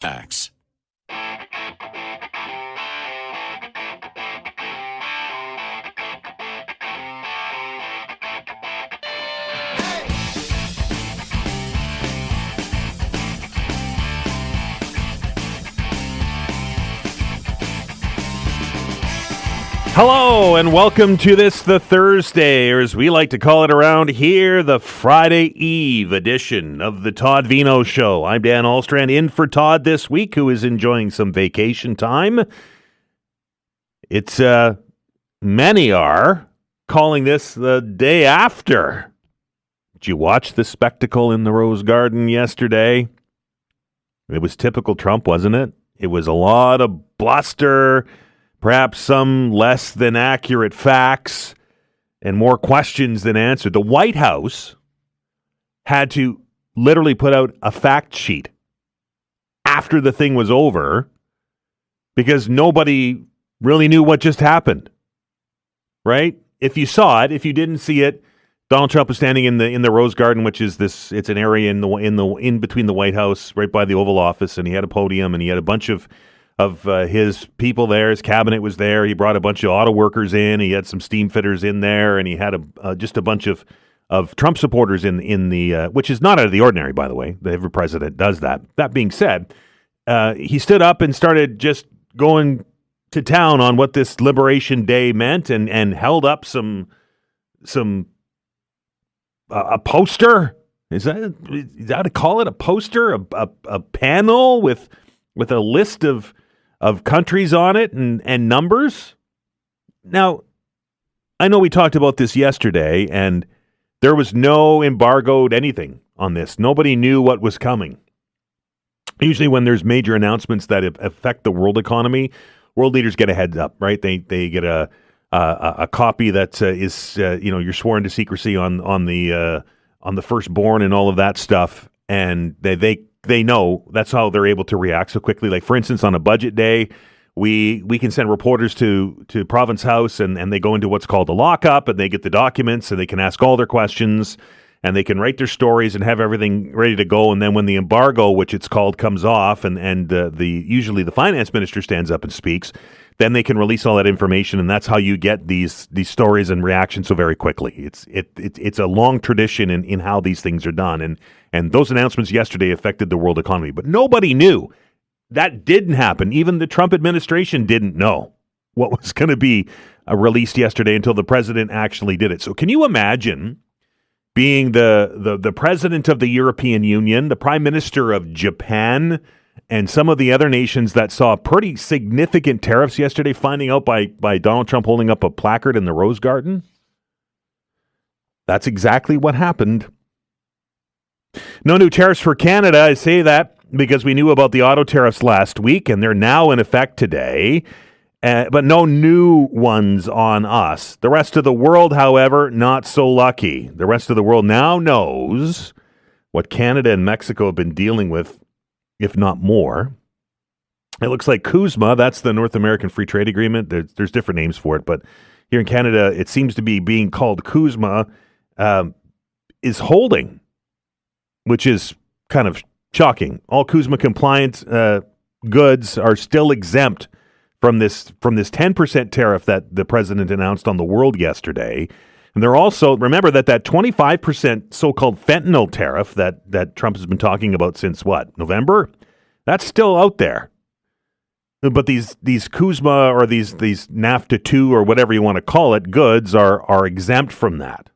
Facts. Hello and welcome to this, the Thursday, or as we like to call it around here, the Friday Eve edition of the Todd Veinotte Show. I'm Dan Alstrand, in for Todd this week, who is enjoying some vacation time. It's, many are calling this the day after. Did you watch the spectacle in the Rose Garden yesterday? It was typical Trump, wasn't it? It was a lot of bluster, perhaps some less than accurate facts, and more questions than answered. The White House had to literally put out a fact sheet after the thing was over because nobody really knew what just happened, right? If you saw it, if you didn't see it, Donald Trump was standing in the Rose Garden, which is this. It's an area in between the White House, right by the Oval Office, and he had a podium, and he had a bunch of his people there. His cabinet was there. He brought a bunch of auto workers in. He had some steam fitters in there, and he had just a bunch of Trump supporters in the which is not out of the ordinary, by the way. Every president does that. That being said, he stood up and started just going to town on what this Liberation Day meant, and held up a poster. Is that to call it a poster? A panel with a list of countries on it and numbers. Now, I know we talked about this yesterday, and there was no embargoed anything on this. Nobody knew what was coming. Usually when there's major announcements that affect the world economy, world leaders get a heads up, right? They get a copy that is you're sworn to secrecy on the firstborn and all of that stuff, and they know that's how they're able to react so quickly. Like, for instance, on a budget day, we can send reporters to Province House, and they go into what's called a lockup, and they get the documents, and they can ask all their questions, and they can write their stories and have everything ready to go. And then when the embargo, which it's called, comes off, and usually the finance minister stands up and speaks, then they can release all that information, and that's how you get these stories and reactions so very quickly. It's a long tradition in how these things are done, and those announcements yesterday affected the world economy. But nobody knew. That didn't happen. Even the Trump administration didn't know what was going to be released yesterday until the president actually did it. So can you imagine being the president of the European Union, the prime minister of Japan, and some of the other nations that saw pretty significant tariffs yesterday, finding out by Donald Trump holding up a placard in the Rose Garden? That's exactly what happened. No new tariffs for Canada. I say that because we knew about the auto tariffs last week, and they're now in effect today, but no new ones on us. The rest of the world, however, not so lucky. The rest of the world now knows what Canada and Mexico have been dealing with, if not more. It looks like CUSMA, that's the North American Free Trade Agreement. There's different names for it, but here in Canada, it seems to be being called CUSMA, is holding, which is kind of shocking. All CUSMA compliant goods are still exempt from this 10% tariff that the president announced on the world yesterday. And they're also, remember that 25% so-called fentanyl tariff that Trump has been talking about since what, November? That's still out there. But these CUSMA or these NAFTA 2 or whatever you want to call it, goods are exempt from that.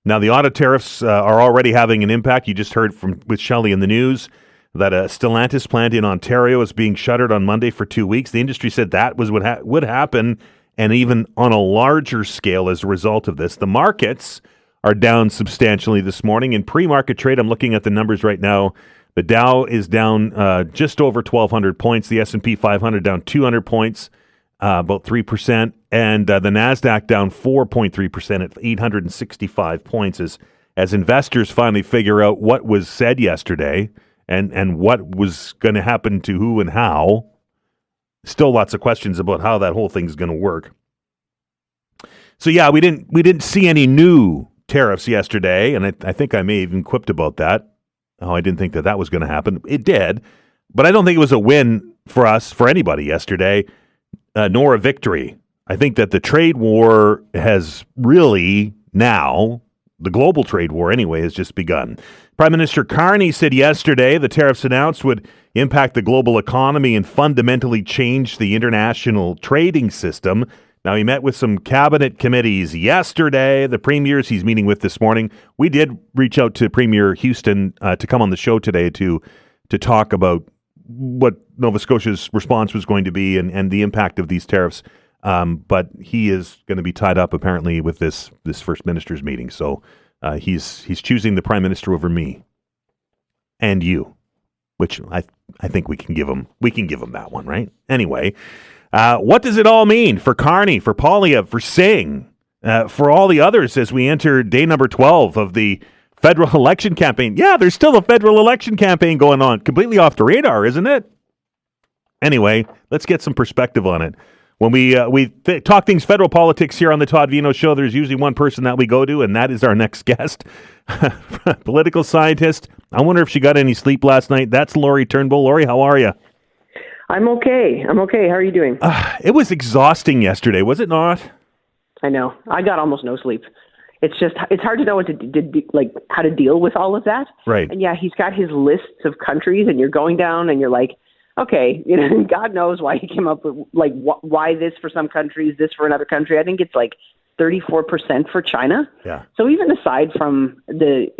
Now, the auto tariffs are already having an impact. You just heard with Shelley in the news that a Stellantis plant in Ontario is being shuttered on Monday for 2 weeks. The industry said that was what would happen, and even on a larger scale as a result of this. The markets are down substantially this morning. In pre-market trade, I'm looking at the numbers right now. The Dow is down just over 1,200 points. The S&P 500 down 200 points, about 3%. And the NASDAQ down 4.3% at 865 points as investors finally figure out what was said yesterday and what was going to happen to who and how. Still lots of questions about how that whole thing's going to work. So yeah, we didn't see any new tariffs yesterday, and I think I may have even quipped about that. I didn't think that was going to happen. It did, but I don't think it was a win for us, for anybody yesterday, nor a victory. I think that the trade war has really now, the global trade war anyway, has just begun. Prime Minister Carney said yesterday the tariffs announced would impact the global economy and fundamentally change the international trading system. Now, he met with some cabinet committees yesterday, the premiers he's meeting with this morning. We did reach out to Premier Houston to come on the show today to talk about what Nova Scotia's response was going to be and the impact of these tariffs. But he is going to be tied up, apparently, with this First Minister's meeting. So he's choosing the Prime Minister over me and you, which I think we can give him that one, right? Anyway. What does it all mean for Carney, for Poilievre, for Singh, for all the others as we enter day number 12 of the federal election campaign? Yeah, there's still a federal election campaign going on. Completely off the radar, isn't it? Anyway, let's get some perspective on it. When we talk things federal politics here on the Todd Veinotte Show, there's usually one person that we go to, and that is our next guest, political scientist. I wonder if she got any sleep last night. That's Lori Turnbull. Lori, how are you? I'm okay. How are you doing? It was exhausting yesterday, was it not? I know. I got almost no sleep. It's hard to know how to deal with all of that. Right. And yeah, he's got his lists of countries, and you're going down, and you're like, okay, God knows why he came up with why this for some countries, this for another country. I think it's 34% for China. Yeah. So even aside from the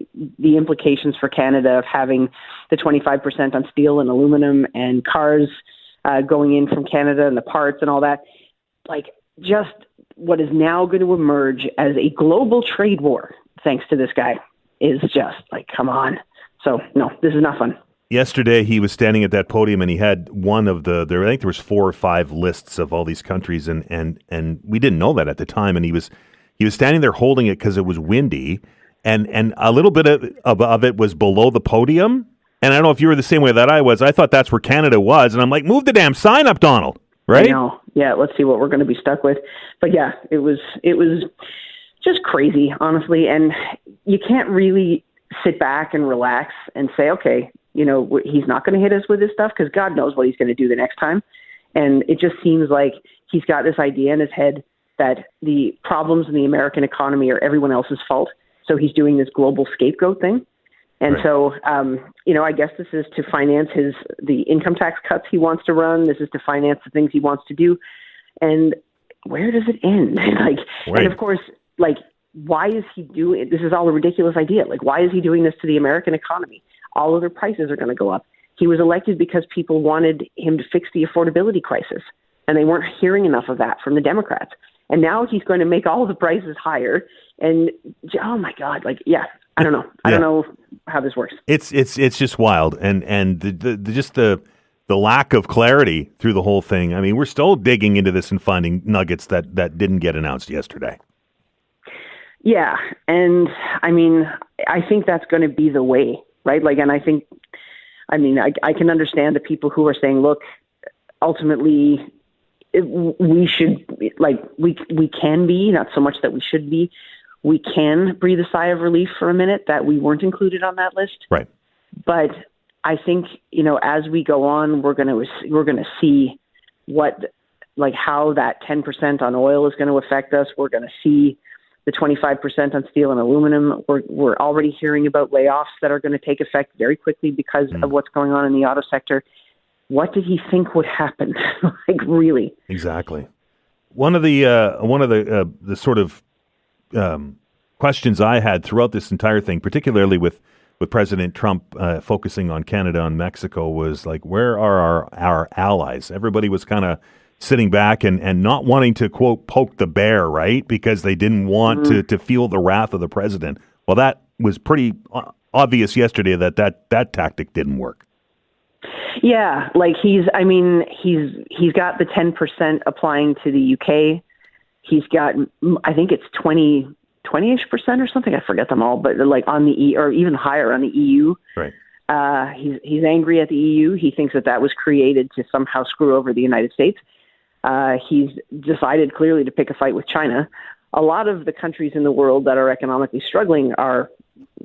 implications for Canada of having the 25% on steel and aluminum and cars going in from Canada and the parts and all that, just what is now going to emerge as a global trade war, thanks to this guy, is just come on. So no, this is not fun. Yesterday, he was standing at that podium, and he had one of I think there was 4 or 5 lists of all these countries, and we didn't know that at the time. And he was standing there holding it because it was windy, and a little bit of it was below the podium. And I don't know if you were the same way that I was. I thought that's where Canada was, and I'm like, move the damn sign up, Donald. Right? I know. Yeah, let's see what we're going to be stuck with. But yeah, it was just crazy, honestly. And you can't really sit back and relax and say, okay, he's not going to hit us with this stuff, because God knows what he's going to do the next time. And it just seems like he's got this idea in his head that the problems in the American economy are everyone else's fault. So he's doing this global scapegoat thing. And right. So, I guess this is to finance the income tax cuts he wants to run. This is to finance the things he wants to do. And where does it end? Right. And of course, why is he doing, this is all a ridiculous idea. Why is he doing this to the American economy? All of their prices are going to go up. He was elected because people wanted him to fix the affordability crisis, and they weren't hearing enough of that from the Democrats. And now he's going to make all the prices higher. And oh my God, I don't know. I don't know how this works. It's just wild, and the lack of clarity through the whole thing. I mean, we're still digging into this and finding nuggets that didn't get announced yesterday. Yeah, and I think that's going to be the way. Right. And I think, I can understand the people who are saying, look, ultimately we should, we can be, not so much that we should be, we can breathe a sigh of relief for a minute that we weren't included on that list. Right. But I think, as we go on, we're going to see how that 10% on oil is going to affect us. We're going to see the 25% on steel and aluminum. We're already hearing about layoffs that are going to take effect very quickly because of what's going on in the auto sector. What did he think would happen? Really? Exactly. One of the sort of questions I had throughout this entire thing, particularly with President Trump focusing on Canada and Mexico, was where are our allies? Everybody was kind of sitting back and not wanting to, quote, poke the bear, right? Because they didn't want to feel the wrath of the president. Well, that was pretty obvious yesterday that tactic didn't work. Yeah, he's got the 10% applying to the UK. He's got, I think it's 20-ish% or something. I forget them all, but on the or even higher on the EU. Right. He's angry at the EU. He thinks that was created to somehow screw over the United States. He's decided clearly to pick a fight with China. A lot of the countries in the world that are economically struggling are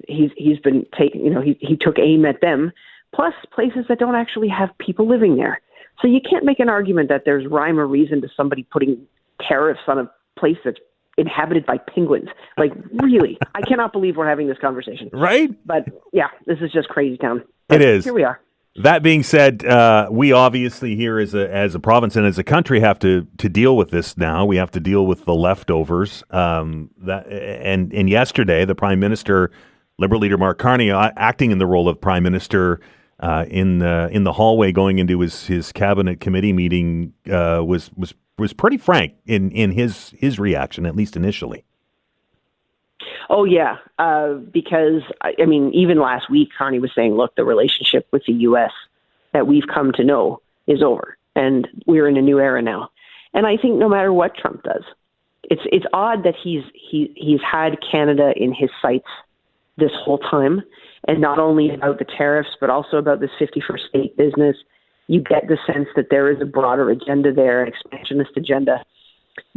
he's been taking, he took aim at them, plus places that don't actually have people living there. So you can't make an argument that there's rhyme or reason to somebody putting tariffs on a place that's inhabited by penguins. Like, really, I cannot believe we're having this conversation. Right? But yeah, this is just crazy town. But it is. Here we are. That being said, we obviously here as a province and as a country have to deal with this now. We have to deal with the leftovers. And yesterday, the Prime Minister, Liberal leader Mark Carney, acting in the role of Prime Minister in the hallway going into his cabinet committee meeting, was pretty frank in his reaction, at least initially. Oh, yeah, because, I mean, even last week, Carney was saying, look, the relationship with the U.S. that we've come to know is over, and we're in a new era now. And I think no matter what Trump does, it's odd that he's had Canada in his sights this whole time, and not only about the tariffs, but also about this 51st state business. You get the sense that there is a broader agenda there, an expansionist agenda.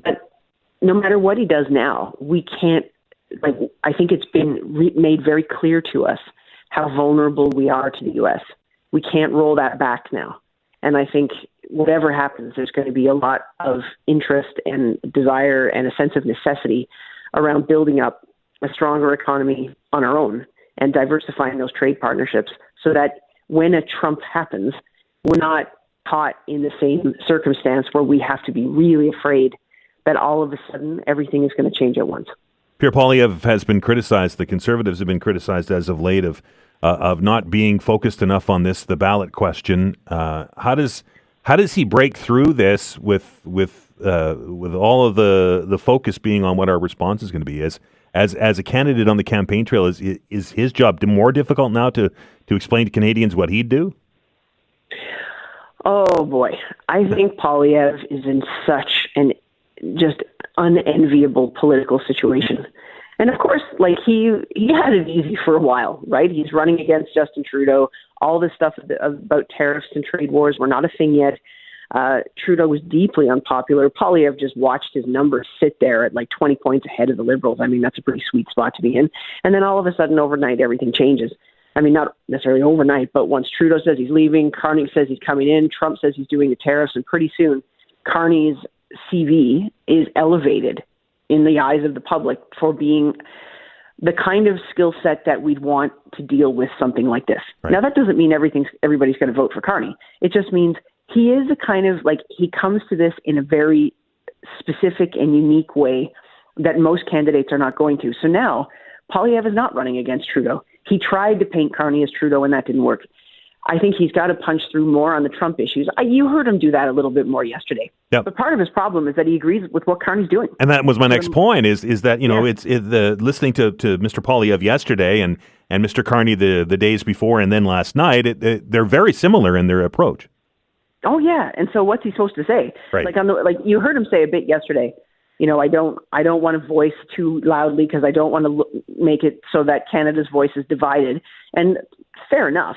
But no matter what he does now, we can't, I think it's been made very clear to us how vulnerable we are to the U.S. We can't roll that back now. And I think whatever happens, there's going to be a lot of interest and desire and a sense of necessity around building up a stronger economy on our own and diversifying those trade partnerships so that when a Trump happens, we're not caught in the same circumstance where we have to be really afraid that all of a sudden everything is going to change at once. Pierre Poilievre has been criticized. The Conservatives have been criticized as of late of not being focused enough on the ballot question. How does he break through this with all of the focus being on what our response is going to be? As a candidate on the campaign trail, is his job more difficult now to explain to Canadians what he'd do? Oh boy, I think Poilievre is in such an just unenviable political situation. And of course, he had it easy for a while, right? He's running against Justin Trudeau. All this stuff about tariffs and trade wars were not a thing yet. Trudeau was deeply unpopular. Poilievre just watched his numbers sit there at 20 points ahead of the Liberals. I mean, that's a pretty sweet spot to be in. And then all of a sudden, overnight, everything changes. I mean, not necessarily overnight, but once Trudeau says he's leaving, Carney says he's coming in, Trump says he's doing the tariffs, and pretty soon, Carney's CV is elevated in the eyes of the public for being the kind of skill set that we'd want to deal with something like this. Right. Now, that doesn't mean everybody's going to vote for Carney. It just means he is a kind of he comes to this in a very specific and unique way that most candidates are not going to. So now, Poilievre is not running against Trudeau. He tried to paint Carney as Trudeau, and that didn't work. I think he's got to punch through more on the Trump issues. You heard him do that a little bit more yesterday. Yep. But part of his problem is that he agrees with what Carney's doing. And that was my next point: is that it's listening to Mr. Poilievre yesterday and Mr. Carney the days before and then last night. They're very similar in their approach. Oh yeah, and so what's he supposed to say? Right. You heard him say a bit yesterday. I don't want to voice too loudly because I don't want to make it so that Canada's voice is divided. And fair enough.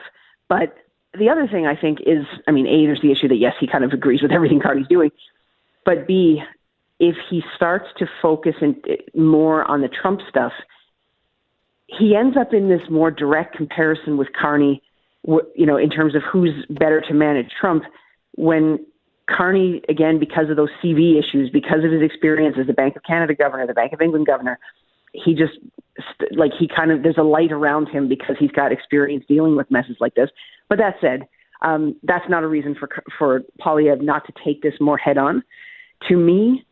But the other thing I think is, A, there's the issue that, yes, he kind of agrees with everything Carney's doing. But B, if he starts to focus more on the Trump stuff, he ends up in this more direct comparison with Carney, in terms of who's better to manage Trump, when Carney, again, because of those CV issues, because of his experience as the Bank of Canada governor, the Bank of England governor, he just, there's a light around him because he's got experience dealing with messes like this. But that said, that's not a reason for Poilievre not to take this more head on. To me,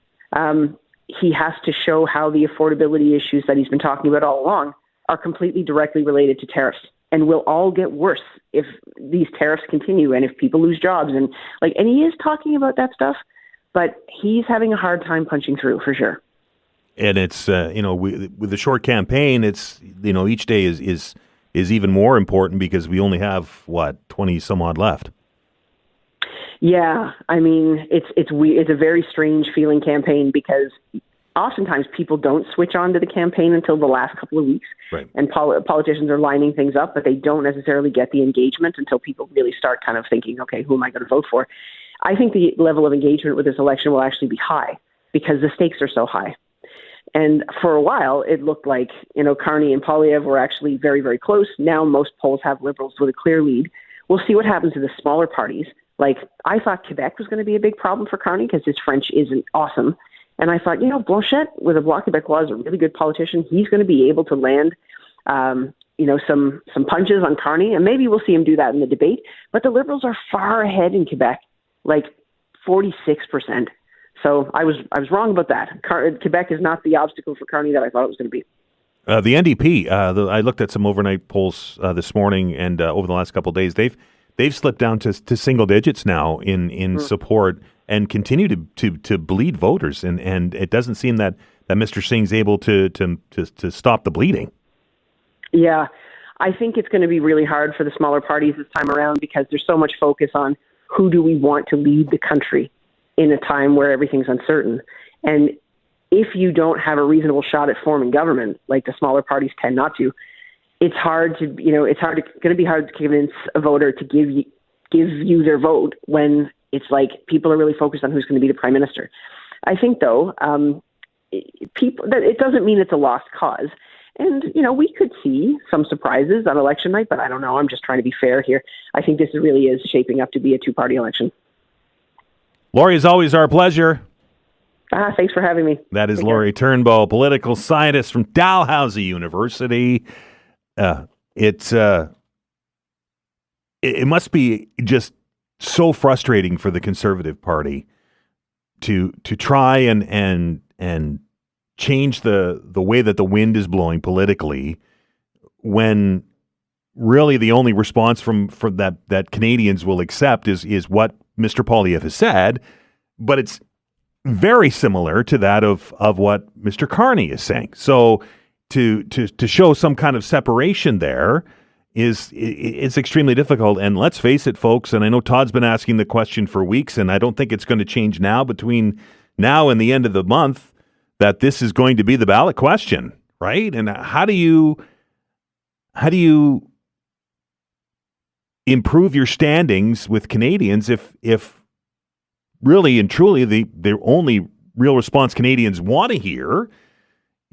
he has to show how the affordability issues that he's been talking about all along are completely directly related to tariffs and will all get worse if these tariffs continue and if people lose jobs. And he is talking about that stuff, but he's having a hard time punching through for sure. And it's, with the short campaign, it's, each day is even more important because we only have, 20 some odd left. Yeah. It's a very strange feeling campaign because oftentimes people don't switch on to the campaign until the last couple of weeks. Right. And politicians are lining things up, but they don't necessarily get the engagement until people really start kind of thinking, okay, who am I going to vote for? I think the level of engagement with this election will actually be high because the stakes are so high. And for a while, it looked like, Carney and Poilievre were actually very, very close. Now most polls have Liberals with a clear lead. We'll see what happens to the smaller parties. Like, I thought Quebec was going to be a big problem for Carney because his French isn't awesome. And I thought, Blanchet with a Bloc Québécois is a really good politician. He's going to be able to land, some punches on Carney, and maybe we'll see him do that in the debate. But the Liberals are far ahead in Quebec, like 46%. So I was wrong about that. Quebec is not the obstacle for Carney that I thought it was going to be. The NDP, I looked at some overnight polls this morning, and over the last couple of days, they've slipped down to single digits now in support and continue to bleed voters. And it doesn't seem that Mr. Singh's able to stop the bleeding. Yeah, I think it's going to be really hard for the smaller parties this time around because there's so much focus on who do we want to lead the country in a time where everything's uncertain. And if you don't have a reasonable shot at forming government, like the smaller parties tend not to, it's going to be hard to convince a voter to give you their vote when it's like people are really focused on who's going to be the prime minister. I think, though, it doesn't mean it's a lost cause. And, we could see some surprises on election night, but I don't know. I'm just trying to be fair here. I think this really is shaping up to be a two-party election. Lori, as always, our pleasure. Thanks for having me. That is Lori Turnbull, political scientist from Dalhousie University. It must be just so frustrating for the Conservative Party to try and change the way that the wind is blowing politically, when really the only response from that Canadians will accept is what Mr. Poilievre has said, but it's very similar to that of what Mr. Carney is saying. So to show some kind of separation there it's extremely difficult. And let's face it, folks, and I know Todd's been asking the question for weeks, and I don't think it's going to change now between now and the end of the month, that this is going to be the ballot question, right? And how do you improve your standings with Canadians if really and truly the only real response Canadians want to hear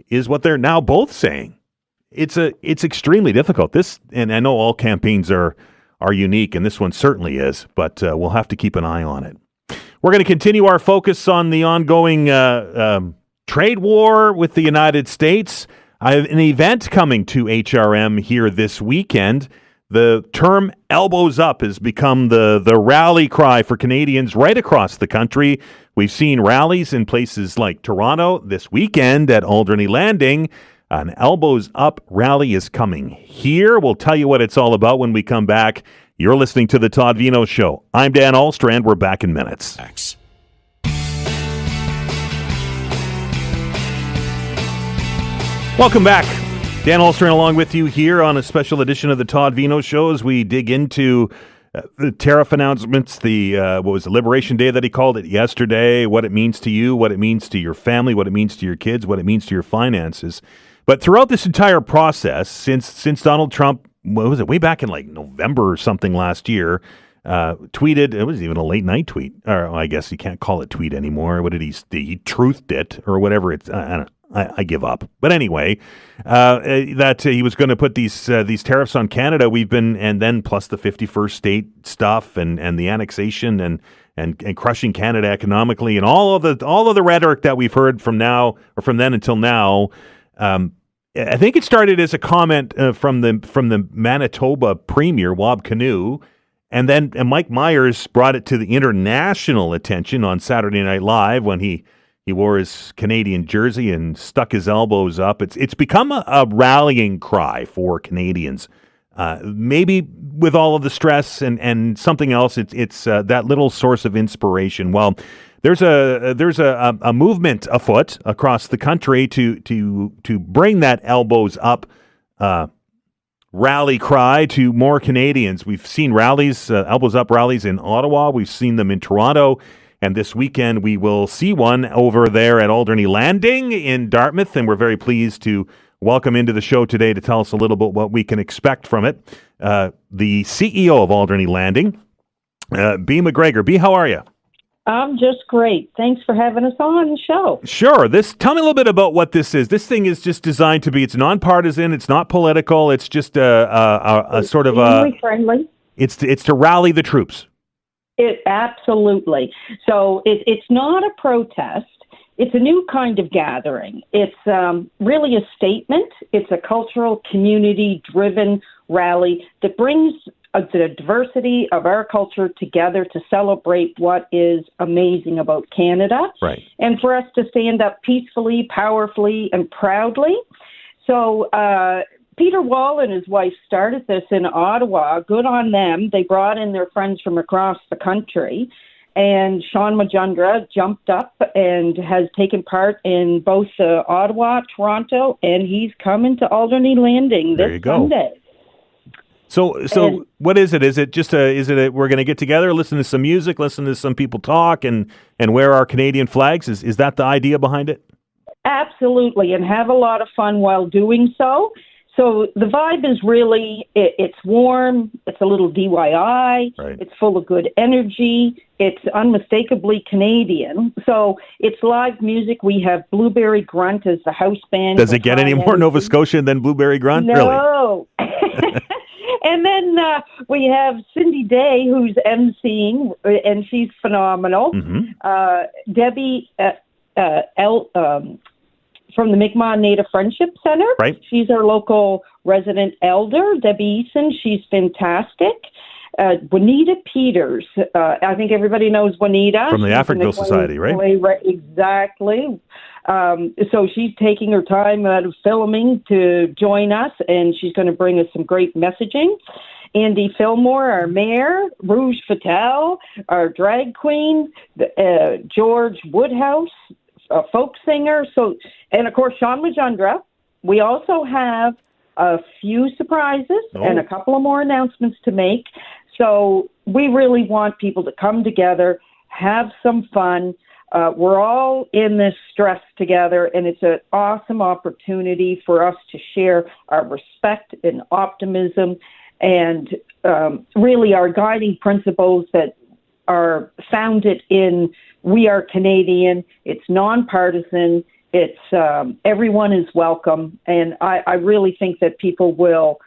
is what they're now both saying? It's extremely difficult. And I know all campaigns are unique, and this one certainly is, but we'll have to keep an eye on it. We're going to continue our focus on the ongoing trade war with the United States. I have an event coming to HRM here this weekend. The term elbows up has become the rally cry for Canadians right across the country. We've seen rallies in places like Toronto this weekend at Alderney Landing. An elbows up rally is coming here. We'll tell you what it's all about when we come back. You're listening to The Todd Veinotte Show. I'm Dan Ahlstrand. We're back in minutes. Welcome back. Dan Ahlstrand along with you here on a special edition of The Todd Veinotte Show as we dig into the tariff announcements, what was the Liberation Day that he called it yesterday, what it means to you, what it means to your family, what it means to your kids, what it means to your finances. But throughout this entire process, since Donald Trump, what was it, way back in like November or something last year, tweeted, it was even a late night tweet, or I guess you can't call it tweet anymore. What did he truthed it or whatever it's, I don't know. I give up. But anyway, that he was going to put these tariffs on Canada. We've been, and then plus the 51st state stuff and the annexation and crushing Canada economically and all of the rhetoric that we've heard from then until now. I think it started as a comment from the Manitoba Premier Wab Kinew, and then Mike Myers brought it to the international attention on Saturday Night Live when he wore his Canadian jersey and stuck his elbows up. It's become a rallying cry for Canadians. Maybe with all of the stress and something else, it's that little source of inspiration. Well, there's a movement afoot across the country to bring that elbows up rally cry to more Canadians. We've seen rallies, elbows up rallies in Ottawa. We've seen them in Toronto. And this weekend, we will see one over there at Alderney Landing in Dartmouth, and we're very pleased to welcome into the show today to tell us a little bit what we can expect from it, the CEO of Alderney Landing, B. McGregor. B, how are you? I'm just great. Thanks for having us on the show. Sure. Tell me a little bit about what this is. This thing is just designed to be, it's nonpartisan, it's not political, it's just a sort of a... friendly. It's to rally the troops. Absolutely. So it's not a protest. It's a new kind of gathering. It's really a statement. It's a cultural, community-driven rally that brings the diversity of our culture together to celebrate what is amazing about Canada. Right. And for us to stand up peacefully, powerfully, and proudly. So Peter Wall and his wife started this in Ottawa. Good on them. They brought in their friends from across the country. And Sean Majundra jumped up and has taken part in both Ottawa, Toronto, and he's coming to Alderney Landing this Sunday. So what is it? Is it just we're going to get together, listen to some music, listen to some people talk, and wear our Canadian flags? Is that the idea behind it? Absolutely, and have a lot of fun while doing so. So the vibe is really, it's warm, it's a little DIY, right. It's full of good energy, it's unmistakably Canadian. So it's live music. We have Blueberry Grunt as the house band. Does it get any more Nova Scotian than Blueberry Grunt? No. Really? And then we have Cindy Day, who's emceeing, and she's phenomenal. Mm-hmm. Debbie from the Mi'kmaq Native Friendship Center. Right. She's our local resident elder, Debbie Eason. She's fantastic. Juanita Peters. I think everybody knows Juanita. From the African Society, right? Exactly. So she's taking her time out of filming to join us, and she's going to bring us some great messaging. Andy Fillmore, our mayor, Rouge Fatale, our drag queen, George Woodhouse, a folk singer. So, and of course, Sean Majundra. We also have a few surprises and a couple of more announcements to make. So we really want people to come together, have some fun. We're all in this stress together, and it's an awesome opportunity for us to share our respect and optimism and really our guiding principles that are founded in we are Canadian, it's nonpartisan, it's everyone is welcome, and I really think that people will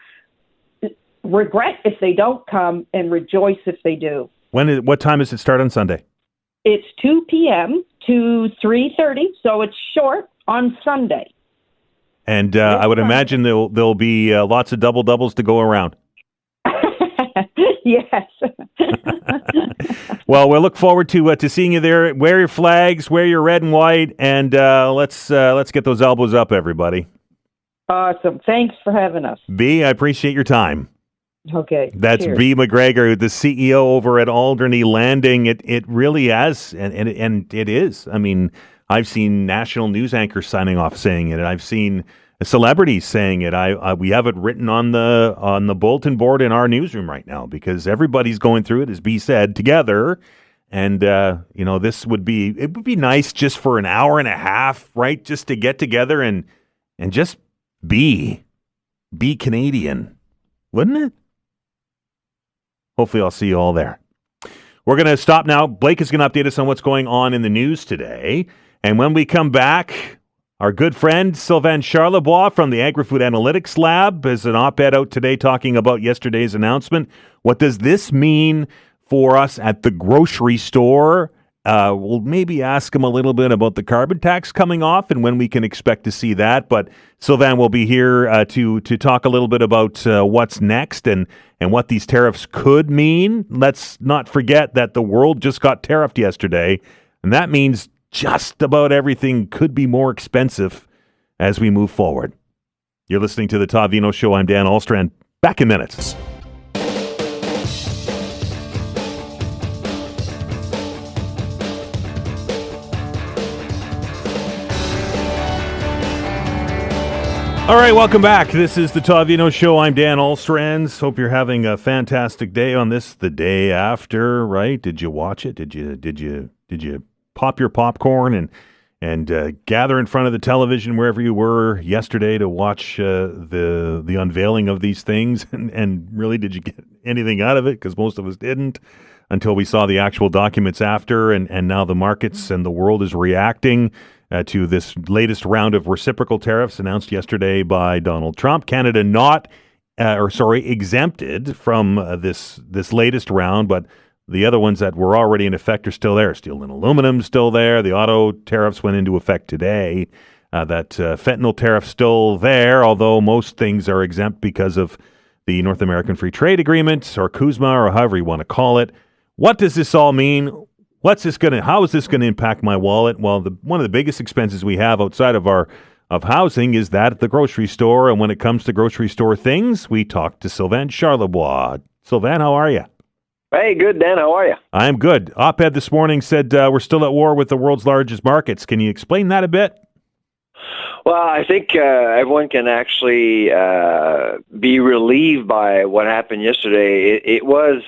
regret if they don't come and rejoice if they do. What time does it start on Sunday? It's 2 p.m. to 3:30, so it's short on Sunday. And I would imagine there'll be lots of double-doubles to go around. Yes. Well, we'll look forward to seeing you there. Wear your flags, wear your red and white, and let's get those elbows up, everybody. Awesome. Thanks for having us. B, I appreciate your time. Okay. That's cheers. B. McGregor, the CEO over at Alderney Landing. It really has, and it is. I mean, I've seen national news anchors signing off saying it, and I've seen celebrities saying it. We have it written on the bulletin board in our newsroom right now because everybody's going through it, as B said, together. And this would be nice just for an hour and a half, right? Just to get together and just be Canadian, wouldn't it? Hopefully I'll see you all there. We're going to stop now. Blake is going to update us on what's going on in the news today. And when we come back, our good friend Sylvain Charlebois from the Agri-Food Analytics Lab has an op-ed out today talking about yesterday's announcement. What does this mean for us at the grocery store? We'll maybe ask him a little bit about the carbon tax coming off and when we can expect to see that. But Sylvain will be here to talk a little bit about what's next and what these tariffs could mean. Let's not forget that the world just got tariffed yesterday, and that means just about everything could be more expensive as we move forward. You're listening to the Todd Veinotte Show. I'm Dan Ahlstrand. Back in minutes. All right, welcome back. This is the Todd Veinotte Show. I'm Dan Ahlstrand. Hope you're having a fantastic day on this, the day after, right? Did you watch it? Did you pop your popcorn and gather in front of the television wherever you were yesterday to watch the unveiling of these things? And really, did you get anything out of it? Because most of us didn't. until we saw the actual documents after, and now the markets and the world is reacting to this latest round of reciprocal tariffs announced yesterday by Donald Trump. Canada exempted from this latest round, but the other ones that were already in effect are still there. Steel and aluminum still there. The auto tariffs went into effect today. That fentanyl tariff still there, although most things are exempt because of the North American Free Trade Agreement, or CUSMA, or however you want to call it. What does this all mean? How is this going to impact my wallet? Well, one of the biggest expenses we have outside of housing is that at the grocery store. And when it comes to grocery store things, we talk to Sylvain Charlebois. Sylvain, how are you? Hey, good, Dan. How are you? I'm good. Op-ed this morning said we're still at war with the world's largest markets. Can you explain that a bit? Well, I think everyone can actually be relieved by what happened yesterday. It was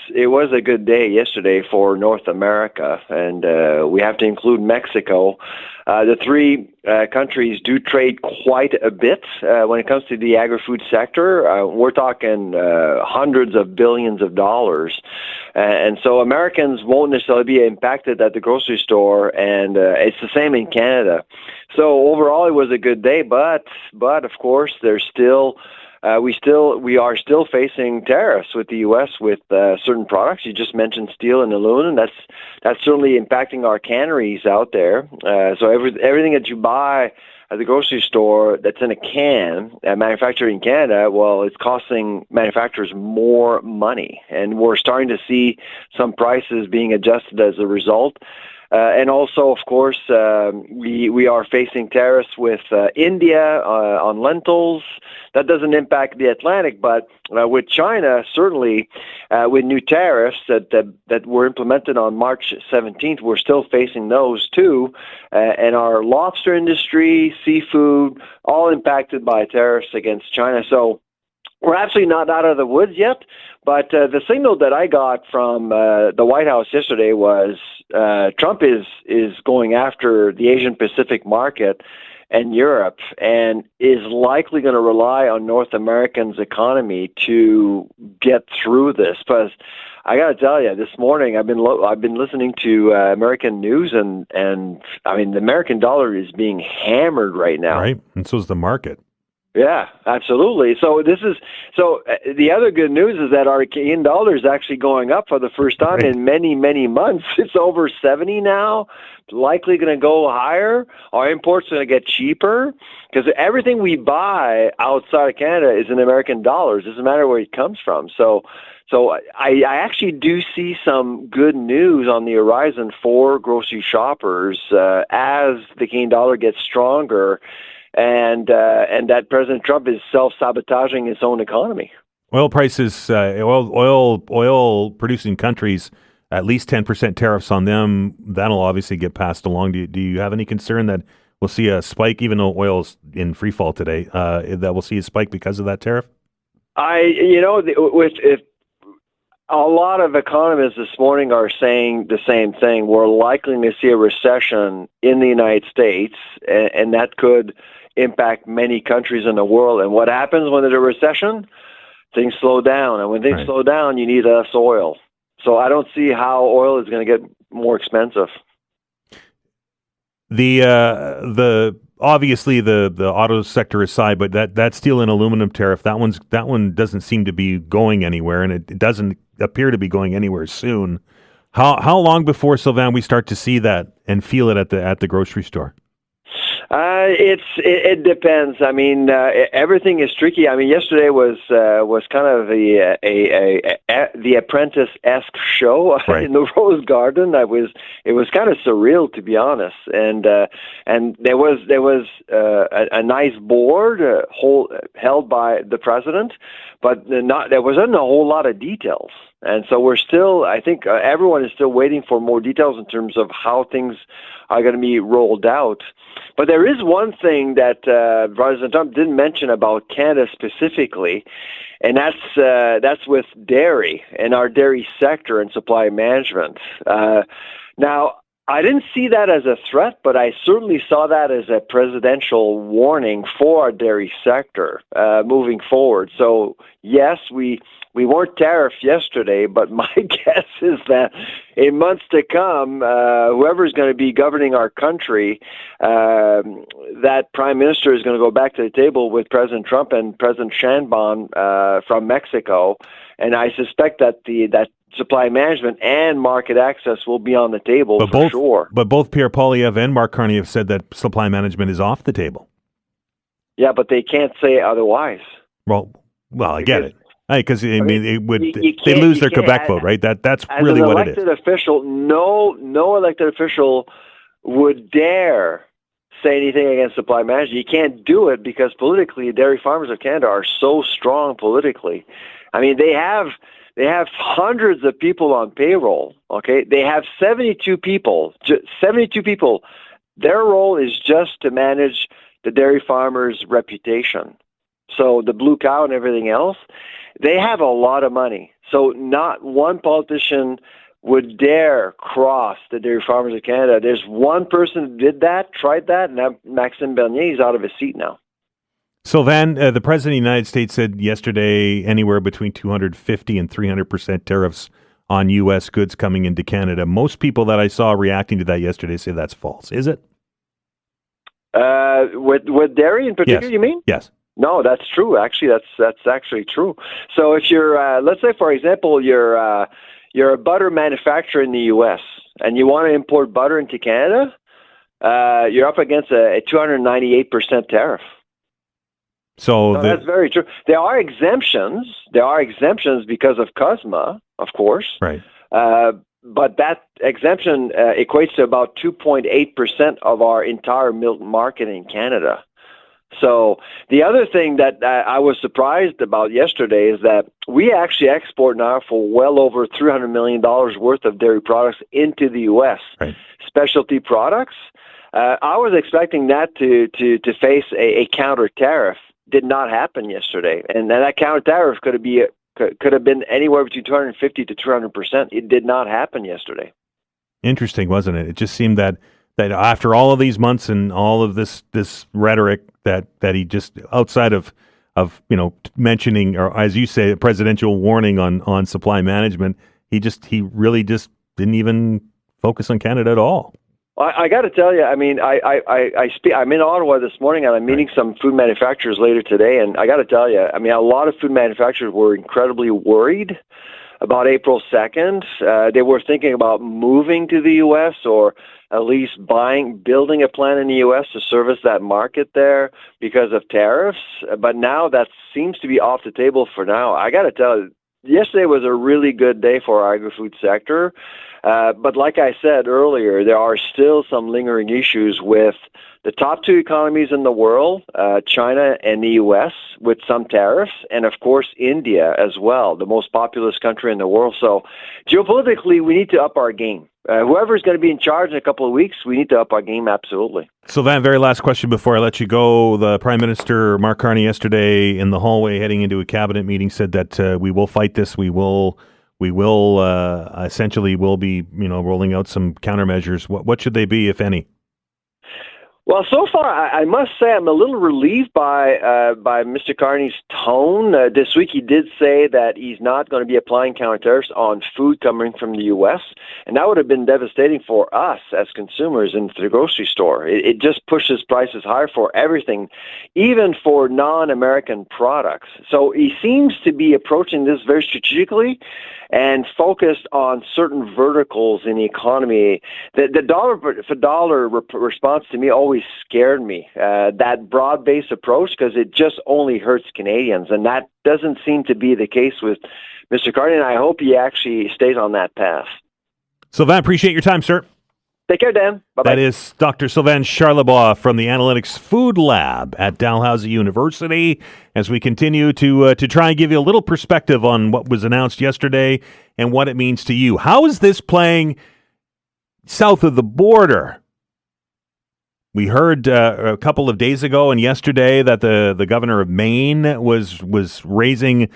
a good day yesterday for North America, and we have to include Mexico. The three countries do trade quite a bit when it comes to the agri-food sector. We're talking hundreds of billions of dollars. And so Americans won't necessarily be impacted at the grocery store, and it's the same in Canada. So overall, it was a good day, but of course, there's still we are still facing tariffs with the U.S. with certain products. You just mentioned steel and aluminum. That's certainly impacting our canneries out there. So everything that you buy at the grocery store that's in a can, manufactured in Canada, well, it's costing manufacturers more money, and we're starting to see some prices being adjusted as a result. And also, of course, we are facing tariffs with India on lentils. That doesn't impact the Atlantic, but with China, certainly, with new tariffs that were implemented on March 17th, we're still facing those too. And our lobster industry, seafood, all impacted by tariffs against China. So we're absolutely not out of the woods yet, but the signal that I got from the White House yesterday was Trump is going after the Asian Pacific market and Europe, and is likely going to rely on North Americans' economy to get through this. But I got to tell you, this morning I've been listening to American news, and I mean the American dollar is being hammered right now. Right, and so is the market. Yeah, absolutely. So the other good news is that our Canadian dollar is actually going up for the first time in many, many months. It's over 70 now, likely going to go higher. Our imports are going to get cheaper because everything we buy outside of Canada is in American dollars. It doesn't matter where it comes from. So I actually do see some good news on the horizon for grocery shoppers as the Canadian dollar gets stronger. And that President Trump is self-sabotaging his own economy. Oil prices, oil producing countries, at least 10% tariffs on them. That'll obviously get passed along. Do you have any concern that we'll see a spike, even though oil's in free fall today, that we'll see a spike because of that tariff? If a lot of economists this morning are saying the same thing. We're likely to see a recession in the United States, and that could impact many countries in the world. And what happens when there's a recession? Things slow down. And when things slow down, you need less oil. So I don't see how oil is going to get more expensive. Obviously the auto sector aside, but that steel and aluminum tariff, that one doesn't seem to be going anywhere, and it doesn't appear to be going anywhere soon. How long before, Sylvain, we start to see that and feel it at the grocery store? It depends. I mean, everything is tricky. I mean, yesterday was kind of the Apprentice-esque show in the Rose Garden. It was kind of surreal, to be honest. And there was a nice board held by the president, but there wasn't a whole lot of details. And so I think everyone is still waiting for more details in terms of how things are going to be rolled out. But there is one thing that President Trump didn't mention about Canada specifically, and that's with dairy and our dairy sector and supply management. Now, I didn't see that as a threat, but I certainly saw that as a presidential warning for our dairy sector moving forward. So, yes, we weren't tariffed yesterday, but my guess is that in months to come, whoever's going to be governing our country, that prime minister is going to go back to the table with President Trump and President Sheinbaum from Mexico. And I suspect that that supply management and market access will be on the table sure. But both Pierre Poilievre and Mark Carney have said that supply management is off the table. Yeah, but they can't say otherwise. Well, I get it. Because they lose their Quebec vote, right? That's really what it is. As an elected official, no elected official would dare say anything against supply management. You can't do it because politically, dairy farmers of Canada are so strong politically. I mean, they have hundreds of people on payroll, okay? They have 72 people. 72 people. Their role is just to manage the dairy farmer's reputation. So the blue cow and everything else, they have a lot of money. So not one politician would dare cross the dairy farmers of Canada. There's one person who did that, tried that, and now Maxime Bernier is out of his seat now. Sylvain, the President of the United States said yesterday anywhere between 250 and 300% tariffs on U.S. goods coming into Canada. Most people that I saw reacting to that yesterday say that's false. Is it? With dairy in particular, yes. You mean? Yes. No, that's true. Actually, that's actually true. So if you're, let's say, for example, you're a butter manufacturer in the U.S. and you want to import butter into Canada, you're up against a 298% tariff. So that's very true. There are exemptions. Because of CUSMA, of course. Right. But that exemption equates to about 2.8% of our entire milk market in Canada. So the other thing that I was surprised about yesterday is that we actually export now for well over $300 million worth of dairy products into the U.S. Right. Specialty products. I was expecting that to face a counter tariff. Did not happen yesterday, and that counter tariff could have been anywhere between 250 to 300%. It did not happen yesterday. Interesting, wasn't it? It just seemed that after all of these months and all of this rhetoric that he just, outside of mentioning, or as you say, a presidential warning on supply management, he really just didn't even focus on Canada at all. I got to tell you, I mean, I'm in Ottawa this morning, and I'm meeting some food manufacturers later today, and I got to tell you, I mean, a lot of food manufacturers were incredibly worried about April 2nd. They were thinking about moving to the U.S. or at least building a plant in the U.S. to service that market there because of tariffs. But now that seems to be off the table for now. I got to tell you, yesterday was a really good day for our agri-food sector. But like I said earlier, there are still some lingering issues with the top two economies in the world, China and the U.S., with some tariffs, and of course India as well, the most populous country in the world. So geopolitically, we need to up our game. Whoever's going to be in charge in a couple of weeks, we need to up our game, absolutely. So that very last question before I let you go, the Prime Minister, Mark Carney, yesterday in the hallway heading into a cabinet meeting said that we will fight this, we will essentially will be, rolling out some countermeasures. What should they be, if any? Well, so far, I must say I'm a little relieved by Mr. Carney's tone. This week he did say that he's not going to be applying counter tariffs on food coming from the U.S., and that would have been devastating for us as consumers into the grocery store. It just pushes prices higher for everything, even for non-American products. So he seems to be approaching this very strategically and focused on certain verticals in the economy. The dollar for dollar response to me always scared me, that broad-based approach, because it just only hurts Canadians, and that doesn't seem to be the case with Mr. Carney, and I hope he actually stays on that path. Sylvain, appreciate your time, sir. Take care, Dan. Bye-bye. That is Dr. Sylvain Charlebois from the Analytics Food Lab at Dalhousie University, as we continue to try and give you a little perspective on what was announced yesterday and what it means to you. How is this playing south of the border? We heard a couple of days ago and yesterday that the governor of Maine was raising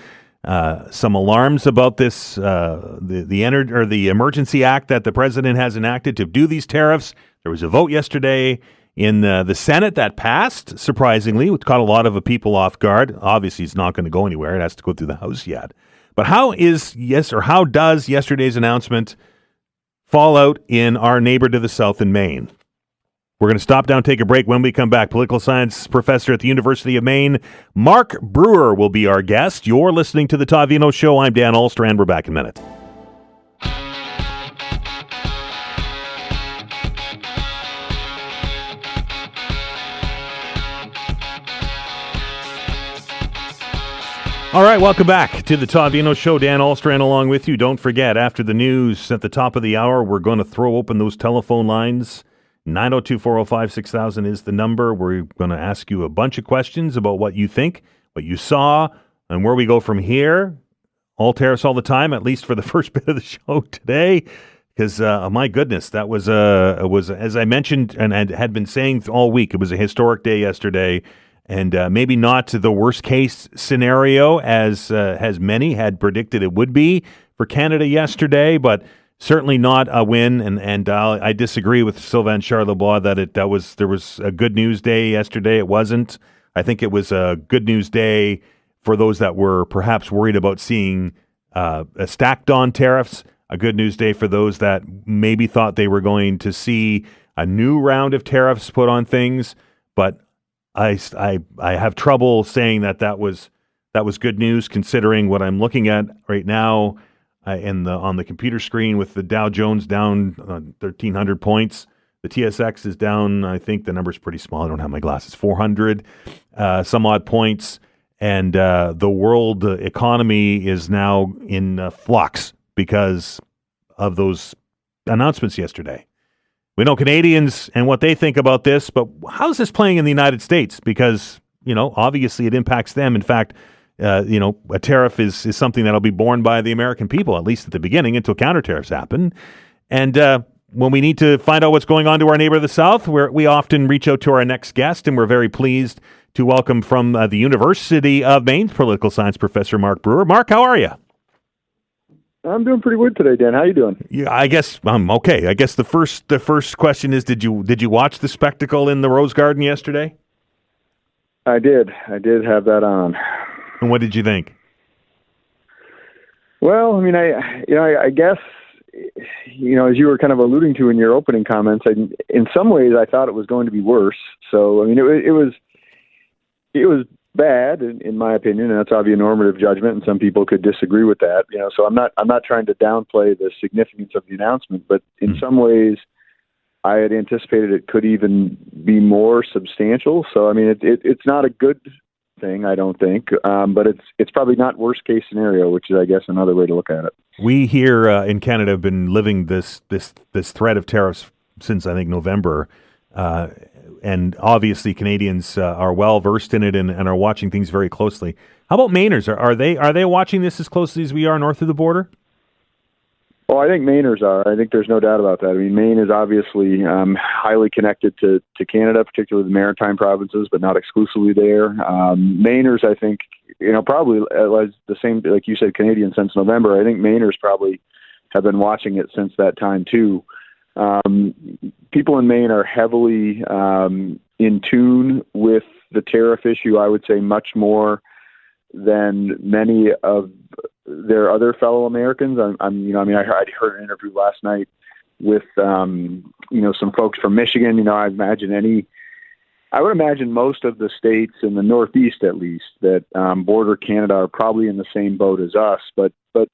some alarms about this, the Emergency Act that the president has enacted to do these tariffs. There was a vote yesterday in the Senate that passed, surprisingly, which caught a lot of people off guard. Obviously, it's not going to go anywhere. It has to go through the House yet. But how does yesterday's announcement fall out in our neighbor to the south in Maine? We're going to stop down, take a break. When we come back, political science professor at the University of Maine, Mark Brewer, will be our guest. You're listening to The Todd Veinotte Show. I'm Dan Ahlstrand. We're back in a minute. All right, welcome back to the Todd Veinotte Show. Dan Ahlstrand along with you. Don't forget, after the news at the top of the hour, we're going to throw open those telephone lines. 902-405-6000 is the number. We're going to ask you a bunch of questions about what you think, what you saw, and where we go from here. All tariffs all the time, at least for the first bit of the show today. Because, my goodness, that was, as I mentioned and had been saying all week, it was a historic day yesterday. And maybe not the worst case scenario as many had predicted it would be for Canada yesterday, but certainly not a win. And I disagree with Sylvain Charlebois that there was a good news day yesterday. It wasn't. I think it was a good news day for those that were perhaps worried about seeing stacked on tariffs. A good news day for those that maybe thought they were going to see a new round of tariffs put on things, but I have trouble saying that was good news, considering what I'm looking at right now on the computer screen with the Dow Jones down 1,300 points. The TSX is down, I think the number's pretty small. I don't have my glasses. 400 some odd points. And the world economy is now in flux because of those announcements yesterday. We know Canadians and what they think about this, but how's this playing in the United States? Because, obviously it impacts them. In fact, a tariff is something that'll be borne by the American people, at least at the beginning, until counter tariffs happen. And when we need to find out what's going on to our neighbor to the south, we often reach out to our next guest, and we're very pleased to welcome from the University of Maine political science professor Mark Brewer. Mark, how are you? I'm doing pretty good today, Dan. How you doing? Yeah, I guess I'm okay. I guess the first question is, did you watch the spectacle in the Rose Garden yesterday? I did. I did have that on. And what did you think? Well, I mean, I guess, as you were kind of alluding to in your opening comments, in some ways I thought it was going to be worse. So, I mean, it was bad in my opinion, and that's obviously a normative judgment, and some people could disagree with that. So I'm not trying to downplay the significance of the announcement, but in some ways I had anticipated it could even be more substantial. So I mean, it's not a good thing, I don't think, but it's probably not worst case scenario, which is, I guess, another way to look at it. We here in Canada have been living this threat of tariffs since, I think, November. And obviously Canadians are well versed in it and are watching things very closely. How about Mainers? Are they watching this as closely as we are north of the border? Well, I think Mainers are. I think there's no doubt about that. I mean, Maine is obviously highly connected to Canada, particularly the maritime provinces, but not exclusively there. Mainers, I think, probably was the same, like you said, Canadian since November. I think Mainers probably have been watching it since that time too. People in Maine are heavily in tune with the tariff issue, I would say much more than many of their other fellow Americans. I heard an interview last night with, some folks from Michigan. I would imagine most of the states in the Northeast, at least, that border Canada are probably in the same boat as us. But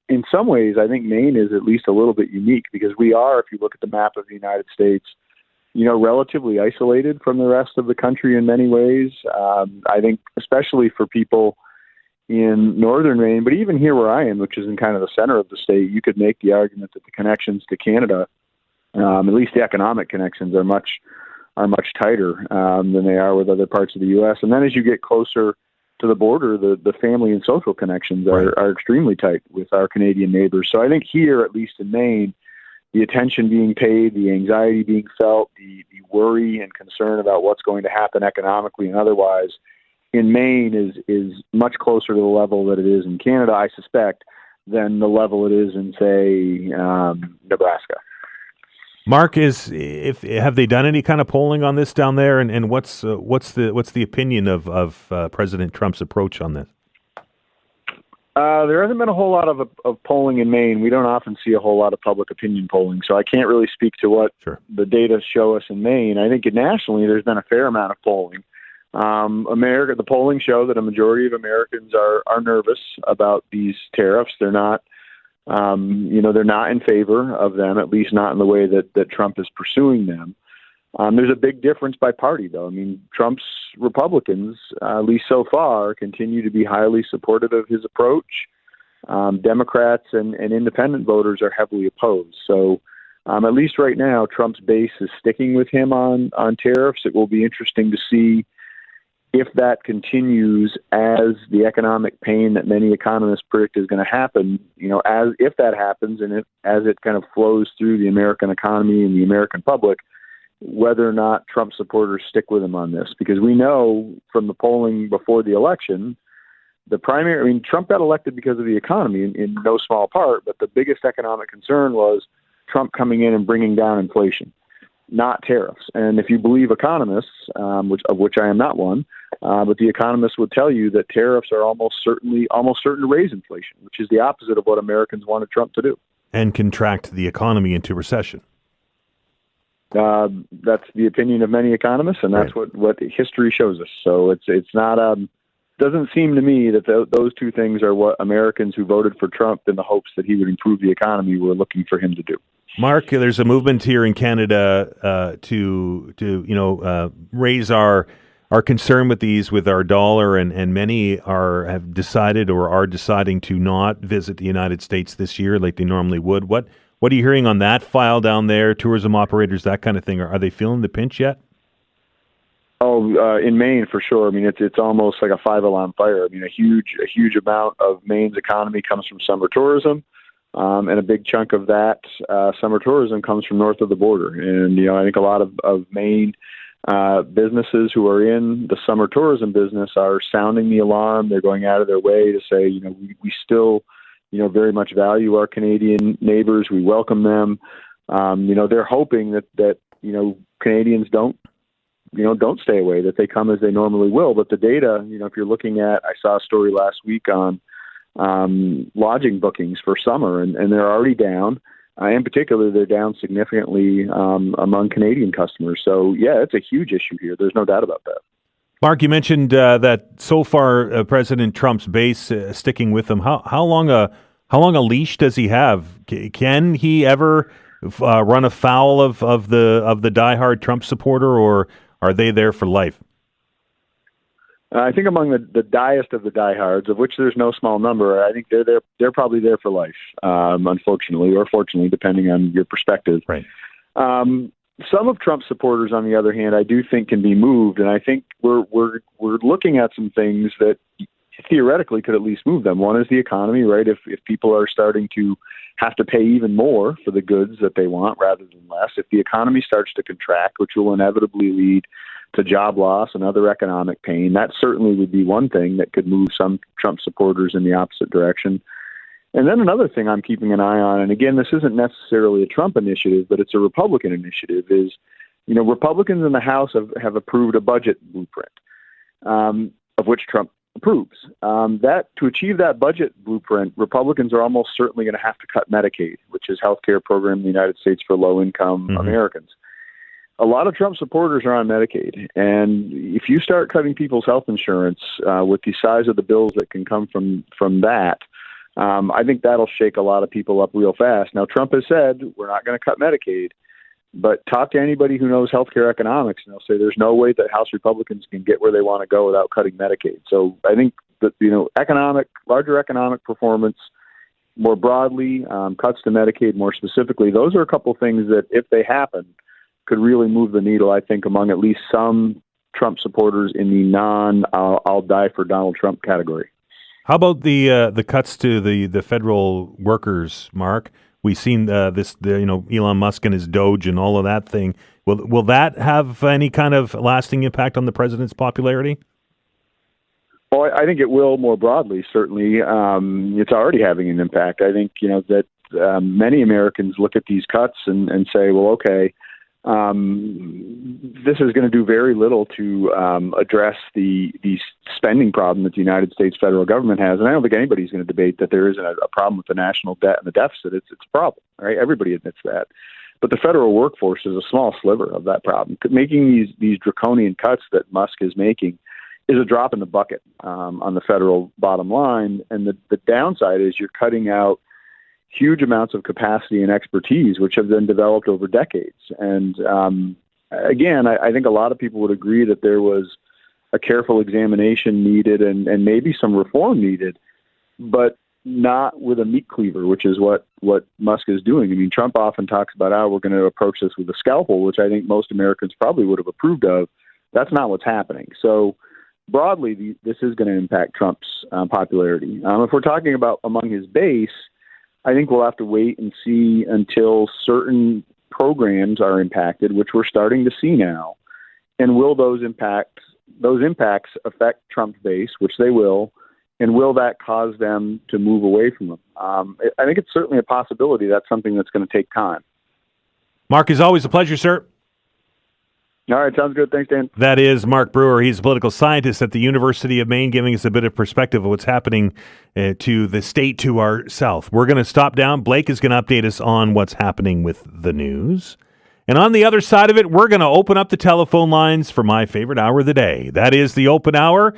in some ways, I think Maine is at least a little bit unique because we are, if you look at the map of the United States, relatively isolated from the rest of the country in many ways. I think especially for people in northern Maine, but even here where I am, which is in kind of the center of the state, you could make the argument that the connections to Canada, at least the economic connections, are much tighter than they are with other parts of the U.S. And then as you get closer to the border, the family and social connections are extremely tight with our Canadian neighbors. So I think here, at least in Maine, the attention being paid, the anxiety being felt, the worry and concern about what's going to happen economically and otherwise in Maine is much closer to the level that it is in Canada, I suspect, than the level it is in, say, Nebraska. Mark, have they done any kind of polling on this down there, and what's the opinion of President Trump's approach on this? There hasn't been a whole lot of polling in Maine. We don't often see a whole lot of public opinion polling, so I can't really speak to what the data show us in Maine. I think nationally there's been a fair amount of polling. The polling show that a majority of Americans are nervous about these tariffs. They're not, they're not in favor of them, at least not in the way that Trump is pursuing them. There's a big difference by party, though. I mean, Trump's Republicans, at least so far, continue to be highly supportive of his approach. Democrats and independent voters are heavily opposed. So at least right now, Trump's base is sticking with him on tariffs. It will be interesting to see if that continues as the economic pain that many economists predict is going to happen, if that happens and as it kind of flows through the American economy and the American public, whether or not Trump supporters stick with him on this. Because we know from the polling before the election, Trump got elected because of the economy in no small part, but the biggest economic concern was Trump coming in and bringing down inflation, not tariffs. And if you believe economists, of which I am not one, but the economists would tell you that tariffs are almost certain to raise inflation, which is the opposite of what Americans wanted Trump to do. And contract the economy into recession. That's the opinion of many economists, and that's what history shows us. So it's not doesn't seem to me that those two things are what Americans who voted for Trump in the hopes that he would improve the economy were looking for him to do. Mark, there's a movement here in Canada to raise our concern with our dollar, and many have decided or are deciding to not visit the United States this year like they normally would. What are you hearing on that file down there? Tourism operators, that kind of thing. Are they feeling the pinch yet? Oh, in Maine for sure. I mean, it's almost like a five-alarm fire. I mean, a huge amount of Maine's economy comes from summer tourism. And a big chunk of that summer tourism comes from north of the border. And, I think a lot of Maine businesses who are in the summer tourism business are sounding the alarm. They're going out of their way to say, we still, very much value our Canadian neighbors. We welcome them. They're hoping that Canadians don't stay away, that they come as they normally will. But the data, if you're looking at, I saw a story last week on lodging bookings for summer, and they're already down. In particular, they're down significantly among Canadian customers. So, yeah, it's a huge issue here. There's no doubt about that. Mark, you mentioned that so far President Trump's base sticking with him. How long a leash does he have? Can he ever run afoul of the diehard Trump supporter, or are they there for life? I think among the diest of the diehards, of which there's no small number, I think they're probably there for life, unfortunately or fortunately, depending on your perspective. Right. Some of Trump's supporters, on the other hand, I do think can be moved, and I think we're looking at some things that theoretically could at least move them. One is the economy, right? If people are starting to have to pay even more for the goods that they want rather than less, if the economy starts to contract, which will inevitably lead to job loss and other economic pain, that certainly would be one thing that could move some Trump supporters in the opposite direction. And then another thing I'm keeping an eye on, and again, this isn't necessarily a Trump initiative, but it's a Republican initiative, is, Republicans in the House have approved a budget blueprint, of which Trump approves. That to achieve that budget blueprint, Republicans are almost certainly going to have to cut Medicaid, which is a health care program in the United States for low-income Americans. A lot of Trump supporters are on Medicaid, and if you start cutting people's health insurance with the size of the bills that can come from that, I think that'll shake a lot of people up real fast. Now, Trump has said we're not going to cut Medicaid, but talk to anybody who knows healthcare economics, and they'll say there's no way that House Republicans can get where they want to go without cutting Medicaid. So I think that larger economic performance, more broadly, cuts to Medicaid more specifically, those are a couple things that, if they happen, could really move the needle, I think, among at least some Trump supporters in the I'll die for Donald Trump category. How about the cuts to the federal workers, Mark? We've seen Elon Musk and his Doge and all of that thing. Will that have any kind of lasting impact on the president's popularity? Well, I think it will more broadly, certainly. It's already having an impact. I think, that many Americans look at these cuts and say, well, okay, this is going to do very little to address the spending problem that the United States federal government has. And I don't think anybody's going to debate that there isn't a problem with the national debt and the deficit. It's a problem, right? Everybody admits that. But the federal workforce is a small sliver of that problem. Making these draconian cuts that Musk is making is a drop in the bucket on the federal bottom line. And the downside is you're cutting out huge amounts of capacity and expertise, which have been developed over decades. And again, I think a lot of people would agree that there was a careful examination needed and maybe some reform needed, but not with a meat cleaver, which is what Musk is doing. I mean, Trump often talks about how we're going to approach this with a scalpel, which I think most Americans probably would have approved of. That's not what's happening. So broadly, this is going to impact Trump's popularity. If we're talking about among his base, I think we'll have to wait and see until certain programs are impacted, which we're starting to see now. And will those impacts affect Trump's base, which they will, and will that cause them to move away from them? I think it's certainly a possibility. That's something that's going to take time. Mark, as always, a pleasure, sir. All right, sounds good. Thanks, Dan. That is Mark Brewer. He's a political scientist at the University of Maine, giving us a bit of perspective of what's happening to the state to our south. We're going to stop down. Blake is going to update us on what's happening with the news. And on the other side of it, we're going to open up the telephone lines for my favorite hour of the day. That is the open hour.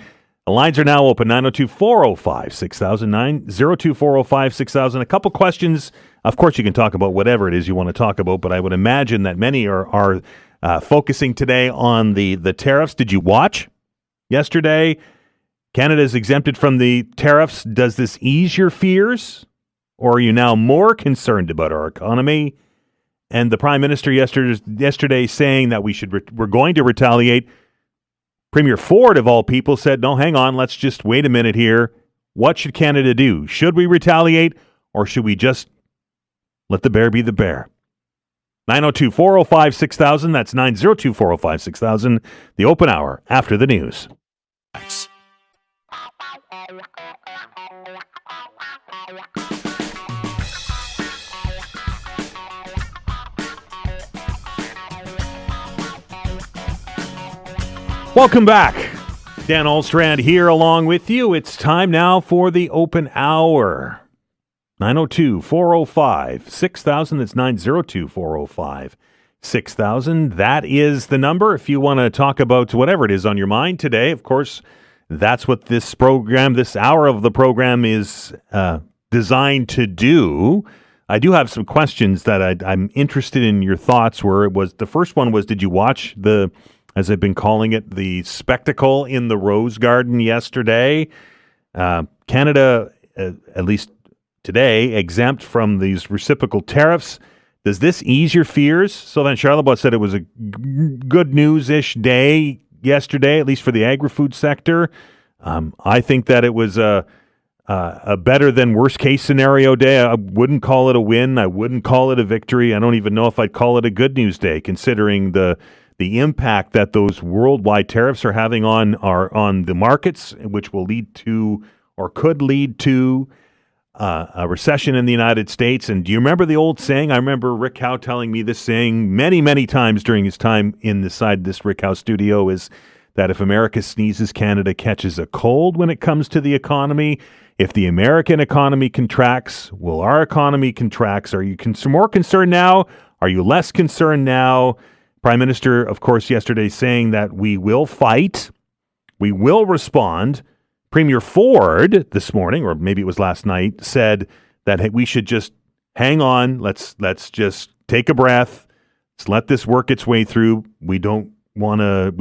The lines are now open, 902-405-6000, 902-405-6000. A couple questions. Of course, you can talk about whatever it is you want to talk about, but I would imagine that many are focusing today on the tariffs. Did you watch yesterday? Canada is exempted from the tariffs. Does this ease your fears? Or are you now more concerned about our economy? And the Prime Minister yesterday saying that we're going to retaliate. Premier Ford, of all people, said, no, hang on, let's just wait a minute here. What should Canada do? Should we retaliate, or should we just let the bear be the bear? 902-405-6000. That's 902-405-6000. The open hour after the news. Thanks. Welcome back. Dan Alstrand here along with you. It's time now for the open hour. 902-405-6000. That's 902-405-6000. That is the number if you want to talk about whatever it is on your mind today. Of course, that's what this hour of the program is designed to do. I do have some questions that I'm interested in your thoughts. The first one was, did you watch as I've been calling it, the spectacle in the Rose Garden yesterday? Canada, at least today, exempt from these reciprocal tariffs. Does this ease your fears? Sylvain Charlebois said it was a good news-ish day yesterday, at least for the agri-food sector. I think that it was a better than worst-case scenario day. I wouldn't call it a win. I wouldn't call it a victory. I don't even know if I'd call it a good news day, considering the impact that those worldwide tariffs are having on the markets, which will lead to or could lead to a recession in the United States. And do you remember the old saying? I remember Rick Howe telling me this saying many, many times during his time inside this Rick Howe studio, is that if America sneezes, Canada catches a cold when it comes to the economy. If the American economy contracts, will our economy contract? Are you more concerned now? Are you less concerned now? Prime Minister, of course, yesterday saying that we will fight, we will respond. Premier Ford this morning, or maybe it was last night, said that hey, we should just hang on. Let's just take a breath. Let's let this work its way through. We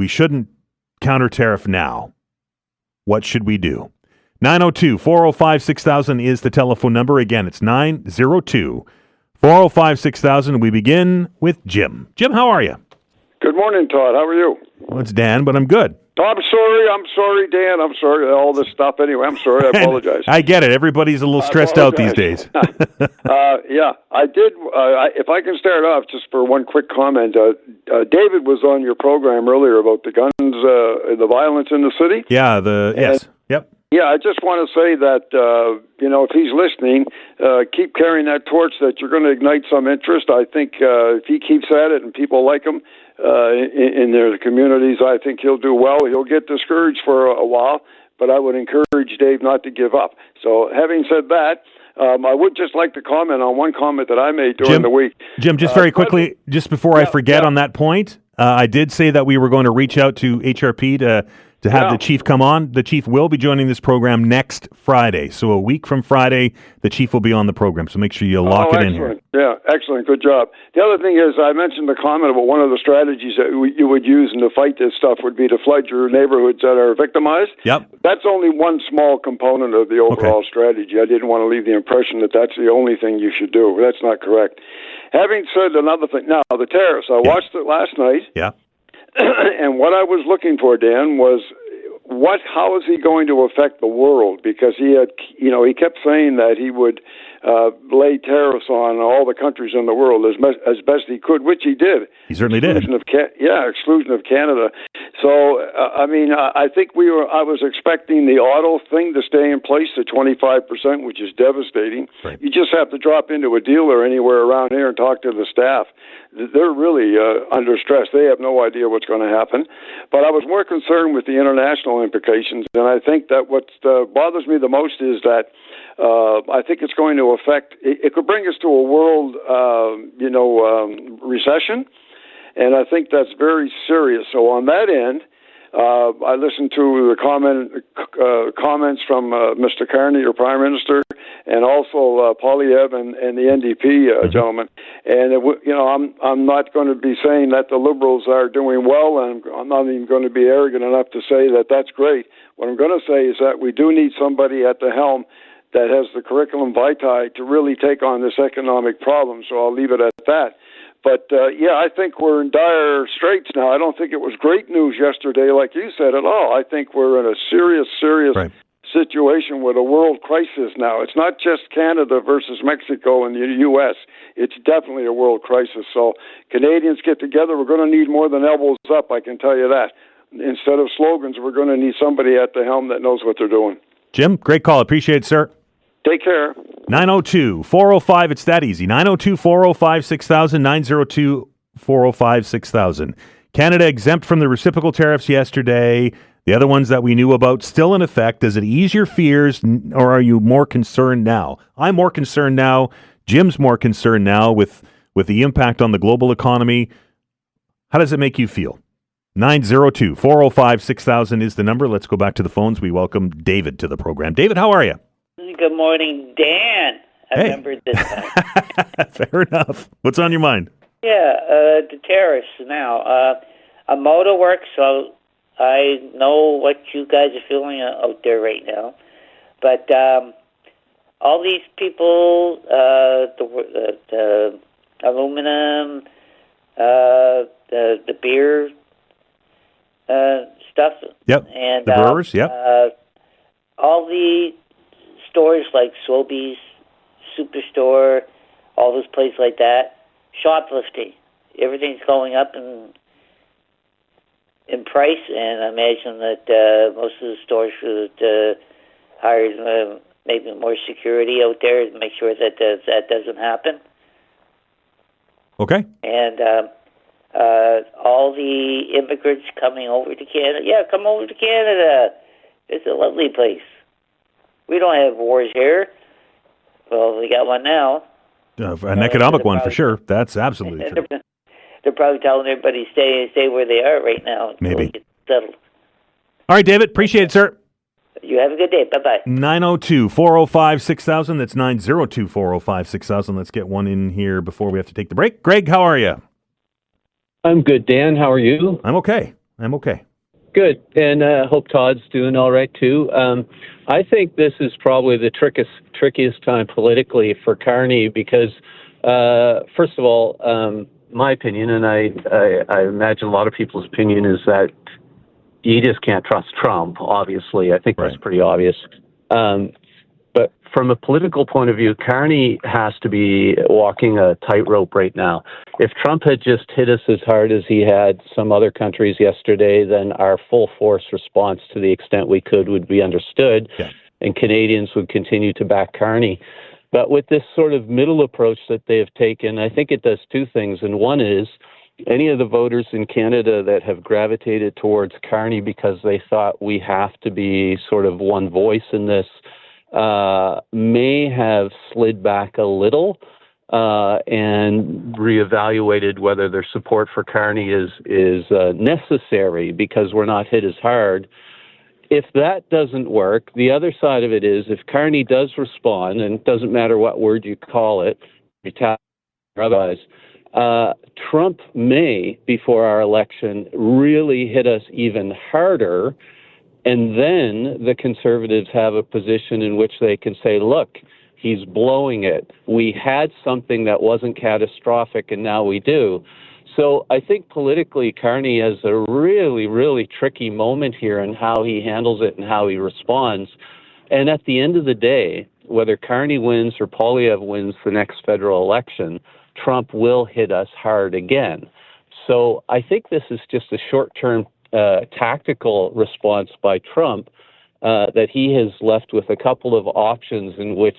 shouldn't counter tariff now. What should we do? 902-405-6000 is the telephone number. Again, it's 902-405-6000. We begin with Jim. Jim, how are you? Good morning, Todd. How are you? Well, it's Dan, but I'm good. I'm sorry, Dan. I'm sorry, all this stuff. Anyway, I'm sorry. I apologize. I get it. Everybody's a little stressed out these days. Yeah, I did. If I can start off just for one quick comment. David was on your program earlier about the guns, the violence in the city. Yeah, yes. Yep. Yeah, I just want to say that, if he's listening, keep carrying that torch that you're going to ignite some interest. I think if he keeps at it and people like him in their communities, I think he'll do well. He'll get discouraged for a while, but I would encourage Dave not to give up. So having said that, I would just like to comment on one comment that I made during the week. Jim, just very quickly, just before I forget on that point, I did say that we were going to reach out to HRP to have the chief come on. The chief will be joining this program next Friday. So a week from Friday, the chief will be on the program. So make sure you lock it in here. Yeah, excellent. Good job. The other thing is, I mentioned the comment about one of the strategies that you would use to fight this stuff would be to flood your neighborhoods that are victimized. Yep. That's only one small component of the overall strategy. I didn't want to leave the impression that that's the only thing you should do. That's not correct. Having said another thing, now, the tariffs. I watched it last night. Yeah. And what I was looking for, Dan, was how is he going to affect the world? Because he kept saying that he would lay tariffs on all the countries in the world as best he could, which he did. He certainly did. Exclusion of Canada. So, I think I was expecting the auto thing to stay in place to 25%, which is devastating. Right. You just have to drop into a dealer anywhere around here and talk to the staff. They're really under stress. They have no idea what's going to happen. But I was more concerned with the international implications, and I think that what bothers me the most is that I think it's going to affect. It could bring us to a world, recession, and I think that's very serious. So on that end, I listened to the comments from Mr. Carney, your Prime Minister, and also Polyev and the NDP gentleman. And I'm not going to be saying that the Liberals are doing well, and I'm not even going to be arrogant enough to say that that's great. What I'm going to say is that we do need somebody at the helm that has the curriculum vitae to really take on this economic problem. So I'll leave it at that. But, I think we're in dire straits now. I don't think it was great news yesterday, like you said, at all. I think we're in a serious situation with a world crisis now. It's not just Canada versus Mexico and the U.S. It's definitely a world crisis. So Canadians get together. We're going to need more than elbows up, I can tell you that. Instead of slogans, we're going to need somebody at the helm that knows what they're doing. Jim, great call. Appreciate it, sir. Take care. 902-405, it's that easy. 902-405-6000, 902-405-6000. Canada exempt from the reciprocal tariffs yesterday. The other ones that we knew about still in effect. Does it ease your fears, or are you more concerned now? I'm more concerned now. Jim's more concerned now with the impact on the global economy. How does it make you feel? 902-405-6000 is the number. Let's go back to the phones. We welcome David to the program. David, how are you? Good morning, Dan. I remembered this time. Fair enough. What's on your mind? Yeah, the tariffs now. I'm out of work, so I know what you guys are feeling out there right now. But all these people, the aluminum, the beer stuff. Yep, and the brewers, yep. All the stores like Sobeys, Superstore, all those places like that, shoplifting. Everything's going up in price, and I imagine that most of the stores should hire maybe more security out there to make sure that that doesn't happen. Okay. And all the immigrants coming over to Canada. Yeah, come over to Canada. It's a lovely place. We don't have wars here. Well, we got one now. An economic one for sure. That's absolutely true. They're probably telling everybody stay where they are right now. Maybe. Get settled. All right, David. Appreciate it, sir. You have a good day. Bye-bye. 902-405-6000. That's 902-405-6000. Let's get one in here before we have to take the break. Greg, how are you? I'm good, Dan. How are you? I'm okay. Good. And hope Todd's doing all right, too. I think this is probably the trickiest time politically for Carney because, first of all, my opinion, and I imagine a lot of people's opinion, is that you just can't trust Trump, obviously. I think that's pretty obvious. But from a political point of view, Carney has to be walking a tightrope right now. if Trump had just hit us as hard as he had some other countries yesterday, then our full force response to the extent we could would be understood, and Canadians would continue to back Carney. But with this sort of middle approach that they have taken, I think it does two things. And one is, any of the voters in Canada that have gravitated towards Carney because they thought we have to be sort of one voice in this may have slid back a little and reevaluated whether their support for Carney is necessary because we're not hit as hard. If that doesn't work, the other side of it is if Carney does respond, and it doesn't matter what word you call it, retaliation or otherwise, Trump may, before our election, really hit us even harder, and then the Conservatives have a position in which they can say, look, he's blowing it. We had something that wasn't catastrophic, and now we do. So I think politically, Carney has a really, really tricky moment here in how he handles it and how he responds. And at the end of the day, whether Carney wins or Poilievre wins the next federal election, Trump will hit us hard again. So I think this is just a short-term tactical response by Trump that he has left with a couple of options in which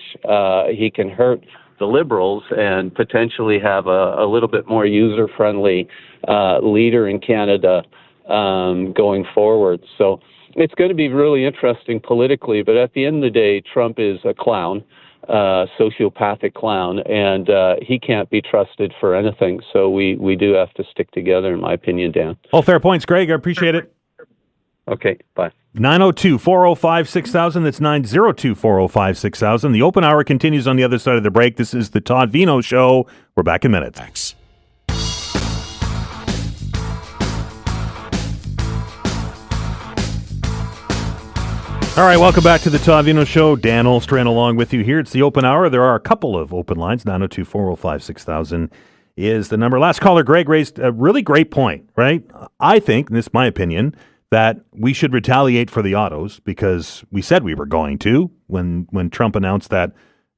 he can hurt the Liberals and potentially have a little bit more user-friendly leader in Canada going forward. So it's going to be really interesting politically, but at the end of the day, Trump is a clown, sociopathic clown, and he can't be trusted for anything. So we do have to stick together, in my opinion, Dan. All fair points, Greg. I appreciate it. Okay, bye. 902-405-6000. That's 902-405-6000. The open hour continues on the other side of the break. This is the Todd Veinotte Show. We're back in minutes. Thanks. All right, welcome back to the Todd Veinotte Show. Dan Olstrand along with you here. It's the open hour. There are a couple of open lines. 902-405-6000 is the number. Last caller, Greg, raised a really great point, right? I think, and this is my opinion, that we should retaliate for the autos because we said we were going to when Trump announced that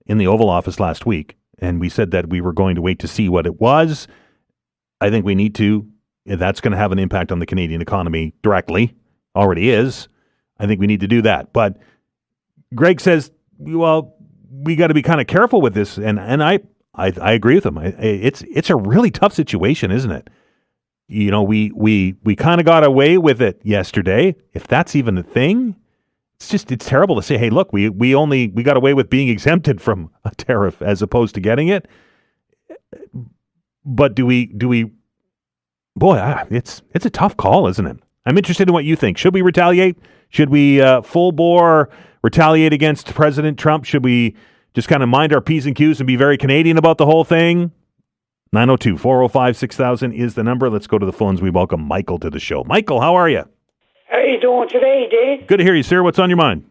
in the Oval Office last week. And we said that we were going to wait to see what it was. I think we need to. That's going to have an impact on the Canadian economy directly. Already is. I think we need to do that. But Greg says, well, we got to be kind of careful with this. And I agree with him. It's a really tough situation, isn't it? You know, we kind of got away with it yesterday. If that's even a thing, it's terrible to say, hey, look, we got away with being exempted from a tariff as opposed to getting it. But do we, boy, it's a tough call, isn't it? I'm interested in what you think. Should we retaliate? Should we full bore retaliate against President Trump? Should we just kind of mind our P's and Q's and be very Canadian about the whole thing? 902-405-6000 is the number. Let's go to the phones. We welcome Michael to the show. Michael, how are you? How are you doing today, Dave? Good to hear you, sir. What's on your mind?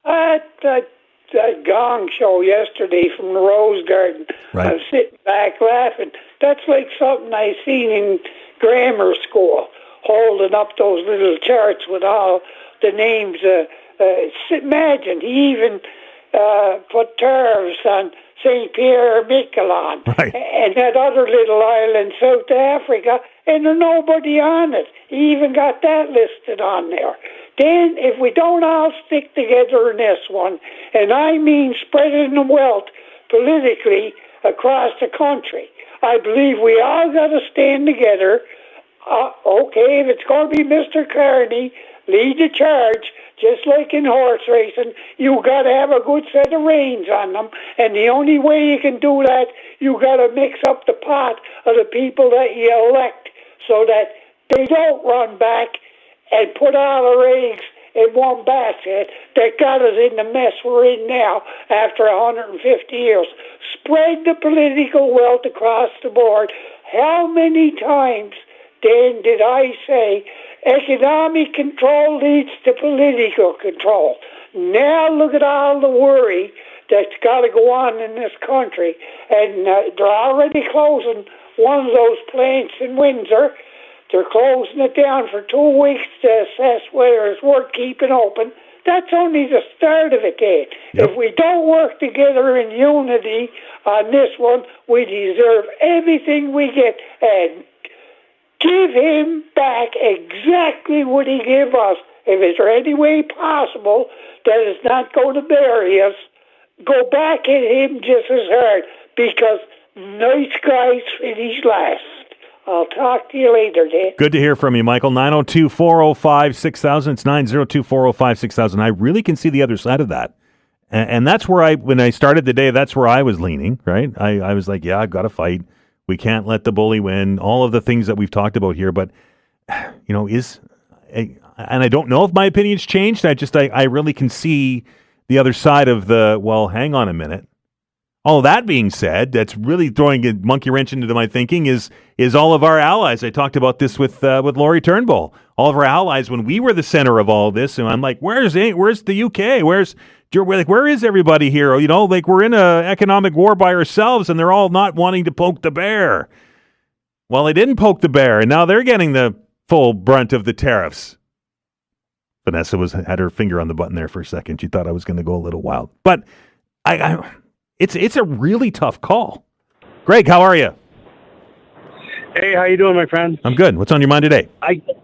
That Gong show yesterday from the Rose Garden. Right. I was sitting back laughing. That's like something I seen in grammar school, holding up those little charts with all the names. Imagine, he even put tariffs on St. Pierre Miquelon, right, and that other little island, South Africa, and there's nobody on it. He even got that listed on there. Then, if we don't all stick together in this one, and I mean spreading the wealth politically across the country, I believe we all got to stand together. Okay, if it's going to be Mr. Carney, lead the charge. Just like in horse racing, you got to have a good set of reins on them. And the only way you can do that, you got to mix up the pot of the people that you elect so that they don't run back and put all their eggs in one basket that got us in the mess we're in now after 150 years. Spread the political wealth across the board. How many times, Dan, did I say economic control leads to political control? Now look at all the worry that's got to go on in this country. And they're already closing one of those plants in Windsor. They're closing it down for 2 weeks to assess whether it's worth keeping open. That's only the start of it, Dan. Yep. If we don't work together in unity on this one, we deserve everything we get and give him back exactly what he gave us. If it's any way possible that it's not going to bury us, go back at him just as hard, because nice guys finish last. I'll talk to you later, Dan. Good to hear from you, Michael. 902-405-6000. It's 902-405-6000. I really can see the other side of that. And that's where when I started the day, that's where I was leaning, right? I was like, yeah, I've got to fight. We can't let the bully win. All of the things that we've talked about here. But, and I don't know if my opinion's changed. I really can see the other side of well, hang on a minute. All that being said, that's really throwing a monkey wrench into my thinking is all of our allies. I talked about this with Lori Turnbull. All of our allies, when we were the center of all this, and I'm like, where's the UK? Where is everybody here? We're in an economic war by ourselves, and they're all not wanting to poke the bear. Well, they didn't poke the bear, and now they're getting the full brunt of the tariffs. Vanessa had her finger on the button there for a second. She thought I was going to go a little wild, but It's a really tough call. Greg, how are you? Hey, how you doing, my friend? I'm good. What's on your mind today?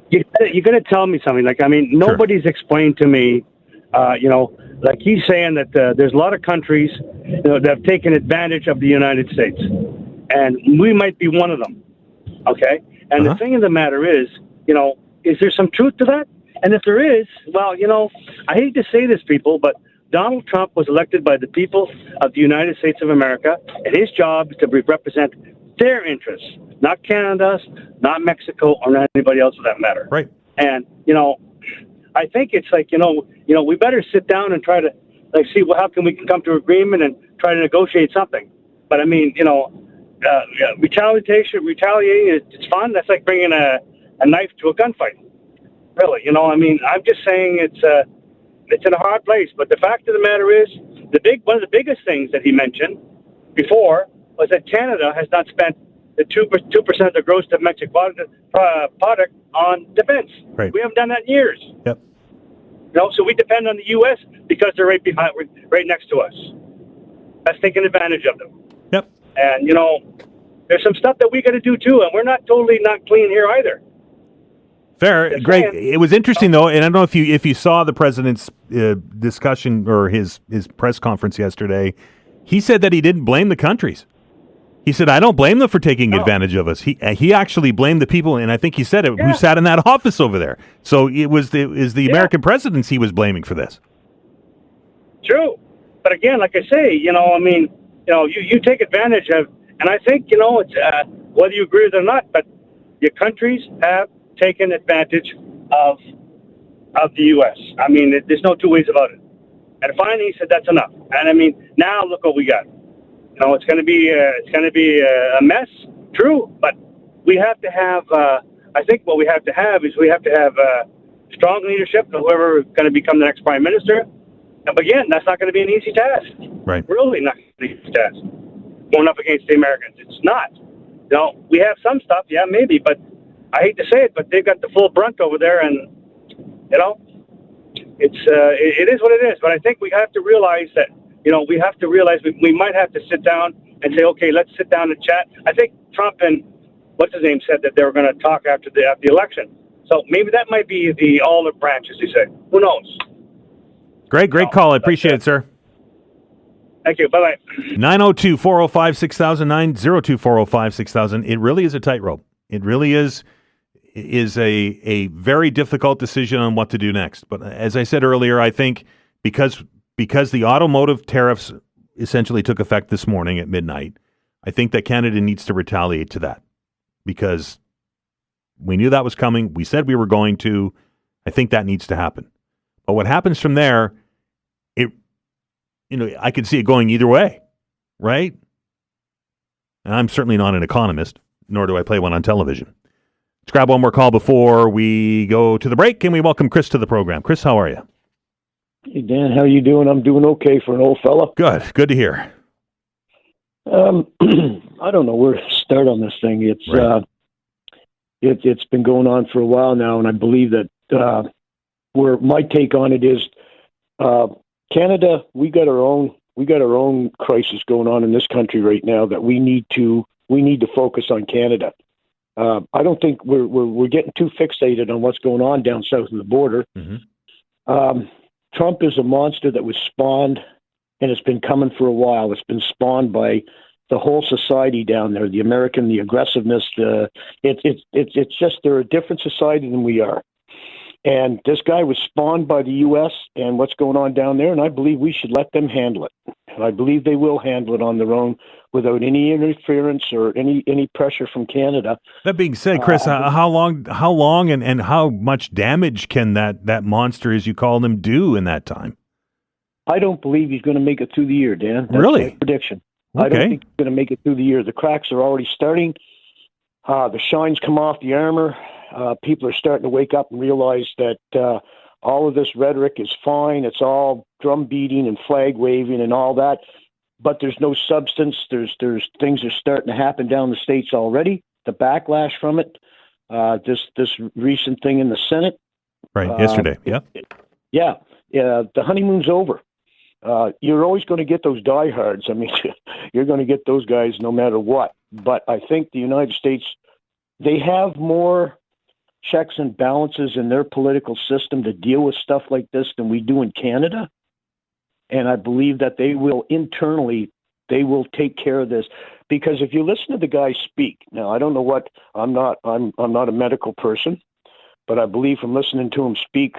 You're going to tell me something. Nobody's explained to me, like he's saying that there's a lot of countries that have taken advantage of the United States, and we might be one of them, okay? And the thing of the matter is there some truth to that? And if there is, well, I hate to say this, people, but Donald Trump was elected by the people of the United States of America, and his job is to represent their interests, not Canada's, not Mexico, or not anybody else for that matter. Right. And, I think it's like, we better sit down and try to, see how can we come to agreement and try to negotiate something. But, retaliating, it's fun. That's like bringing a knife to a gunfight. Really, I'm just saying it's in a hard place. But the fact of the matter is, one of the biggest things that he mentioned before was that Canada has not spent the 2% of the gross domestic product on defense. Right. We haven't done that in years. Yep. So we depend on the U.S. because they're right next to us. That's taking advantage of them. Yep. And there's some stuff that we got to do too, and we're not totally not clean here either. Fair. Greg, it was interesting, though, and I don't know if you saw the president's discussion or his press conference yesterday. He said that he didn't blame the countries. He said, I don't blame them for taking advantage of us. He actually blamed the people, and I think he said it, who sat in that office over there. So it was the American presidents he was blaming for this. True. But again, like I say, you take advantage of, and I think, it's whether you agree with it or not, but your countries have taken advantage of the U.S. There's no two ways about it. And finally, he said that's enough. And now look what we got. It's going to be a mess. True, but we have to have. I think what we have to have is strong leadership. Whoever is going to become the next prime minister. And again, that's not going to be an easy task. Right. Really not an easy task. Going up against the Americans, it's not. We have some stuff, yeah, maybe, but. I hate to say it, but they've got the full brunt over there, and it is what it is. But I think we have to realize that we might have to sit down and say, okay, let's sit down and chat. I think Trump and what's his name said that they were going to talk after the election. So maybe that might be the olive branch, as you say. Who knows? Great call. I appreciate it, sir. Thank you. Bye-bye. 902-405-6000, 902-405-6000. It really is a tightrope. It really is a very difficult decision on what to do next. But as I said earlier, I think because the automotive tariffs essentially took effect this morning at midnight, I think that Canada needs to retaliate to that because we knew that was coming. We said we were going to. I think that needs to happen. But what happens from there, I could see it going either way, right? And I'm certainly not an economist, nor do I play one on television. Let's grab one more call before we go to the break, and we welcome Chris to the program. Chris, how are you? Hey, Dan, how you doing? I'm doing okay for an old fella. Good to hear. I don't know where to start on this thing. It's been going on for a while now, and I believe that where my take on it is Canada, we got our own crisis going on in this country right now that we need to focus on Canada. I don't think we're getting too fixated on what's going on down south of the border. Mm-hmm. Trump is a monster that was spawned, and it's been coming for a while. It's been spawned by the whole society down there, the American, the aggressiveness. It's just they're a different society than we are. And this guy was spawned by the U.S. and what's going on down there, and I believe we should let them handle it. And I believe they will handle it on their own without any interference or any pressure from Canada. That being said, Chris, how long and how much damage can that monster, as you call him, do in that time? I don't believe he's going to make it through the year, Dan. That's really? my prediction. Okay. I don't think he's going to make it through the year. The cracks are already starting. The shine's come off the armor. People are starting to wake up and realize that all of this rhetoric is fine. It's all drum beating and flag waving and all that, but there's no substance. There's things are starting to happen down the States already. The backlash from it. This recent thing in the Senate. Right, yesterday. Yeah. The honeymoon's over. You're always going to get those diehards. I mean, you're going to get those guys no matter what. But I think the United States, they have more checks and balances in their political system to deal with stuff like this than we do in Canada. And I believe that they will internally, they will take care of this. Because if you listen to the guy speak, now I don't know what, I'm not a medical person, but I believe from listening to him speak,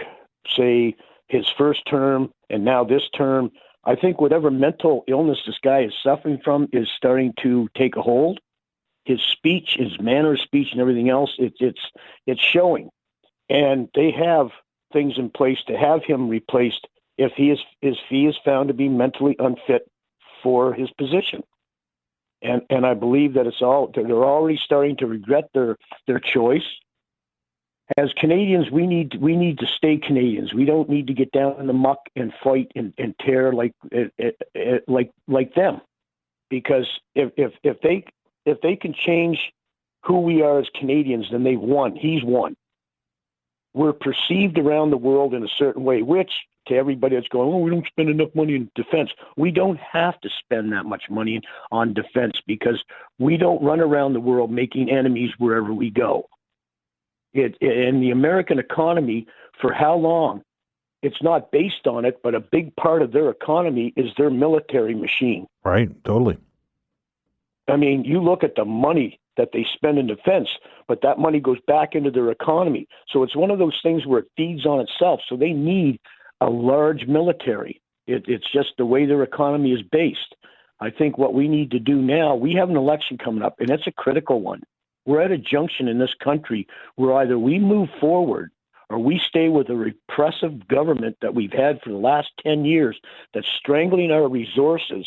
say his first term and now this term, I think whatever mental illness this guy is suffering from is starting to take a hold. His speech, his manner of speech and everything else, it's showing. And they have things in place to have him replaced if he is found to be mentally unfit for his position. And I believe that they're already starting to regret their choice. As Canadians, we need to stay Canadians. We don't need to get down in the muck and fight and tear like them. Because if they can change who we are as Canadians, then they've won. He's won. We're perceived around the world in a certain way, which to everybody that's going, we don't spend enough money in defense. We don't have to spend that much money on defense because we don't run around the world making enemies wherever we go. In the American economy, for how long? It's not based on it, but a big part of their economy is their military machine. Right, totally. I mean, you look at the money that they spend in defense, but that money goes back into their economy. So it's one of those things where it feeds on itself. So they need a large military. It's just the way their economy is based. I think what we need to do now, we have an election coming up, and it's a critical one. We're at a junction in this country where either we move forward or we stay with a repressive government that we've had for the last 10 years that's strangling our resources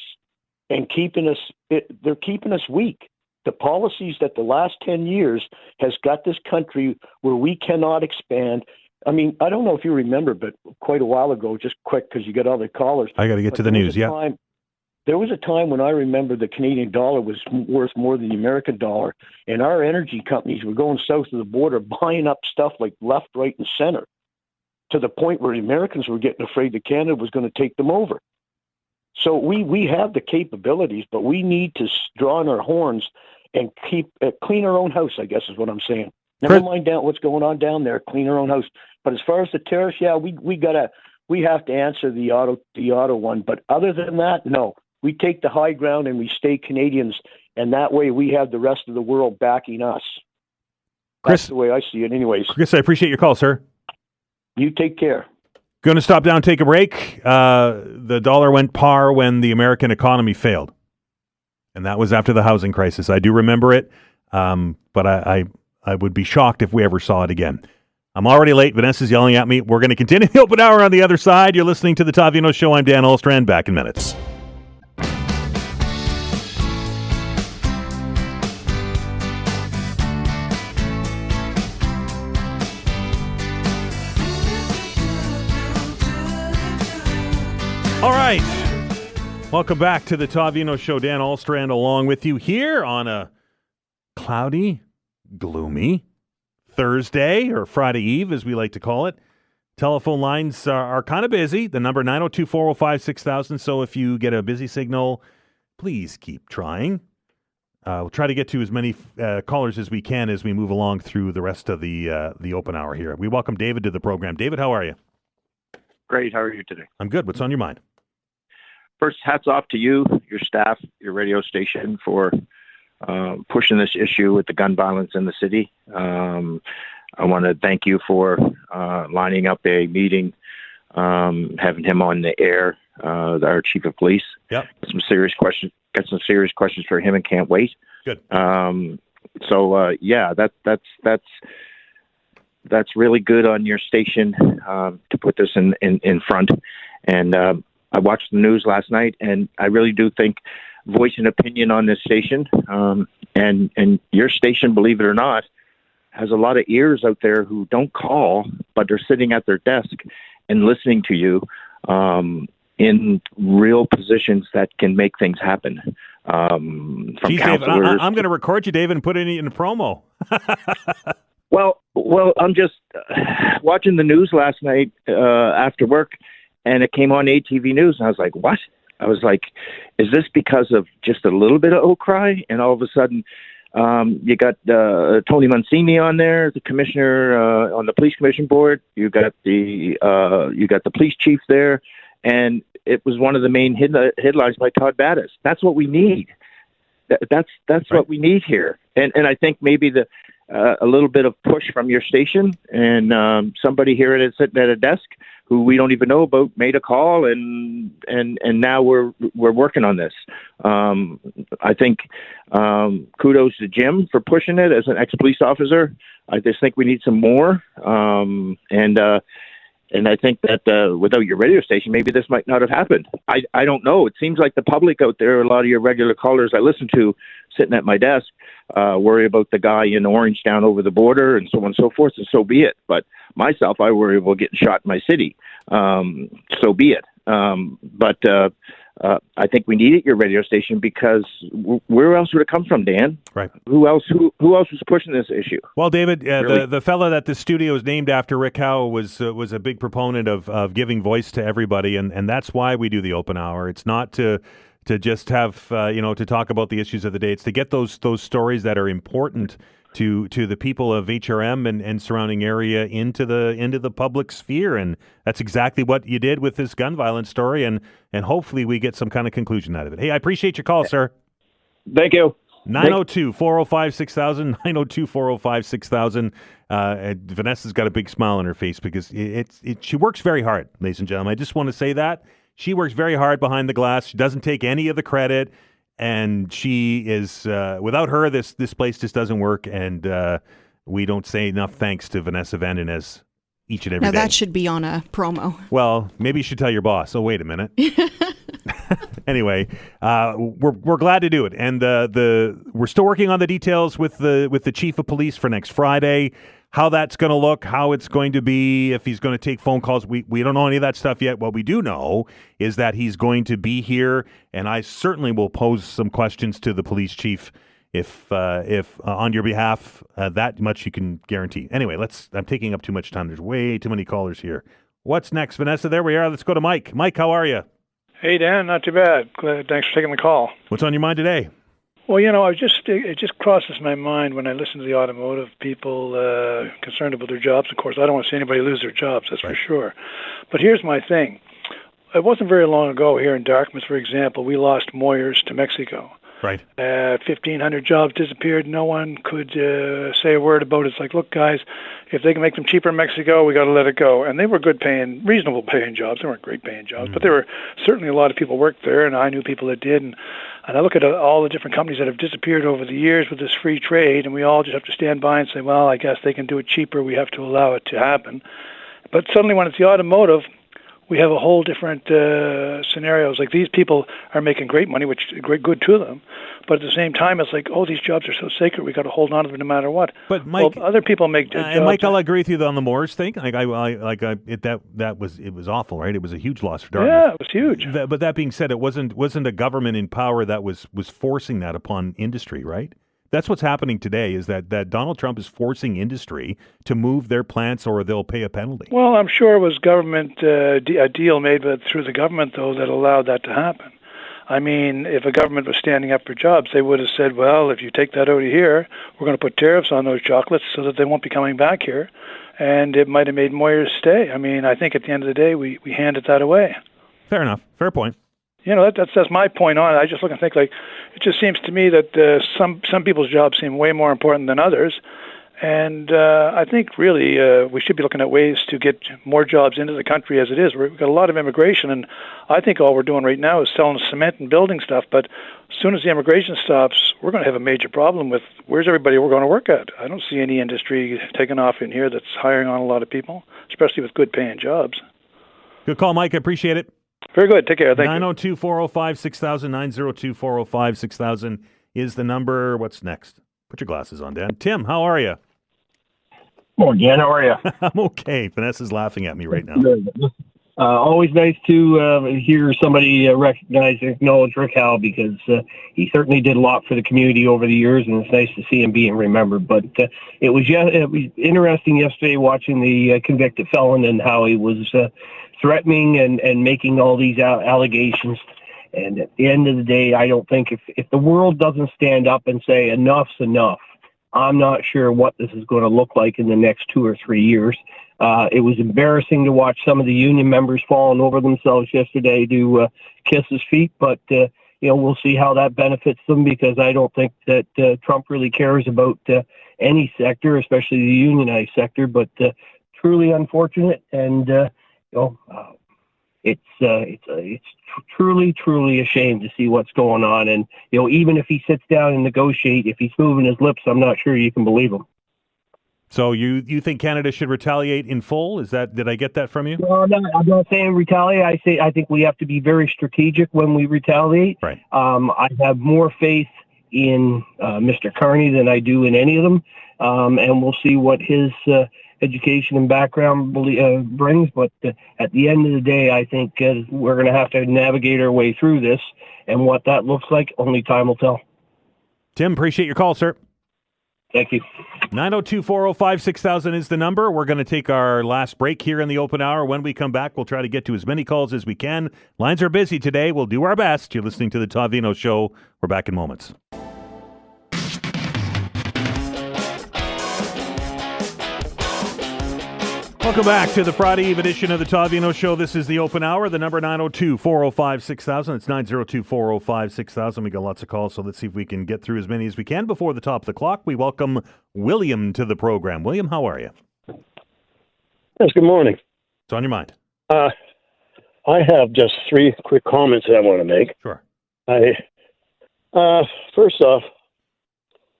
and they're keeping us weak. The policies that the last 10 years has got this country where we cannot expand. I mean, I don't know if you remember, but quite a while ago, just quick because you got other callers. I got to get to the news, yeah. There was a time when I remember the Canadian dollar was worth more than the American dollar, and our energy companies were going south of the border buying up stuff like left, right, and center to the point where the Americans were getting afraid that Canada was going to take them over. So we have the capabilities, but we need to draw on our horns and keep clean our own house, I guess is what I'm saying. Never mind what's going on down there, clean our own house. But as far as the tariffs, yeah, we have to answer the auto one. But other than that, no. We take the high ground and we stay Canadians, and that way we have the rest of the world backing us. Chris, that's the way I see it anyways. Chris, I appreciate your call, sir. You take care. Going to stop down, take a break. The dollar went par when the American economy failed. And that was after the housing crisis. I do remember it, but I would be shocked if we ever saw it again. I'm already late. Vanessa's yelling at me. We're going to continue the open hour on the other side. You're listening to The Todd Veinotte Show. I'm Dan Olstrand. Back in minutes. All right. Welcome back to the Todd Veinotte Show. Dan Olstrand along with you here on a cloudy, gloomy Thursday, or Friday Eve, as we like to call it. Telephone lines are kind of busy. The number 902-405-6000. So if you get a busy signal, please keep trying. We'll try to get to as many callers as we can as we move along through the rest of the open hour here. We welcome David to the program. David, how are you? Great. How are you today? I'm good. What's on your mind? First, hats off to you, your staff, your radio station for pushing this issue with the gun violence in the city. I want to thank you for lining up a meeting, having him on the air, our chief of police. Yep. Got some serious questions for him, and can't wait. Good. That's really good on your station to put this in front. And I watched the news last night, and I really do think voice an opinion on this station. And your station, believe it or not, has a lot of ears out there who don't call, but they're sitting at their desk and listening to you in real positions that can make things happen. Geez, David, I'm going to record you, David, and put it in a promo. Well, I'm just watching the news last night after work, and it came on ATV News, and I was like, what? I was like, is this because of just a little bit of outcry? And all of a sudden, you got Tony Mancini on there, the commissioner on the police commission board. You got the police chief there, and it was one of the main headlines by Todd Battis. That's what we need. That's right. What we need here. And I think maybe a little bit of push from your station and somebody here sitting at a desk who we don't even know about made a call, and now we're working on this. I think kudos to Jim for pushing it as an ex-police officer. I just think we need some more, and I think that without your radio station, maybe this might not have happened. I don't know. It seems like the public out there, a lot of your regular callers I listen to, sitting at my desk, worry about the guy in orange down over the border and so on and so forth, and so be it. But myself, I worry about getting shot in my city. So be it. But I think we needed your radio station because where else would it come from, Dan? Right. Who else was pushing this issue? Well, David, really? the fellow that the studio is named after, Rick Howe, was a big proponent of giving voice to everybody, and that's why we do the open hour. It's not to just have to talk about the issues of the day. It's to get those stories that are important to the people of HRM and surrounding area into the public sphere, and that's exactly what you did with this gun violence story, and hopefully we get some kind of conclusion out of it. Hey, I appreciate your call, sir. Thank you. 902-405-6000, 902-405-6000. Vanessa's got a big smile on her face because she works very hard, ladies and gentlemen. I just want to say that. She works very hard behind the glass. She doesn't take any of the credit. And she is, without her, this place just doesn't work. And we don't say enough thanks to Vanessa Van Inez each and every day. Now that should be on a promo. Well, maybe you should tell your boss. Oh, wait a minute. Anyway, we're glad to do it. And we're still working on the details with the chief of police for next Friday. How that's going to look, how it's going to be, if he's going to take phone calls. We don't know any of that stuff yet. What we do know is that he's going to be here, and I certainly will pose some questions to the police chief if on your behalf, that much you can guarantee. Anyway, I'm taking up too much time. There's way too many callers here. What's next, Vanessa? There we are. Let's go to Mike. Mike, how are you? Hey, Dan. Not too bad. Thanks for taking the call. What's on your mind today? Well, it just crosses my mind when I listen to the automotive people concerned about their jobs. Of course, I don't want to see anybody lose their jobs, that's for sure. But here's my thing. It wasn't very long ago here in Dartmouth, for example, we lost Moyers to Mexico. Right. 1,500 jobs disappeared. No one could say a word about it. It's like, look, guys, if they can make them cheaper in Mexico, we got to let it go. And they were reasonable paying jobs. They weren't great paying jobs, but there were certainly a lot of people worked there, and I knew people that did. And I look at all the different companies that have disappeared over the years with this free trade, and we all just have to stand by and say, well, I guess they can do it cheaper. We have to allow it to happen. But suddenly when it's the automotive, we have a whole different scenarios. Like, these people are making great money, which is great good to them. But at the same time, it's like, these jobs are so sacred, we got to hold on to them no matter what. But Mike, other people make jobs. And Mike, I'll agree with you on the Moores thing. It was awful, right? It was a huge loss for Dartmouth. Yeah, it was huge. But that being said, it wasn't a government in power that was forcing that upon industry, right? That's what's happening today, is that Donald Trump is forcing industry to move their plants or they'll pay a penalty. Well, I'm sure it was government a deal made through the government, though, that allowed that to happen. I mean, if a government was standing up for jobs, they would have said, well, if you take that out of here, we're going to put tariffs on those chocolates so that they won't be coming back here. And it might have made Moyers stay. I mean, I think at the end of the day, we handed that away. Fair enough. Fair point. You know, that's my point on it. I just look and think, like, it just seems to me that some people's jobs seem way more important than others. And I think really we should be looking at ways to get more jobs into the country as it is. We've got a lot of immigration, and I think all we're doing right now is selling cement and building stuff. But as soon as the immigration stops, we're going to have a major problem with where's everybody we're going to work at. I don't see any industry taking off in here that's hiring on a lot of people, especially with good paying jobs. Good call, Mike. I appreciate it. Very good. Take care. Thank you. 902-405-6000, 902-405-6000 is the number. What's next? Put your glasses on, Dan. Tim, how are you? Morning, Dan. How are you? I'm okay. Vanessa's laughing at me right now. Always nice to hear somebody recognize and acknowledge Rick Howe, because he certainly did a lot for the community over the years, and it's nice to see him being remembered. But it was interesting yesterday watching the convicted felon and how he was threatening and making all these allegations. And at the end of the day, I don't think if the world doesn't stand up and say enough's enough, I'm not sure what this is going to look like in the next 2 or 3 years. It was embarrassing to watch some of the union members falling over themselves yesterday to kiss his feet, but we'll see how that benefits them, because I don't think that Trump really cares about any sector, especially the unionized sector. But truly unfortunate, and it's truly a shame to see what's going on. And even if he sits down and negotiate, if he's moving his lips, I'm not sure you can believe him. So you think Canada should retaliate in full? Did I get that from you? No, I'm not saying retaliate. I think we have to be very strategic when we retaliate. Right. I have more faith in Mr. Carney than I do in any of them, and we'll see what his education and background brings. But at the end of the day, I think we're going to have to navigate our way through this, and what that looks like, only time will tell. Tim, appreciate your call, sir. Thank you. 902-405-6000 is the number. We're going to take our last break here in the open hour. When we come back, we'll try to get to as many calls as we can. Lines are busy today. We'll do our best. You're listening to the Todd Veinotte Show. We're back in moments. Welcome back to the Friday Eve edition of the Todd Veinotte Show. This is the open hour. The number 902-405-6000. It's 902-405-6000. We got lots of calls, so let's see if we can get through as many as we can before the top of the clock. We welcome William to the program. William, how are you? Yes, good morning. What's on your mind? I have just 3 quick comments that I want to make. Sure. First off,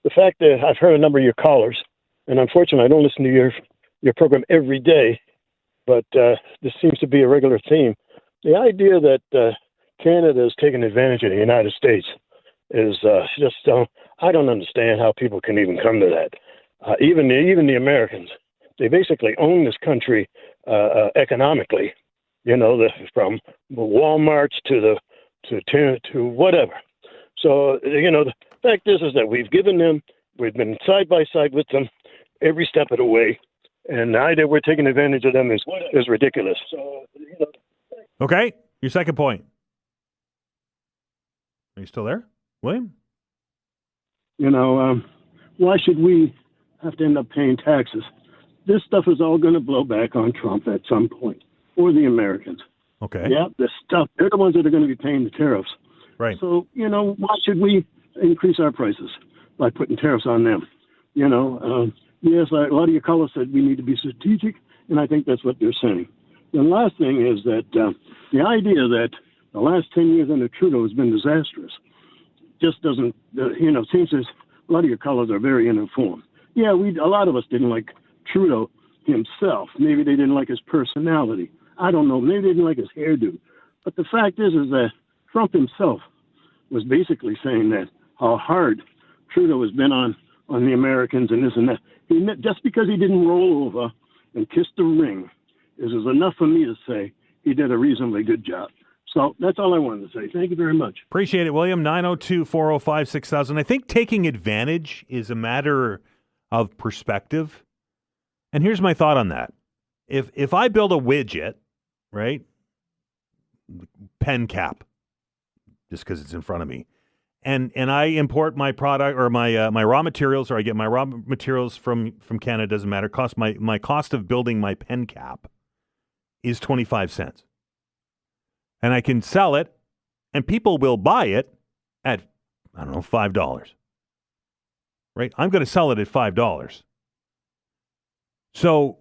the fact that I've heard a number of your callers, and unfortunately I don't listen to your program every day, but this seems to be a regular theme. The idea that Canada is taking advantage of the United States is just, I don't understand how people can even come to that. Even the Americans, they basically own this country economically, from Walmarts to whatever. So, the fact is that we've been side by side with them every step of the way. And the idea we're taking advantage of them is ridiculous. So, Okay, your second point. Are you still there, William? Why should we have to end up paying taxes? This stuff is all going to blow back on Trump at some point, or the Americans. Okay. Yeah, they're the ones that are going to be paying the tariffs. Right. So, why should we increase our prices by putting tariffs on them? Yes, a lot of your callers said we need to be strategic, and I think that's what they're saying. The last thing is that the idea that the last 10 years under Trudeau has been disastrous just doesn't, seems as a lot of your callers are very uninformed. Yeah, a lot of us didn't like Trudeau himself. Maybe they didn't like his personality. I don't know. Maybe they didn't like his hairdo. But the fact is that Trump himself was basically saying that how hard Trudeau has been on the Americans and this and that. Just because he didn't roll over and kiss the ring is enough for me to say he did a reasonably good job. So that's all I wanted to say. Thank you very much. Appreciate it, William. 902-405-6000. I think taking advantage is a matter of perspective. And here's my thought on that. If I build a widget, right, pen cap, just because it's in front of me, and I import my product or my raw materials, or I get my raw materials from Canada, doesn't matter. My cost of building my pen cap is 25 cents. And I can sell it, and people will buy it at, I don't know, $5. Right? I'm going to sell it at $5. So,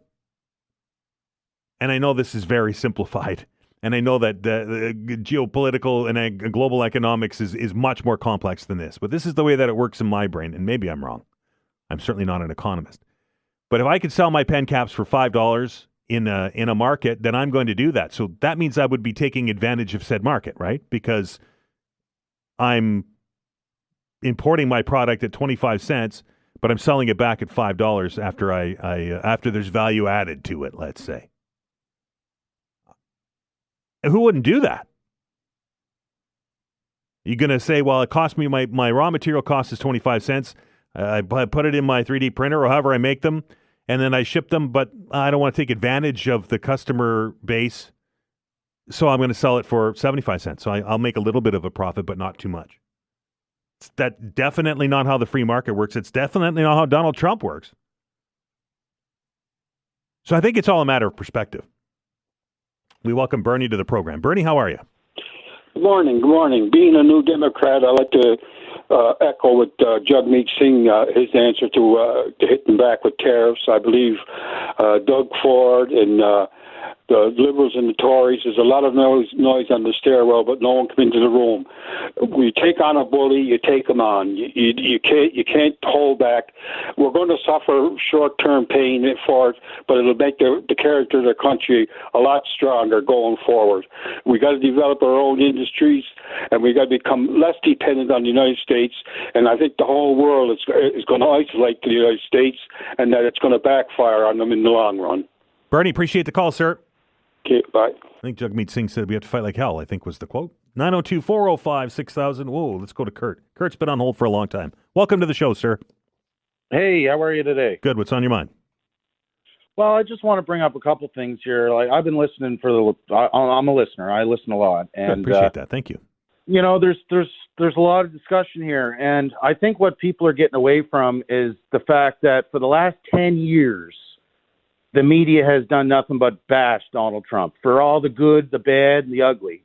and I know this is very simplified, and I know that the geopolitical and global economics is much more complex than this, but this is the way that it works in my brain, and maybe I'm wrong. I'm certainly not an economist. But if I could sell my pen caps for $5 in a market, then I'm going to do that. So that means I would be taking advantage of said market, right? Because I'm importing my product at 25 cents, but I'm selling it back at $5 after after there's value added to it, let's say. Who wouldn't do that? You're going to say, well, it cost me, my raw material cost is 25 cents. I put it in my 3D printer or however I make them, and then I ship them, but I don't want to take advantage of the customer base, so I'm going to sell it for 75 cents. So I'll make a little bit of a profit, but not too much. That's definitely not how the free market works. It's definitely not how Donald Trump works. So I think it's all a matter of perspective. We welcome Bernie to the program. Bernie, how are you? Good morning. Good morning. Being a new Democrat, I like to echo what Jagmeet Singh, his answer to hitting back with tariffs. I believe Doug Ford and the Liberals and the Tories, there's a lot of noise on the stairwell, but no one come into the room. When you take on a bully, you take him on. You can't hold back. We're going to suffer short-term pain for it, but it'll make the character of the country a lot stronger going forward. We got to develop our own industries, and we got to become less dependent on the United States. And I think the whole world is going to isolate the United States, and that it's going to backfire on them in the long run. Bernie, appreciate the call, sir. Okay, bye. I think Jagmeet Singh said we have to fight like hell, I think was the quote. 902-405-6000. Whoa, let's go to Kurt. Kurt's been on hold for a long time. Welcome to the show, sir. Hey, how are you today? Good. What's on your mind? Well, I just want to bring up a couple things here. Like, I've been listening I'm a listener. I listen a lot. And good, appreciate that. Thank you. You know, there's a lot of discussion here, and I think what people are getting away from is the fact that for the last 10 years, the media has done nothing but bash Donald Trump for all the good, the bad, and the ugly.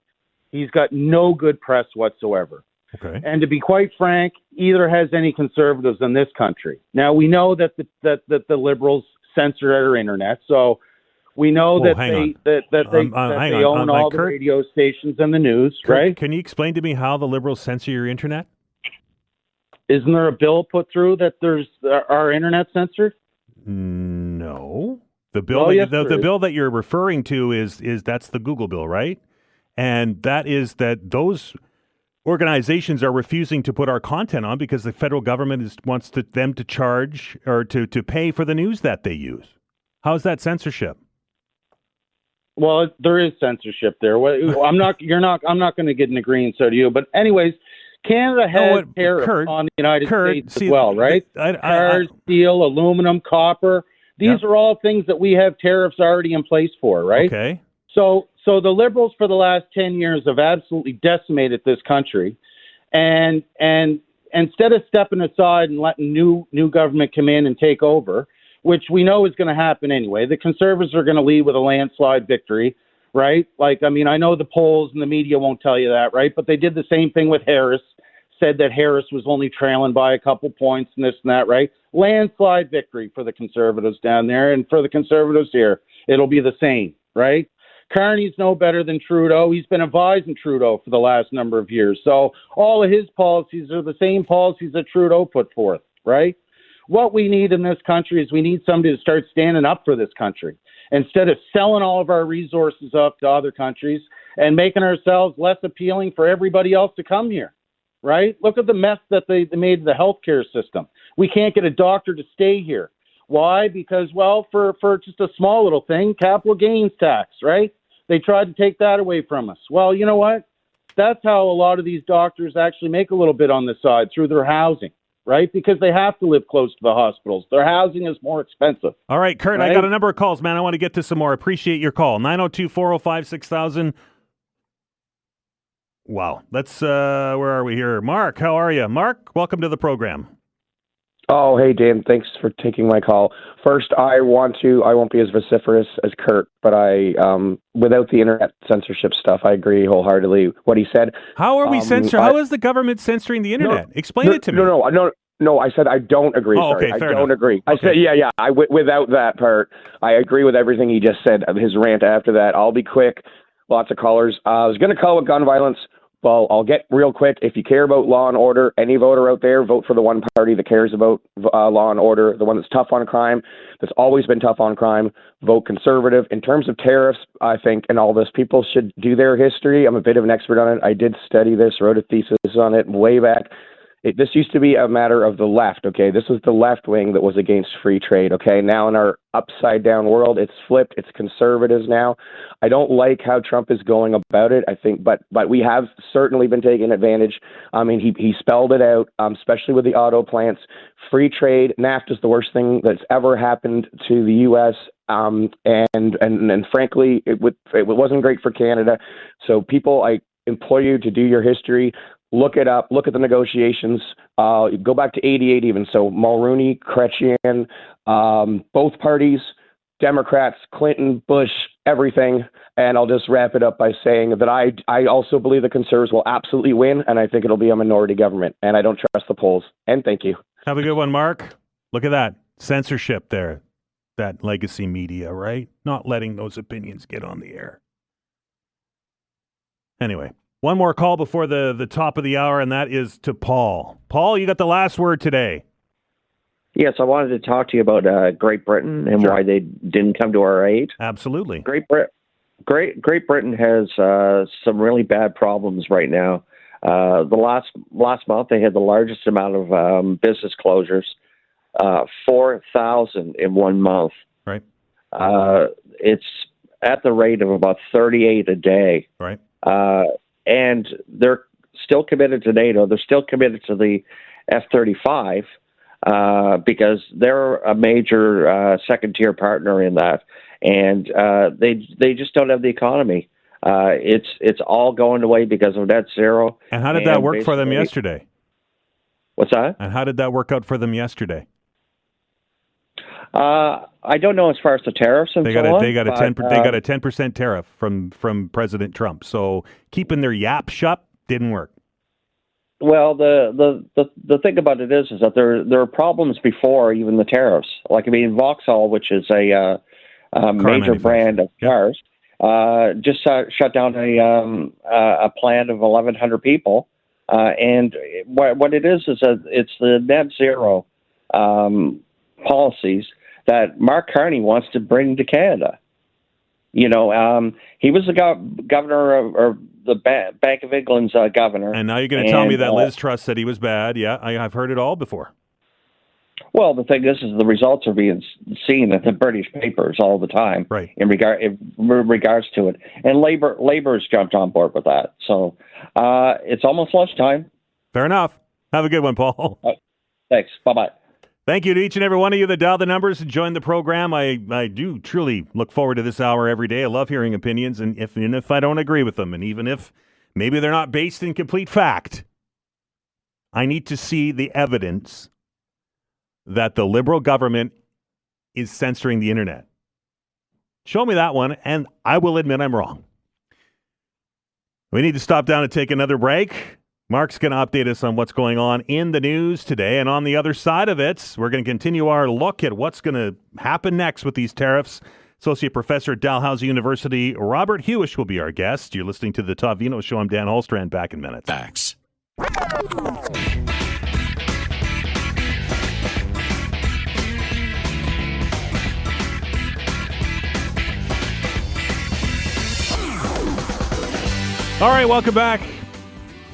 He's got no good press whatsoever. Okay. And to be quite frank, either has any conservatives in this country. Now, we know that the liberals censor our internet, so we know that they own all the radio stations and the news, Kurt, right? Can you explain to me how the liberals censor your internet? Isn't there a bill put through that there's our internet censored? No. The bill, the bill that you're referring to is that's the Google bill, right? And that is that those organizations are refusing to put our content on because the federal government wants them to charge or to pay for the news that they use. How is that censorship? Well, there is censorship there. I'm not going to get an agreeing, so do you. But anyways, Canada has tariffs on the United States as well, right? Cars, steel, aluminum, copper. These are all things that we have tariffs already in place for, right? Okay. So the liberals for the last 10 years have absolutely decimated this country, and instead of stepping aside and letting new government come in and take over, which we know is going to happen anyway, the conservatives are going to lead with a landslide victory, right? Like, I mean, I know the polls and the media won't tell you that, right? But they did the same thing with Harris, said that Harris was only trailing by a couple points and this and that, right? Landslide victory for the conservatives down there, and for the conservatives here, it'll be the same, right? Carney's no better than Trudeau. He's been advising Trudeau for the last number of years. So all of his policies are the same policies that Trudeau put forth, right? What we need in this country is we need somebody to start standing up for this country instead of selling all of our resources up to other countries and making ourselves less appealing for everybody else to come here, right? Look at the mess that they made of the healthcare system. We can't get a doctor to stay here. Why? Because, well, for just a small little thing, capital gains tax, right? They tried to take that away from us. Well, you know what? That's how a lot of these doctors actually make a little bit on the side through their housing, right? Because they have to live close to the hospitals. Their housing is more expensive. All right, Kurt, right? I got a number of calls, man. I want to get to some more. Appreciate your call. 902-405-6000. Wow. Let's, where are we here? Mark, how are you? Mark, welcome to the program. Oh, hey, Dan. Thanks for taking my call. First, I won't be as vociferous as Kurt, but without the internet censorship stuff, I agree wholeheartedly what he said. How are we censoring? How is the government censoring the internet? Explain it to me. No, I said I don't agree. Oh, sorry. okay, fair I don't enough. agree. Okay. I said, without that part, I agree with everything he just said. His rant after that. I'll be quick. Lots of callers. I was going to call it gun violence. Well, I'll get real quick. If you care about law and order, any voter out there, vote for the one party that cares about law and order, the one that's tough on crime, that's always been tough on crime. Vote conservative. In terms of tariffs, I think, and all this, people should do their history. I'm a bit of an expert on it. I did study this, wrote a thesis on it way back. This used to be a matter of the left, okay? This was the left wing that was against free trade, okay? Now in our upside-down world, it's flipped. It's conservatives now. I don't like how Trump is going about it, I think, but we have certainly been taking advantage. I mean, he spelled it out, especially with the auto plants. Free trade, NAFTA is the worst thing that's ever happened to the U.S., and frankly, it wasn't great for Canada. So people, I implore you to do your history. Look it up. Look at the negotiations. Go back to 88 even. So Mulroney, Chrétien, both parties, Democrats, Clinton, Bush, everything. And I'll just wrap it up by saying that I also believe the Conservatives will absolutely win, and I think it'll be a minority government. And I don't trust the polls. And thank you. Have a good one, Mark. Look at that. Censorship there. That legacy media, right? Not letting those opinions get on the air. Anyway. One more call before the top of the hour, and that is to Paul. Paul, you got the last word today. Yes, I wanted to talk to you about Great Britain and why they didn't come to our aid. Absolutely. Great Britain has some really bad problems right now. The last month, they had the largest amount of business closures, 4,000 in 1 month. Right. It's at the rate of about 38 a day. Right. And they're still committed to NATO. They're still committed to the F-35 because they're a major second-tier partner in that. And they just don't have the economy. It's all going away because of net zero. And how did that work for them yesterday? What's that? And how did that work out for them yesterday? I don't know as far as the tariffs and they got a 10% tariff from President Trump. So keeping their yap shut didn't work. Well, the thing about it is that there are problems before even the tariffs. Like, I mean, Vauxhall, which is a major brand of cars, just shut down a plant of 1,100 people. And what it is that it's the net zero policies that Mark Carney wants to bring to Canada. You know, he was the governor or the Bank of England's governor. And now you're going to tell me that Liz Truss said he was bad. Yeah, I've heard it all before. Well, the thing is the results are being seen in the British papers all the time, right? In regards to it, and Labor has jumped on board with that. So it's almost lunchtime. Fair enough. Have a good one, Paul. Thanks. Bye-bye. Thank you to each and every one of you that dialed the numbers and joined the program. I do truly look forward to this hour every day. I love hearing opinions, and if I don't agree with them, and even if maybe they're not based in complete fact, I need to see the evidence that the Liberal government is censoring the internet. Show me that one, and I will admit I'm wrong. We need to stop down and take another break. Mark's going to update us on what's going on in the news today. And on the other side of it, we're going to continue our look at what's going to happen next with these tariffs. Associate Professor at Dalhousie University, Robert Huish, will be our guest. You're listening to the Todd Veinotte Show. I'm Dan Holstrand. Back in minutes. Facts. All right, welcome back.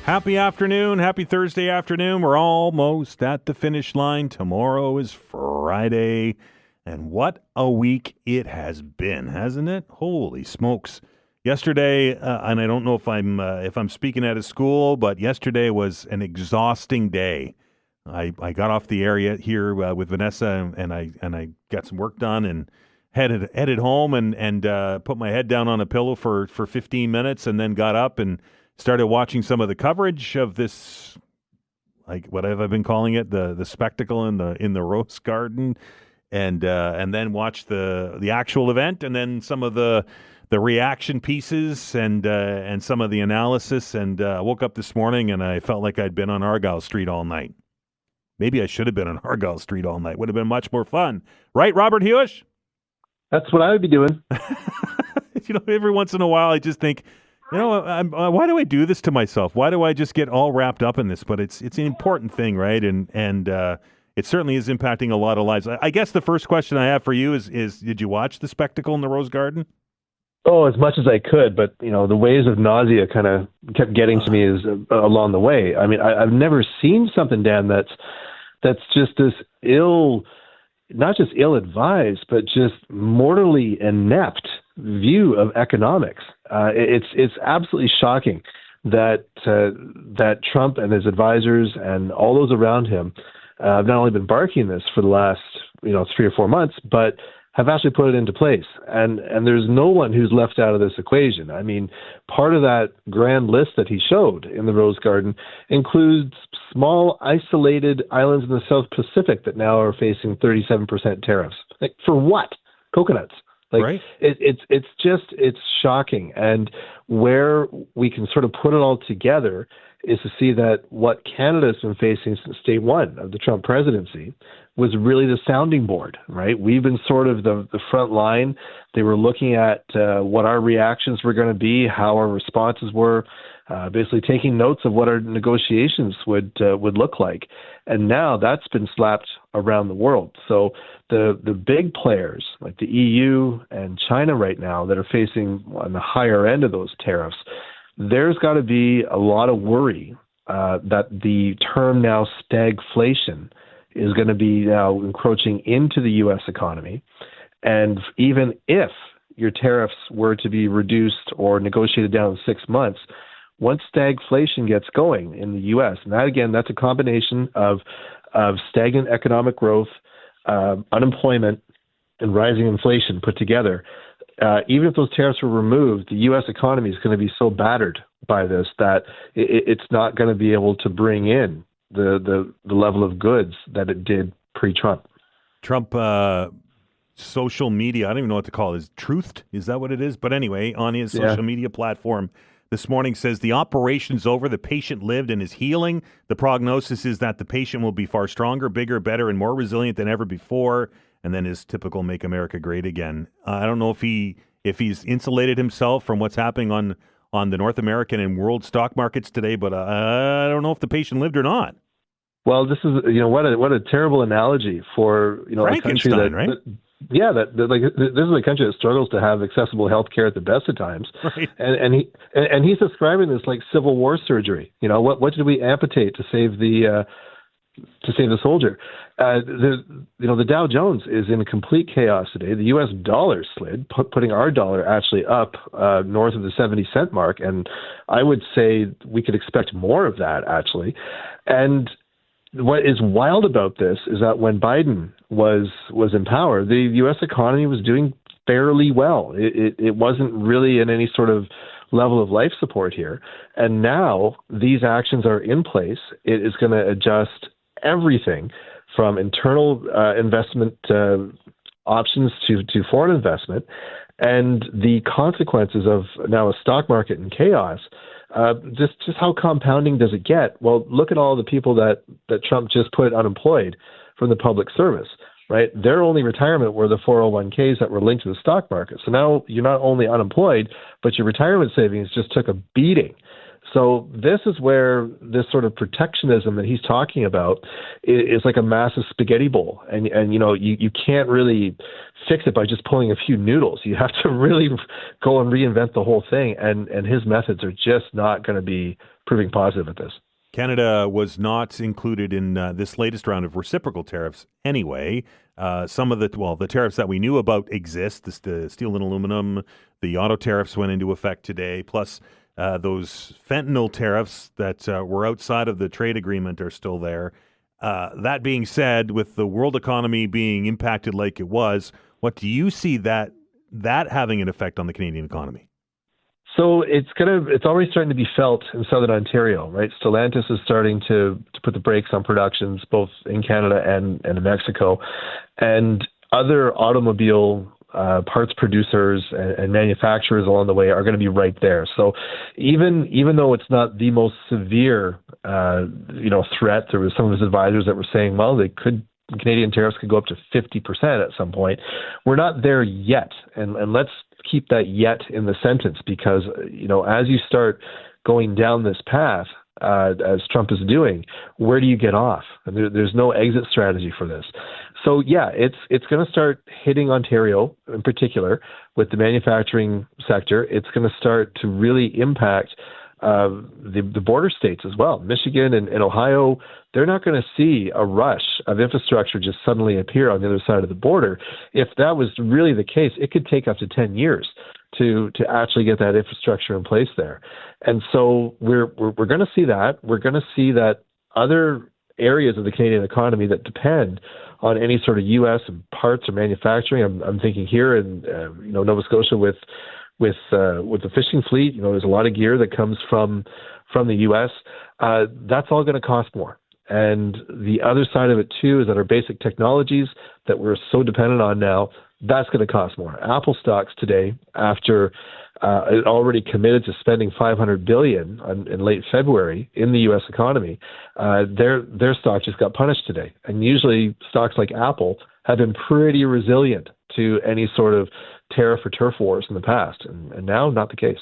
Happy afternoon. Happy Thursday afternoon. We're almost at the finish line. Tomorrow is Friday. And what a week it has been, hasn't it? Holy smokes. yesterday, and I don't know if I'm speaking out of school, but yesterday was an exhausting day. I got off the area here with Vanessa, and I got some work done and headed home and put my head down on a pillow for 15 minutes, and then got up and started watching some of the coverage of this, like what have I been calling it, the spectacle in the Rose Garden, and then watched the actual event, and then some of the reaction pieces and some of the analysis, and woke up this morning and I felt like I'd been on Argyle Street all night. Maybe I should have been on Argyle Street all night. Would have been much more fun. Right, Robert Huish? That's what I would be doing. Every once in a while I just think, why do I do this to myself? Why do I just get all wrapped up in this? But it's an important thing, right? And it certainly is impacting a lot of lives. I guess the first question I have for you is did you watch the spectacle in the Rose Garden? Oh, as much as I could, but the waves of nausea kind of kept getting to me along the way. I mean, I've never seen something, Dan, that's just this not just ill-advised, but just mortally inept view of economics. It's absolutely shocking that Trump and his advisors and all those around him have not only been barking this for the last 3 or 4 months, but have actually put it into place. And there's no one who's left out of this equation. I mean, part of that grand list that he showed in the Rose Garden includes small isolated islands in the South Pacific that now are facing 37% tariffs. Like, for what? Coconuts. Like, right. It's shocking. And where we can sort of put it all together is to see that what Canada's been facing since day one of the Trump presidency was really the sounding board, right? We've been sort of the front line. They were looking at what our reactions were going to be, how our responses were, basically taking notes of what our negotiations would look like. And now that's been slapped around the world. So the big players like the EU and China right now that are facing on the higher end of those tariffs, there's got to be a lot of worry that the term now stagflation is going to be now encroaching into the U.S. economy. And even if your tariffs were to be reduced or negotiated down in 6 months, once stagflation gets going in the U.S., and that, again, that's a combination of stagnant economic growth, unemployment, and rising inflation put together, even if those tariffs were removed, the U.S. economy is going to be so battered by this that it's not going to be able to bring in the level of goods that it did pre-Trump. Trump social media, I don't even know what to call it. Is Truthed? Is that what it is? But anyway, on his social media platform this morning says the operation's over, the patient lived and is healing. The prognosis is that the patient will be far stronger, bigger, better, and more resilient than ever before. And then his typical "Make America Great Again." I don't know if he's insulated himself from what's happening on the North American and world stock markets today, but I don't know if the patient lived or not. Well, this is what a terrible analogy for a country that, right? This is a country that struggles to have accessible health care at the best of times, right. and he's describing this like Civil War surgery. What did we amputate to save the soldier? The Dow Jones is in complete chaos today. The U.S. dollar slid, putting our dollar actually up north of the 70-cent mark, and I would say we could expect more of that actually. And what is wild about this is that when Biden was in power, the U.S. economy was doing fairly well. It wasn't really in any sort of level of life support here, and now these actions are in place. It is going to adjust everything from internal investment options to foreign investment, and the consequences of now a stock market in chaos. Just how compounding does it get? Well, look at all the people that Trump just put unemployed from the public service, right? Their only retirement were the 401ks that were linked to the stock market. So now you're not only unemployed, but your retirement savings just took a beating. So this is where this sort of protectionism that he's talking about is like a massive spaghetti bowl. And you can't really fix it by just pulling a few noodles. You have to really go and reinvent the whole thing. And his methods are just not going to be proving positive at this. Canada was not included in this latest round of reciprocal tariffs anyway. Some of the tariffs that we knew about exist, the steel and aluminum, The auto tariffs went into effect today, plus those fentanyl tariffs that were outside of the trade agreement are still there. That being said, with the world economy being impacted like it was, what do you see that having an effect on the Canadian economy? So it's already starting to be felt in Southern Ontario, right? Stellantis is starting to put the brakes on productions both in Canada and in Mexico, and other automobile parts producers and manufacturers along the way are going to be right there. So even though it's not the most severe, threat, there was some of his advisors that were saying, well, Canadian tariffs could go up to 50% at some point. We're not there yet, and let's keep that yet in the sentence, because as you start going down this path, as Trump is doing, where do you get off? And there's no exit strategy for this. So yeah, it's going to start hitting Ontario in particular with the manufacturing sector. It's going to start to really impact the border states as well. Michigan and Ohio, they're not going to see a rush of infrastructure just suddenly appear on the other side of the border. If that was really the case, it could take up to 10 years to actually get that infrastructure in place there. And so we're going to see that. We're going to see that other areas of the Canadian economy that depend on any sort of U.S. parts or manufacturing. I'm thinking here in Nova Scotia with the fishing fleet. There's a lot of gear that comes from the U.S. That's all going to cost more. And the other side of it too is that our basic technologies that we're so dependent on now, that's going to cost more. Apple stocks today, after it already committed to spending $500 billion in late February in the U.S. economy, their stock just got punished today. And usually stocks like Apple have been pretty resilient to any sort of tariff or turf wars in the past, and now not the case.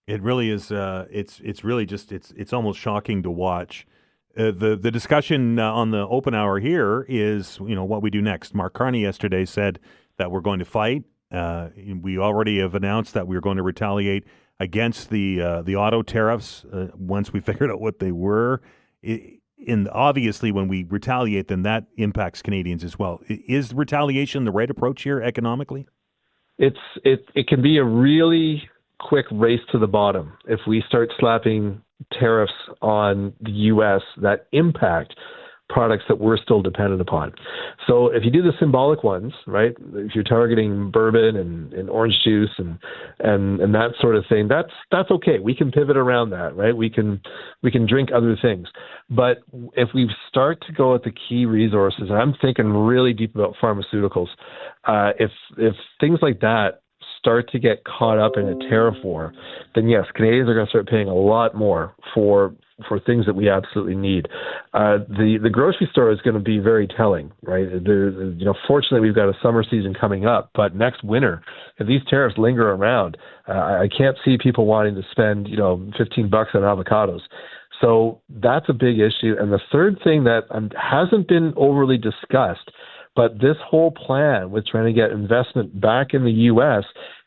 It really is. It's really just it's almost shocking to watch. The discussion on the open hour here is what we do next. Mark Carney yesterday said that we're going to fight. We already have announced that we're going to retaliate against the auto tariffs once we figured out what they were. And obviously, when we retaliate, then that impacts Canadians as well. Is retaliation the right approach here economically? It can be a really quick race to the bottom if we start slapping tariffs on the U.S. that impact products that we're still dependent upon. So if you do the symbolic ones, right, if you're targeting bourbon and orange juice and that sort of thing, that's okay. We can pivot around that, right? We can drink other things. But if we start to go at the key resources, and I'm thinking really deep about pharmaceuticals, if things like that start to get caught up in a tariff war, then yes, Canadians are going to start paying a lot more for things that we absolutely need. The grocery store is going to be very telling, right? Fortunately, we've got a summer season coming up, but next winter, if these tariffs linger around, I can't see people wanting to spend $15 on avocados. So that's a big issue. And the third thing that hasn't been overly discussed, but this whole plan with trying to get investment back in the U.S.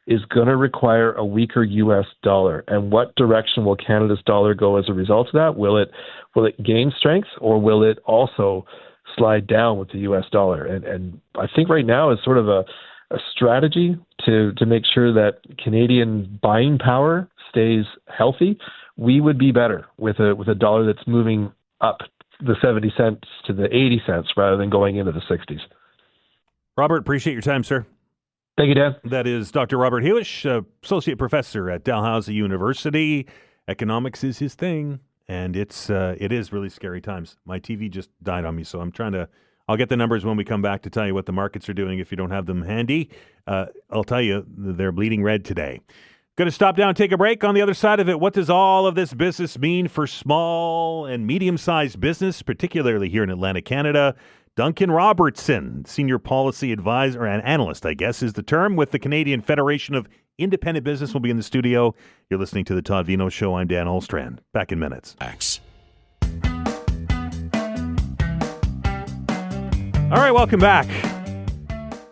is going to require a weaker U.S. dollar. And what direction will Canada's dollar go as a result of that? Will it gain strength, or will it also slide down with the U.S. dollar? And I think right now is sort of a strategy to make sure that Canadian buying power stays healthy. We would be better with a dollar that's moving up the 70 cents to the 80 cents rather than going into the 60s. Robert, appreciate your time, sir. Thank you, Dan. That is Dr. Robert Huish, Associate Professor at Dalhousie University. Economics is his thing, and it is really scary times. My TV just died on me, so I'll get the numbers when we come back to tell you what the markets are doing if you don't have them handy. I'll tell you, they're bleeding red today. Going to stop down and take a break. On the other side of it, what does all of this business mean for small and medium-sized business, particularly here in Atlantic Canada? Duncan Robertson, Senior Policy Advisor and Analyst, I guess is the term, with the Canadian Federation of Independent Business, will be in the studio. You're listening to The Todd Veinotte Show. I'm Dan Olstrand. Back in minutes. All right, welcome back.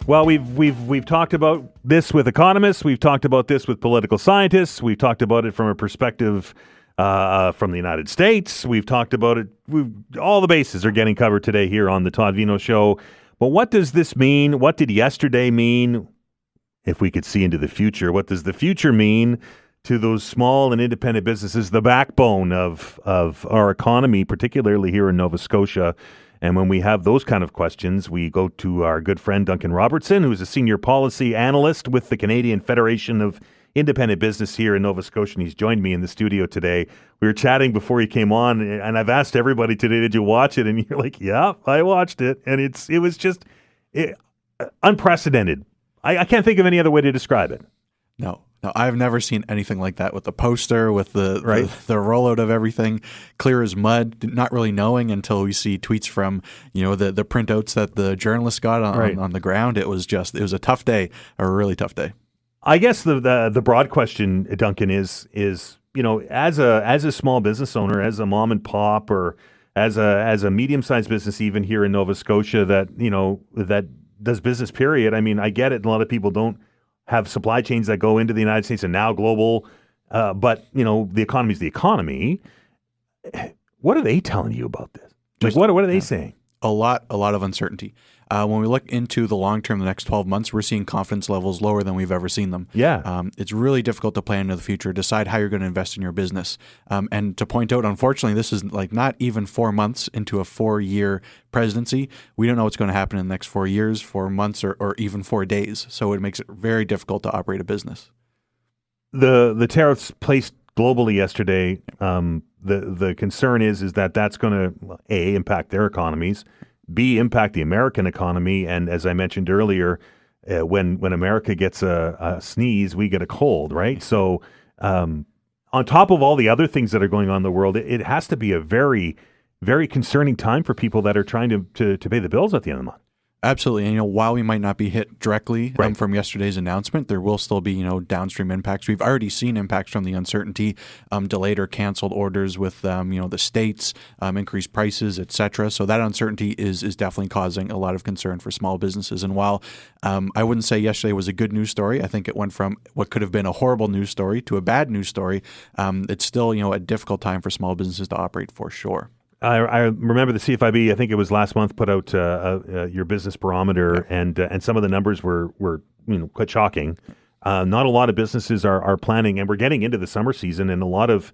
Well, we've talked about this with economists. We've talked about this with political scientists. We've talked about it from a perspective from the United States. We've talked about it. All the bases are getting covered today here on the Todd Veinotte Show. But what does this mean? What did yesterday mean? if we could see into the future. What does the future mean to those small and independent businesses, the backbone of our economy, particularly here in Nova Scotia? And when we have those kind of questions, we go to our good friend Duncan Robertson, who's a senior policy analyst with the Canadian Federation of Independent Business here in Nova Scotia. And he's joined me in the studio today. We were chatting before he came on, and I've asked everybody today, did you watch it? And you're like, yeah, I watched it. And it was just unprecedented. I can't think of any other way to describe it. No, I've never seen anything like that with the poster, with the rollout of everything, clear as mud, not really knowing until we see tweets from, the printouts that the journalists got on the ground. It was a tough day, a really tough day. I guess the broad question, Duncan, is as a small business owner, as a mom and pop, or as a medium-sized business even here in Nova Scotia that does business, period. I mean, I get it. A lot of people don't have supply chains that go into the United States and now global, but the economy is the economy. What are they telling you about this? Like, what are they saying? A lot of uncertainty. When we look into the long term, the next 12 months, we're seeing confidence levels lower than we've ever seen them. Yeah. It's really difficult to plan into the future, decide how you're going to invest in your business. And to point out, unfortunately, this is like not even 4 months into a 4-year presidency. We don't know what's going to happen in the next 4 years, 4 months, or even 4 days. So it makes it very difficult to operate a business. The tariffs placed globally yesterday, the concern is that that's going to, A, impact their economies, B, impact the American economy, and as I mentioned earlier, when America gets a sneeze, we get a cold, right? So on top of all the other things that are going on in the world, it has to be a very, very concerning time for people that are trying to pay the bills at the end of the month. Absolutely. And, while we might not be hit directly from yesterday's announcement, there will still be, downstream impacts. We've already seen impacts from the uncertainty, delayed or canceled orders with, the states, increased prices, et cetera. So that uncertainty is definitely causing a lot of concern for small businesses. And while I wouldn't say yesterday was a good news story, I think it went from what could have been a horrible news story to a bad news story. It's still, a difficult time for small businesses to operate, for sure. I remember the CFIB, I think it was last month, put out your business barometer, and some of the numbers were quite shocking. Not a lot of businesses are planning, and we're getting into the summer season, and a lot of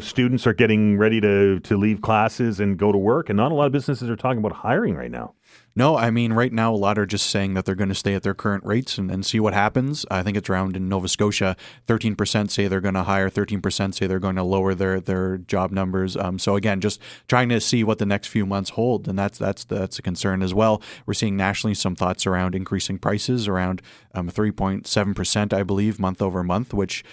students are getting ready to leave classes and go to work, and not a lot of businesses are talking about hiring right now. No, I mean, right now, a lot are just saying that they're going to stay at their current rates and see what happens. I think it's around in Nova Scotia, 13% say they're going to hire, 13% say they're going to lower their job numbers. So again, just trying to see what the next few months hold, and that's a concern as well. We're seeing nationally some thoughts around increasing prices around 3.7%, I believe, month over month, which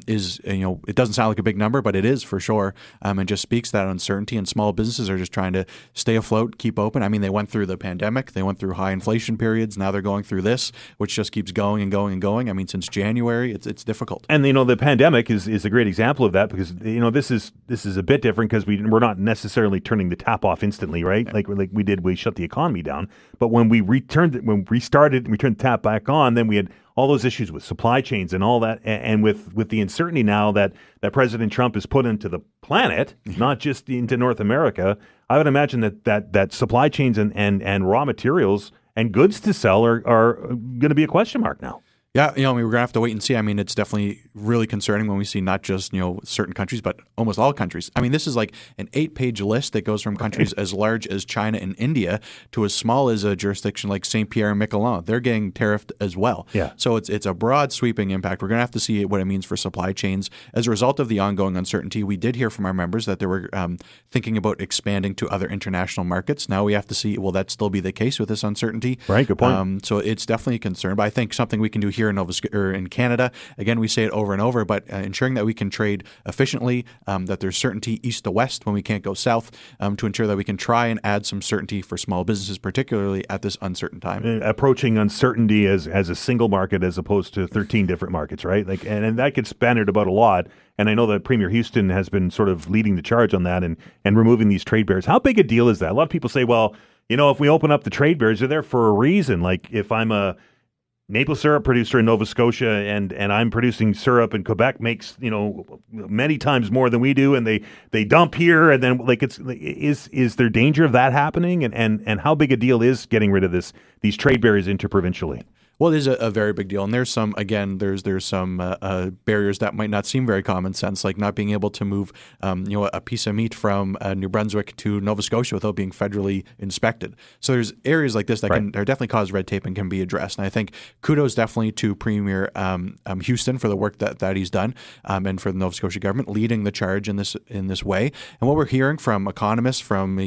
is, it doesn't sound like a big number, but it is for sure, and just speaks to that uncertainty. And small businesses are just trying to stay afloat, keep open. I mean, they went through the pandemic. They went through high inflation periods. Now they're going through this, which just keeps going and going and going. I mean, since January, it's difficult. And the pandemic is a great example of that, because this is a bit different because we're not necessarily turning the tap off instantly, right? Yeah. Like we did, we shut the economy down. But when we turned the tap back on, then we had all those issues with supply chains and all that, and with the uncertainty now that President Trump has put into the planet, not just into North America. I would imagine that supply chains and raw materials and goods to sell are going to be a question mark now. Yeah, we're going to have to wait and see. I mean, it's definitely really concerning when we see not just, certain countries, but almost all countries. I mean, this is like an 8-page list that goes from countries as large as China and India to as small as a jurisdiction like St. Pierre and Miquelon. They're getting tariffed as well. Yeah. So it's a broad sweeping impact. We're going to have to see what it means for supply chains. As a result of the ongoing uncertainty, we did hear from our members that they were thinking about expanding to other international markets. Now we have to see, will that still be the case with this uncertainty? Right, good point. So it's definitely a concern, but I think something we can do here in in Canada. Again, we say it over and over, but ensuring that we can trade efficiently, that there's certainty east to west when we can't go south, to ensure that we can try and add some certainty for small businesses, particularly at this uncertain time. Approaching uncertainty as a single market as opposed to 13 different markets, right? And that gets bannered about a lot. And I know that Premier Houston has been sort of leading the charge on that and removing these trade barriers. How big a deal is that? A lot of people say, well, if we open up the trade barriers, they're there for a reason. Like if I'm a maple syrup producer in Nova Scotia and I'm producing syrup, and Quebec makes many times more than we do, and they dump here, and then is there danger of that happening, and how big a deal is getting rid of these trade barriers interprovincially? Well, it is a very big deal, and there's some barriers that might not seem very common sense, like not being able to move a piece of meat from New Brunswick to Nova Scotia without being federally inspected. So there's areas like this that are definitely cause red tape and can be addressed. And I think kudos definitely to Premier Houston for the work that he's done, and for the Nova Scotia government leading the charge in this way. And what we're hearing from economists, from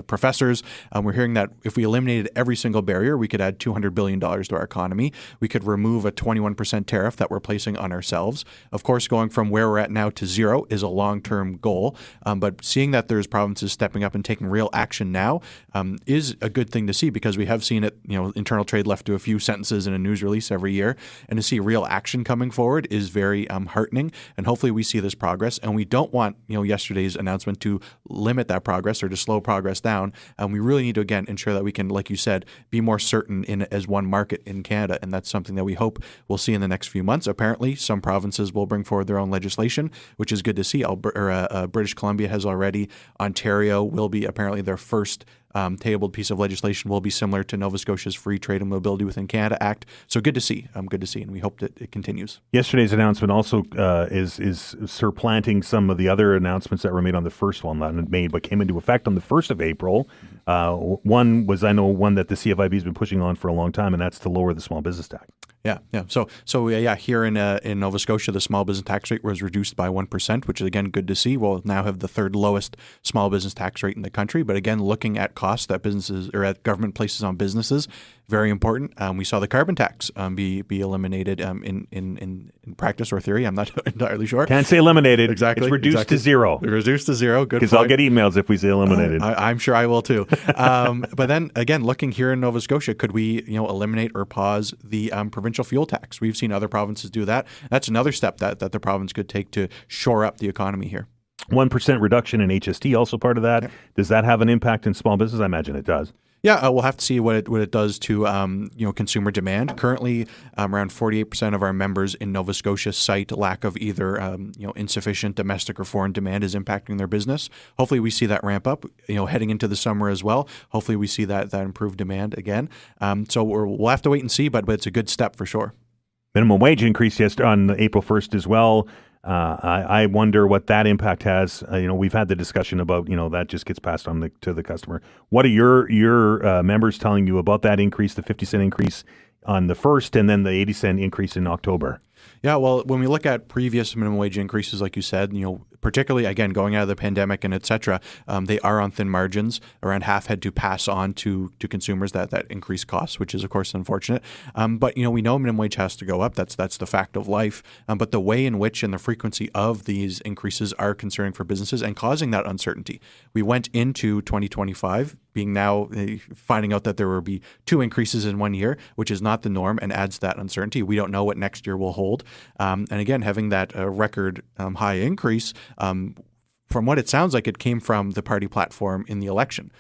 professors, we're hearing that if we eliminated every single barrier, we could add $200 billion to our economy. We could remove a 21% tariff that we're placing on ourselves. Of course, going from where we're at now to zero is a long-term goal, but seeing that there's provinces stepping up and taking real action now is a good thing to see, because we have seen it, internal trade left to a few sentences in a news release every year, and to see real action coming forward is very heartening, and hopefully we see this progress. And we don't want yesterday's announcement to limit that progress or to slow progress down. We really need to, again, ensure that we can, like you said, be more certain as one market in Canada, and that's something that we hope we'll see in the next few months. Apparently, some provinces will bring forward their own legislation, which is good to see. British Columbia has already. Ontario will be apparently their first tabled piece of legislation will be similar to Nova Scotia's Free Trade and Mobility Within Canada Act. So good to see. And we hope that it continues. Yesterday's announcement also is supplanting some of the other announcements that were made on the first one, but came into effect on the 1st of April. One that the CFIB has been pushing on for a long time, and that's to lower the small business tax. Yeah. So here in Nova Scotia, the small business tax rate was reduced by 1%, which is, again, good to see. We'll now have the third lowest small business tax rate in the country. But again, looking at costs that businesses or at government places on businesses, very important. We saw the carbon tax be eliminated in practice or theory. I'm not entirely sure. Can't say eliminated. Exactly. It's reduced to zero. Reduced to zero. Good. Because I'll get emails if we say eliminated. I'm sure I will too. But then again, looking here in Nova Scotia, could we eliminate or pause the provincial fuel tax? We've seen other provinces do that. That's another step that the province could take to shore up the economy here. 1% reduction in HST also part of that. Yep. Does that have an impact in small business? I imagine it does. Yeah, we'll have to see what it does to consumer demand. Currently, around 48% of our members in Nova Scotia cite lack of either insufficient domestic or foreign demand is impacting their business. Hopefully, we see that ramp up. Heading into the summer as well. Hopefully, we see that improved demand again. So we'll have to wait and see, but it's a good step for sure. Minimum wage increase on April 1st as well. I wonder what that impact has. We've had the discussion about, that just gets passed on to the customer. What are your members telling you about that increase, the 50-cent increase on the 1st, and then the 80-cent increase in October? Yeah, well, when we look at previous minimum wage increases, like you said, particularly, again, going out of the pandemic and et cetera, they are on thin margins. Around half had to pass on to consumers that increased costs, which is, of course, unfortunate. But, we know minimum wage has to go up. That's the fact of life. But the way in which and the frequency of these increases are concerning for businesses and causing that uncertainty. We went into 2025 finding out that there will be 2 increases in 1 year, which is not the norm and adds that uncertainty. We don't know what next year will hold. And again, having that record high increase, from what it sounds like, it came from the party platform in the election.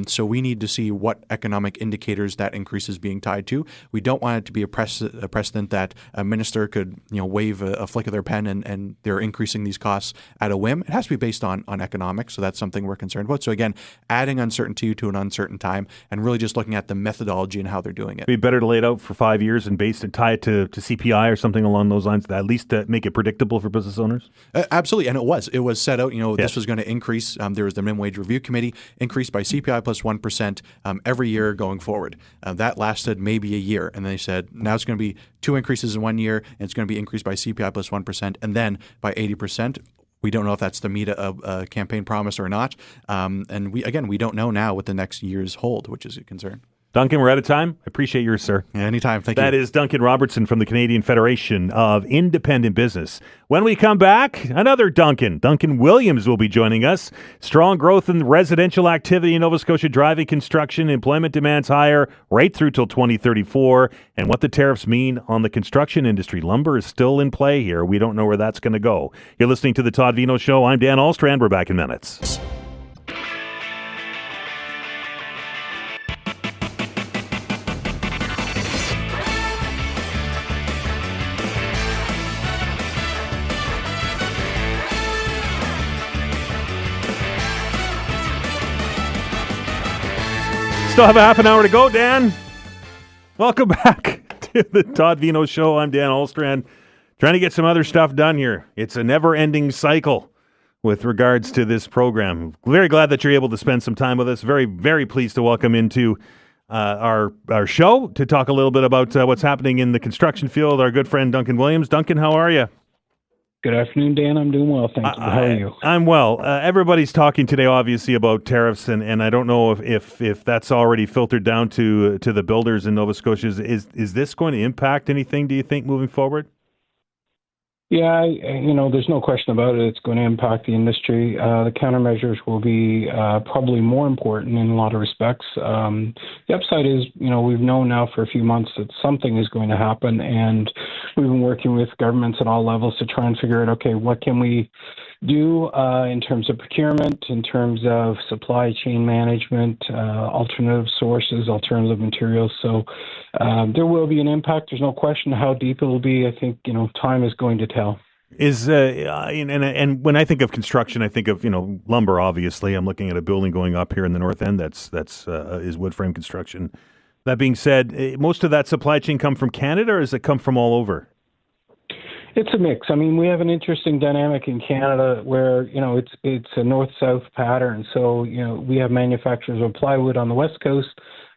So we need to see what economic indicators that increase is being tied to. We don't want it to be a precedent that a minister could wave a flick of their pen and they're increasing these costs at a whim. It has to be based on economics, so that's something we're concerned about. So again, adding uncertainty to an uncertain time and really just looking at the methodology and how they're doing it. It'd be better to lay it out for 5 years and tie it to CPI or something along those lines, at least to make it predictable for business owners? Absolutely, and it was set out, this was going to increase. There was the Minimum Wage Review Committee, increased by CPI plus 1% every year going forward. That lasted maybe a year. And they said, now it's going to be 2 increases in 1 year, and it's going to be increased by CPI plus 1%, and then by 80%. We don't know if that's to meet a campaign promise or not. And we don't know now what the next years hold, which is a concern. Duncan, we're out of time. I appreciate yours, sir. Anytime. Thank you. That is Duncan Robertson from the Canadian Federation of Independent Business. When we come back, another Duncan Williams, will be joining us. Strong growth in residential activity in Nova Scotia driving construction, employment demands higher right through till 2034, and what the tariffs mean on the construction industry. Lumber is still in play here. We don't know where that's going to go. You're listening to The Todd Veinotte Show. I'm Dan Alstrand. We're back in minutes. Still have a half an hour to go, Dan. Welcome back to the Todd Veinotte Show. I'm Dan Olstrand, trying to get some other stuff done here. It's a never-ending cycle with regards to this program. Very glad that you're able to spend some time with us. Very, very pleased to welcome into our show to talk a little bit about what's happening in the construction field, our good friend Duncan Williams. Duncan, how are you? Good afternoon, Dan. I'm doing well, thank you. How are you? I'm well. Everybody's talking today, obviously, about tariffs, and I don't know if that's already filtered down to the builders in Nova Scotia. Is this going to impact anything, do you think, moving forward? Yeah, there's no question about it. It's going to impact the industry. The countermeasures will be probably more important in a lot of respects. The upside is, we've known now for a few months that something is going to happen, and we've been working with governments at all levels to try and figure out, okay, what can we do in terms of procurement, in terms of supply chain management, alternative sources, alternative materials. So there will be an impact. There's no question how deep it will be. I think, time is going to tell. And when I think of construction, I think of, lumber, obviously. I'm looking at a building going up here in the north end that's is wood frame construction. That being said, most of that supply chain come from Canada, or does it come from all over? It's a mix. I mean, we have an interesting dynamic in Canada where, it's a north-south pattern. So, we have manufacturers of plywood on the West Coast,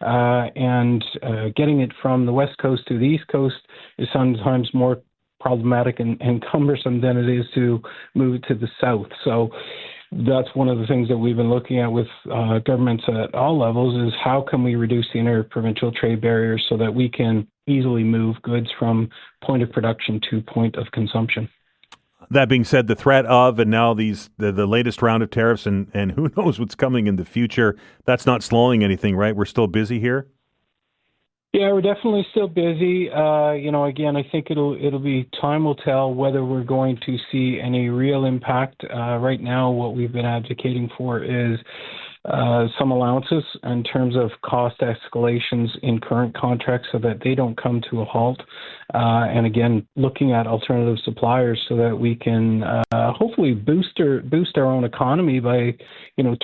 and getting it from the West Coast to the East Coast is sometimes more problematic and cumbersome than it is to move it to the South. So that's one of the things that we've been looking at with governments at all levels is how can we reduce the interprovincial trade barriers so that we can easily move goods from point of production to point of consumption. That being said, the threat of and now the latest round of tariffs and who knows what's coming in the future, that's not slowing anything, right? We're still busy here? Yeah, we're definitely still busy. Again, I think it'll be time will tell whether we're going to see any real impact. Right now, what we've been advocating for is some allowances in terms of cost escalations in current contracts so that they don't come to a halt. And again, looking at alternative suppliers so that we can hopefully boost our own economy by,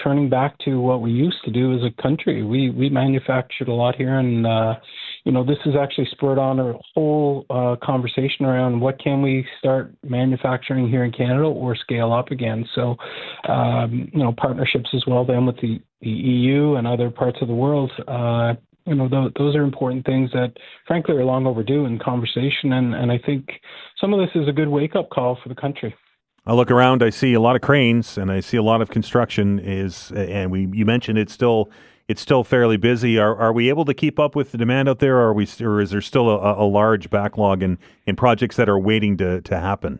turning back to what we used to do as a country. We manufactured a lot here, and this has actually spurred on a whole conversation around what can we start manufacturing here in Canada or scale up again. So, partnerships as well then with the EU and other parts of the world. Those are important things that, frankly, are long overdue in conversation. And I think some of this is a good wake-up call for the country. I look around, I see a lot of cranes, and I see a lot of construction. You mentioned it's still fairly busy. Are we able to keep up with the demand out there, or is there still a large backlog in projects that are waiting to happen?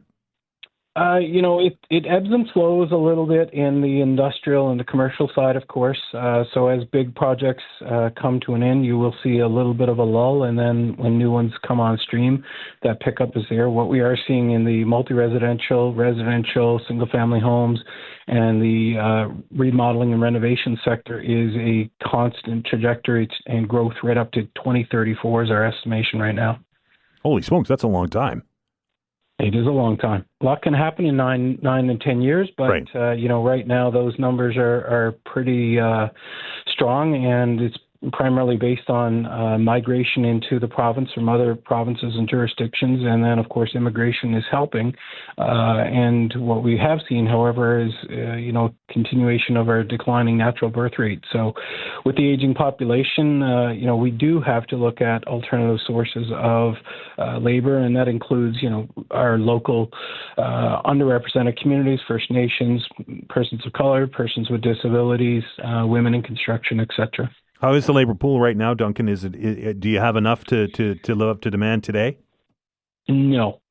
It ebbs and flows a little bit in the industrial and the commercial side, of course. So as big projects come to an end, you will see a little bit of a lull, and then when new ones come on stream, that pickup is there. What we are seeing in the multi-residential, residential, single-family homes, and the remodeling and renovation sector is a constant trajectory and growth right up to 2034 is our estimation right now. Holy smokes, that's a long time. It is a long time. A lot can happen in 9 and 10 years, but right. Right now those numbers are pretty strong, and it's primarily based on migration into the province from other provinces and jurisdictions, and then of course immigration is helping. And what we have seen, however, is continuation of our declining natural birth rate. So, with the aging population, we do have to look at alternative sources of labor, and that includes our local underrepresented communities, First Nations, persons of color, persons with disabilities, women in construction, etc. How is the labor pool right now, Duncan? Do you have enough to live up to demand today? No.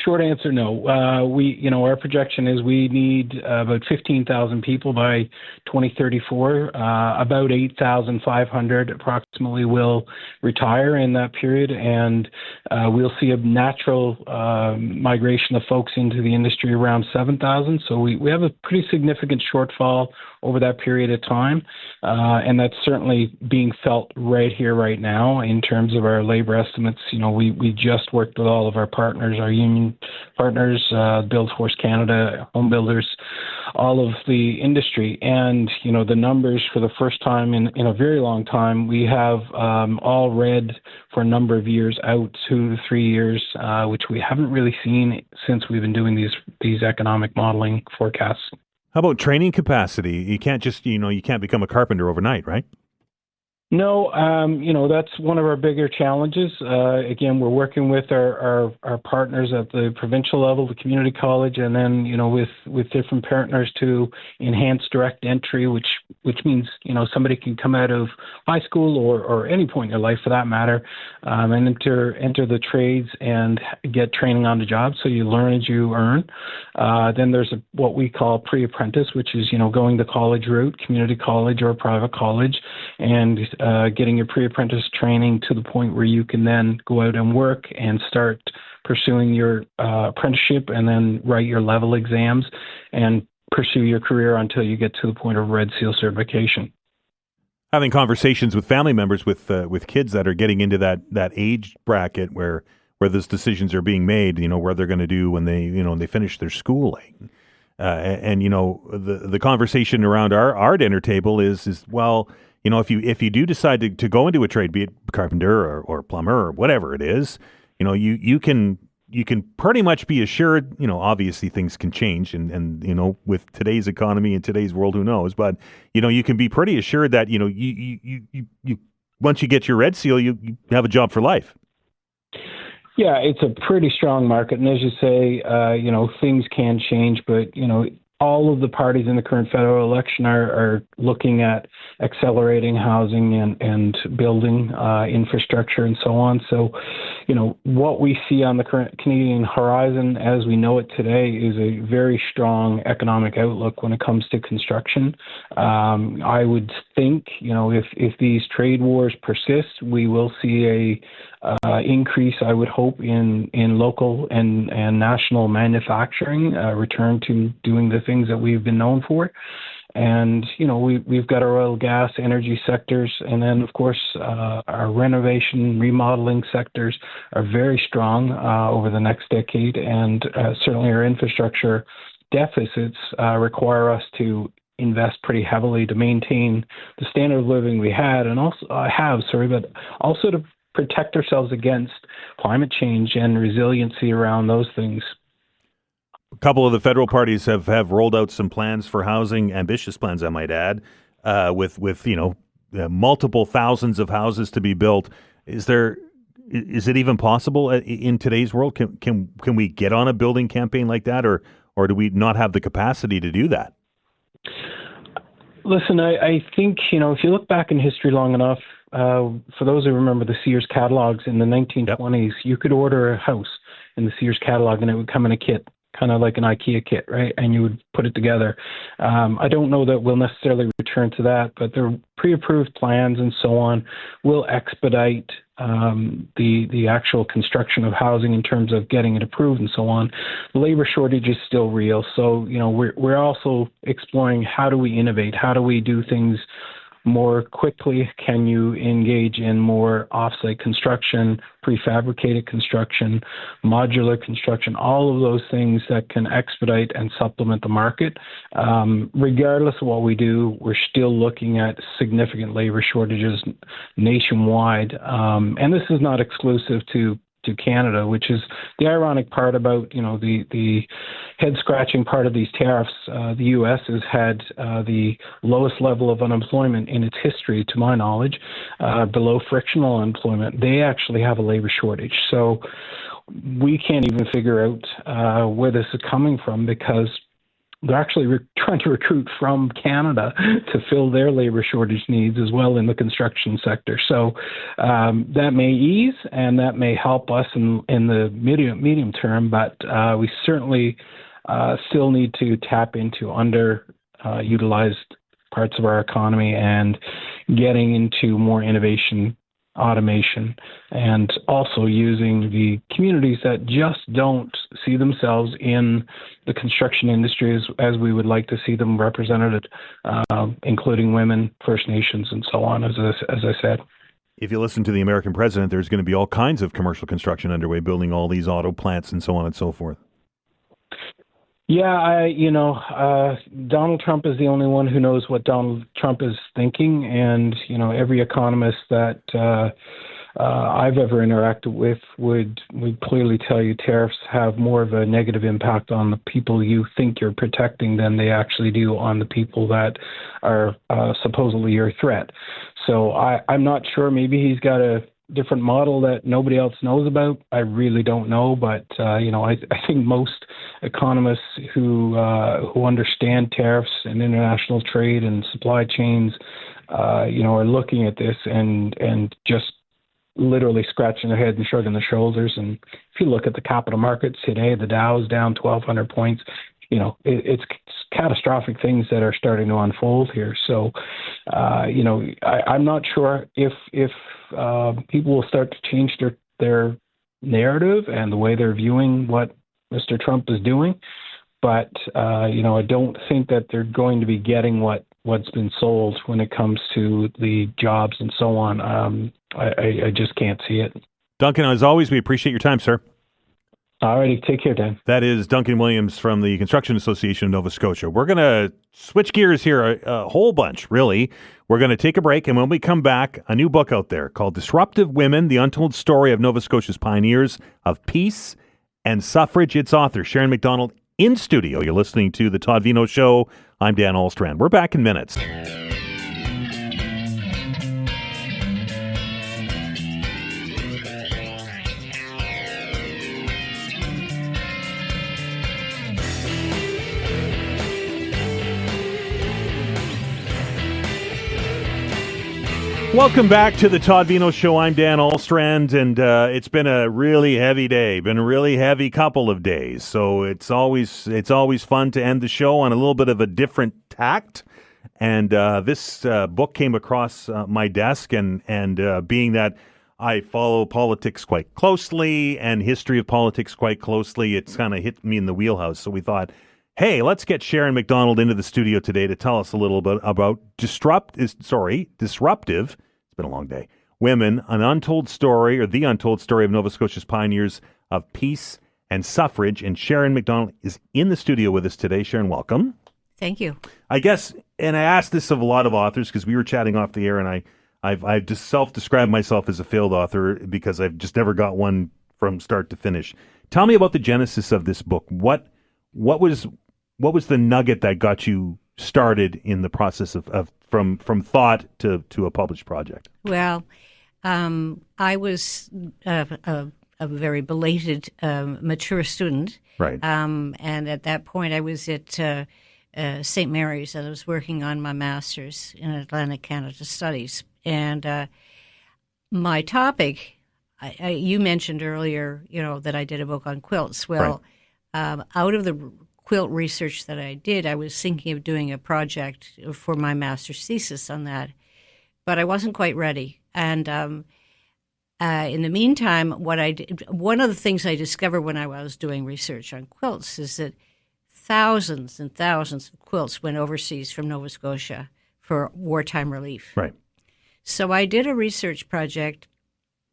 Short answer, no. Our projection is we need about 15,000 people by 2034. About 8,500 approximately will retire in that period, and we'll see a natural migration of folks into the industry around 7,000. So we have a pretty significant shortfall over that period of time, and that's certainly being felt right here, right now, in terms of our labor estimates. We just worked with all of our partners, our union partners, Build Force Canada, home builders, all of the industry. And, the numbers for the first time in a very long time, we have all red for a number of years out, 2 to 3 years, which we haven't really seen since we've been doing these economic modeling forecasts. How about training capacity? You can't just, you can't become a carpenter overnight, right? No, that's one of our bigger challenges. Again, we're working with our partners at the provincial level, the community college, and then, with different partners to enhance direct entry, which means, somebody can come out of high school or any point in their life for that matter, and enter the trades and get training on the job. So you learn as you earn. Then there's what we call pre-apprentice, which is, going the college route, community college or private college, and getting your pre-apprentice training to the point where you can then go out and work and start pursuing your apprenticeship and then write your level exams and pursue your career until you get to the point of Red Seal certification. Having conversations with family members with kids that are getting into that age bracket where those decisions are being made, where they're going to do when they finish their schooling. And the conversation around our dinner table is well, if you do decide to go into a trade, be it carpenter or plumber or whatever it is, you can pretty much be assured, obviously things can change and with today's economy and today's world, who knows, but you can be pretty assured that you once you get your Red Seal, you have a job for life. Yeah, it's a pretty strong market, and as you say, things can change, but all of the parties in the current federal election are looking at accelerating housing and building infrastructure and so on. So, what we see on the current Canadian horizon as we know it today is a very strong economic outlook when it comes to construction. I would think, if these trade wars persist, we will see a increase, I would hope, in local and national manufacturing, return to doing the things that we've been known for. And, we've got our oil, gas, energy sectors, and then, of course, our renovation, remodeling sectors are very strong over the next decade, and certainly our infrastructure deficits require us to invest pretty heavily to maintain the standard of living we had, and also but also to protect ourselves against climate change and resiliency around those things. A couple of the federal parties have rolled out some plans for housing, ambitious plans, I might add, with multiple thousands of houses to be built. Is it even possible in today's world? Can we get on a building campaign like that, or do we not have the capacity to do that? Listen, I think, if you look back in history long enough, for those who remember the Sears catalogs in the 1920s, you could order a house in the Sears catalog and it would come in a kit, kind of like an IKEA kit, right? And you would put it together. I don't know that we'll necessarily return to that, but the pre-approved plans and so on will expedite the actual construction of housing in terms of getting it approved and so on. The labor shortage is still real. So, we're also exploring how do we innovate? How do we do things more quickly? Can you engage in more off-site construction, prefabricated construction, modular construction, all of those things that can expedite and supplement the market? Regardless of what we do, we're still looking at significant labor shortages nationwide. And this is not exclusive to Canada, which is the ironic part about, the head-scratching part of these tariffs. The U.S. has had the lowest level of unemployment in its history, to my knowledge, below frictional unemployment. They actually have a labor shortage. So we can't even figure out where this is coming from, because they're actually trying to recruit from Canada to fill their labor shortage needs as well in the construction sector. So that may ease and that may help us in the medium term, but we certainly still need to tap into underutilized parts of our economy and getting into more innovation, automation, and also using the communities that just don't see themselves in the construction industry as we would like to see them represented, including women, First Nations, and so on, as I said. If you listen to the American president, there's going to be all kinds of commercial construction underway, building all these auto plants and so on and so forth. Yeah, Donald Trump is the only one who knows what Donald Trump is thinking, and every economist that I've ever interacted with would clearly tell you tariffs have more of a negative impact on the people you think you're protecting than they actually do on the people that are supposedly your threat. So I'm not sure. Maybe he's got a different model that nobody else knows about. I really don't know, but I think most economists who understand tariffs and international trade and supply chains, are looking at this and just literally scratching their head and shrugging their shoulders. And if you look at the capital markets today, the Dow is down 1,200 points. It's catastrophic things that are starting to unfold here. So, I'm not sure if people will start to change their narrative and the way they're viewing what Mr. Trump is doing. But, I don't think that they're going to be getting what's been sold when it comes to the jobs and so on. I just can't see it. Duncan, as always, we appreciate your time, sir. All righty. Take care, Dan. That is Duncan Williams from the Construction Association of Nova Scotia. We're going to switch gears here a whole bunch, really. We're going to take a break, and when we come back, a new book out there called Disruptive Women, The Untold Story of Nova Scotia's Pioneers of Peace and Suffrage. Its author, Sharon MacDonald, in studio. You're listening to The Todd Veinotte Show. I'm Dan Ahlstrand. We're back in minutes. Welcome back to the Todd Veinotte Show. I'm Dan Ahlstrand, and it's been a really heavy day, been a really heavy couple of days. So it's always fun to end the show on a little bit of a different tact. And this book came across my desk, and being that I follow politics quite closely and history of politics quite closely, it's kind of hit me in the wheelhouse. So we thought, hey, let's get Sharon MacDonald into the studio today to tell us a little bit about Disruptive, it's been a long day, Women, an Untold Story, or The Untold Story of Nova Scotia's Pioneers of Peace and Suffrage. And Sharon MacDonald is in the studio with us today. Sharon, welcome. Thank you. I guess, and I asked this of a lot of authors because we were chatting off the air, and I've just self-described myself as a failed author because I've just never got one from start to finish. Tell me about the genesis of this book. What was the nugget that got you started in the process of from thought to a published project? Well, I was a very belated mature student, right? And at that point, I was at St. Mary's, and I was working on my master's in Atlantic Canada Studies. And my topic, you mentioned earlier, that I did a book on quilts. Well, right. Out of the quilt research that I did, I was thinking of doing a project for my master's thesis on that, but I wasn't quite ready. And in the meantime, one of the things I discovered when I was doing research on quilts is that thousands and thousands of quilts went overseas from Nova Scotia for wartime relief. Right. So I did a research project,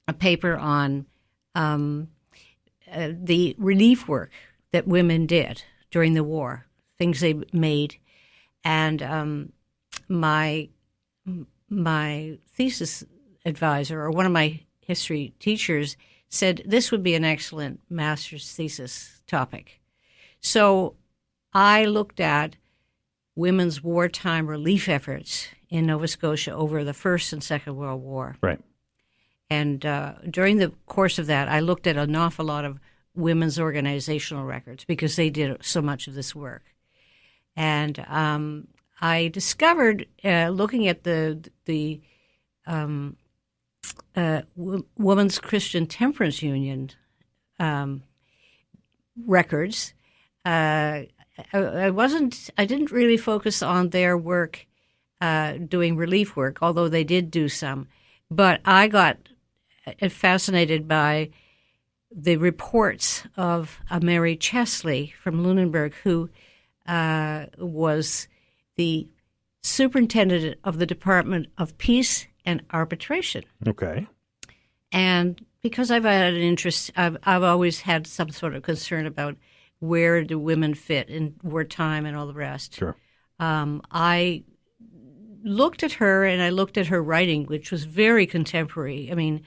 a paper on the relief work that women did during the war, things they made. And my thesis advisor, or one of my history teachers, said this would be an excellent master's thesis topic. So I looked at women's wartime relief efforts in Nova Scotia over the First and Second World War. Right. And during the course of that, I looked at an awful lot of women's organizational records because they did so much of this work. And I discovered, looking at the Women's Christian Temperance Union records, I didn't really focus on their work doing relief work, although they did do some. But I got fascinated by the reports of Mary Chesley from Lunenburg, who was the superintendent of the Department of Peace and Arbitration. Okay. And because I've had an interest, I've always had some sort of concern about where do women fit in wartime and all the rest. Sure. I looked at her and I looked at her writing, which was very contemporary. I mean,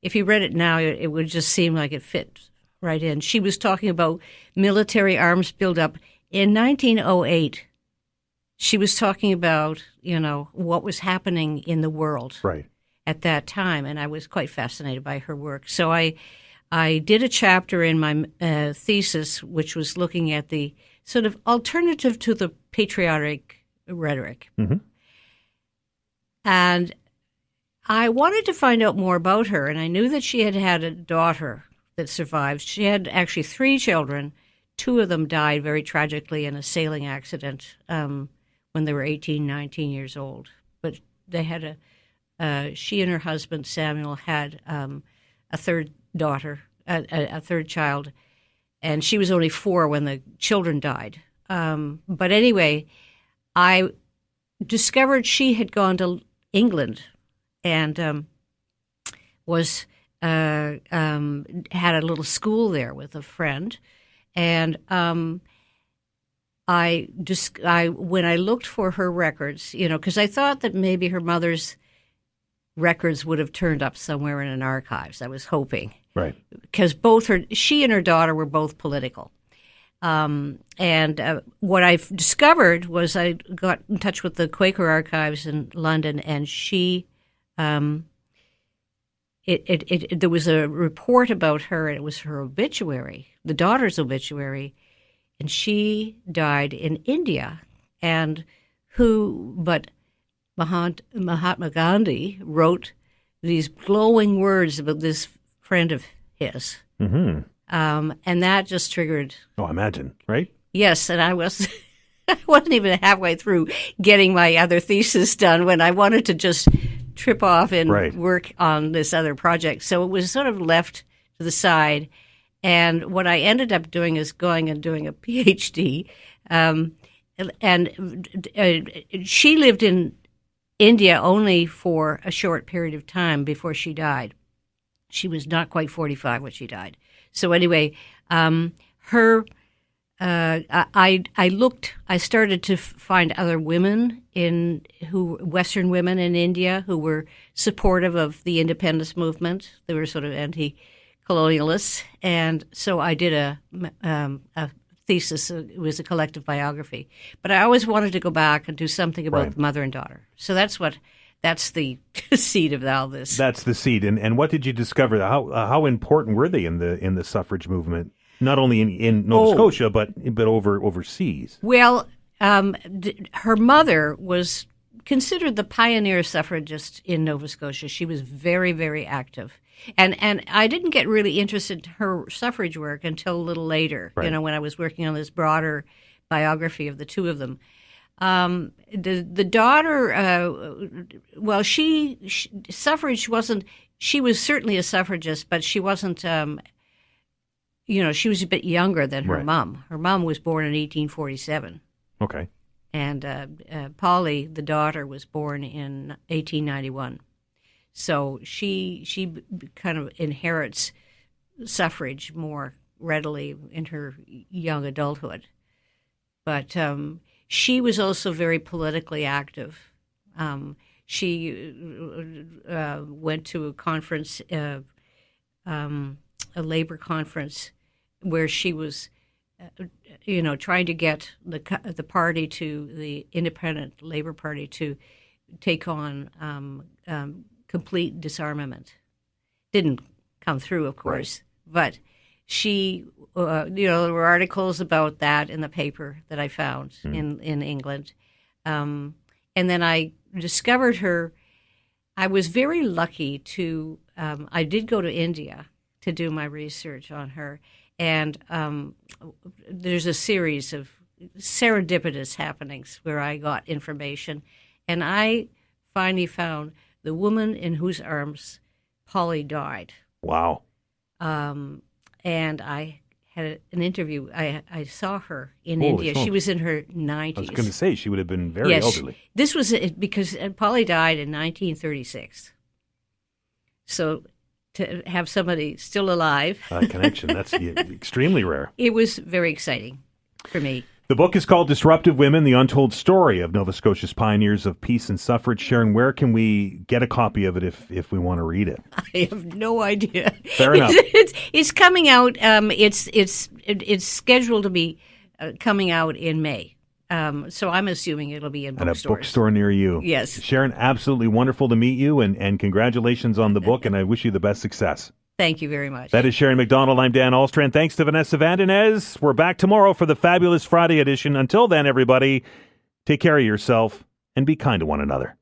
if you read it now, it would just seem like it fit right in. She was talking about military arms buildup in 1908. She was talking about, what was happening in the world at that time, and I was quite fascinated by her work. So I did a chapter in my thesis, which was looking at the sort of alternative to the patriotic rhetoric. Mm-hmm. And I wanted to find out more about her, and I knew that she had a daughter that survived. She had actually 3 children. 2 of them died very tragically in a sailing accident when they were 18, 19 years old. But they had she and her husband, Samuel, had a third daughter, a third child, and she was only 4 when the children died. But anyway, I discovered she had gone to England and was had a little school there with a friend, and when I looked for her records, because I thought that maybe her mother's records would have turned up somewhere in an archives. I was hoping, right? Because she and her daughter were both political. And what I've discovered was I got in touch with the Quaker Archives in London, and she, there was a report about her, and it was her obituary, the daughter's obituary, and she died in India. But Mahatma Gandhi wrote these glowing words about this friend of his. Mm-hmm. And that just triggered. Oh, imagine, right? Yes, and I wasn't even halfway through getting my other thesis done when I wanted to just trip off and work on this other project. So it was sort of left to the side. And what I ended up doing is going and doing a PhD. And she lived in India only for a short period of time before she died. She was not quite 45 when she died. So anyway, I started to find other women Western women in India who were supportive of the independence movement. They were sort of anti-colonialists, and so I did a thesis. It was a collective biography, but I always wanted to go back and do something about mother and daughter. So that's the seed of all this. That's the seed. And what did you discover? How important were they in the suffrage movement? Not only in Nova Scotia, but overseas. Well, her mother was considered the pioneer suffragist in Nova Scotia. She was very, very active. And I didn't get really interested in her suffrage work until a little later, when I was working on this broader biography of the 2 of them. The daughter, suffrage wasn't, she was certainly a suffragist, but she wasn't, she was a bit younger than her mom. Her mom was born in 1847. Okay. And Polly, the daughter, was born in 1891. So she kind of inherits suffrage more readily in her young adulthood. But she was also very politically active. She went to a conference, a labor conference, where she was, trying to get the party the Independent Labor Party to take on complete disarmament. Didn't come through, of course, but she, there were articles about that in the paper that I found in England. And then I discovered her. I was very lucky to, I did go to India to do my research on her. And there's a series of serendipitous happenings where I got information. And I finally found the woman in whose arms Polly died. Wow. And I had an interview. I saw her in Holy India. smokes. She was in her 90s. I was going to say, she would have been very elderly. This was because Polly died in 1936. So to have somebody still alive. Connection. That's extremely rare. It was very exciting for me. The book is called Disruptive Women, The Untold Story of Nova Scotia's Pioneers of Peace and Suffrage. Sharon, where can we get a copy of it if we want to read it? I have no idea. Fair enough. It's coming out. It's scheduled to be coming out in May. So I'm assuming it'll be in bookstores. At a bookstore near you. Yes. Sharon, absolutely wonderful to meet you, and congratulations on the book, and I wish you the best success. Thank you very much. That is Sharon MacDonald. I'm Dan Ahlstrand. Thanks to Vanessa Vandenez. We're back tomorrow for the fabulous Friday edition. Until then, everybody, take care of yourself and be kind to one another.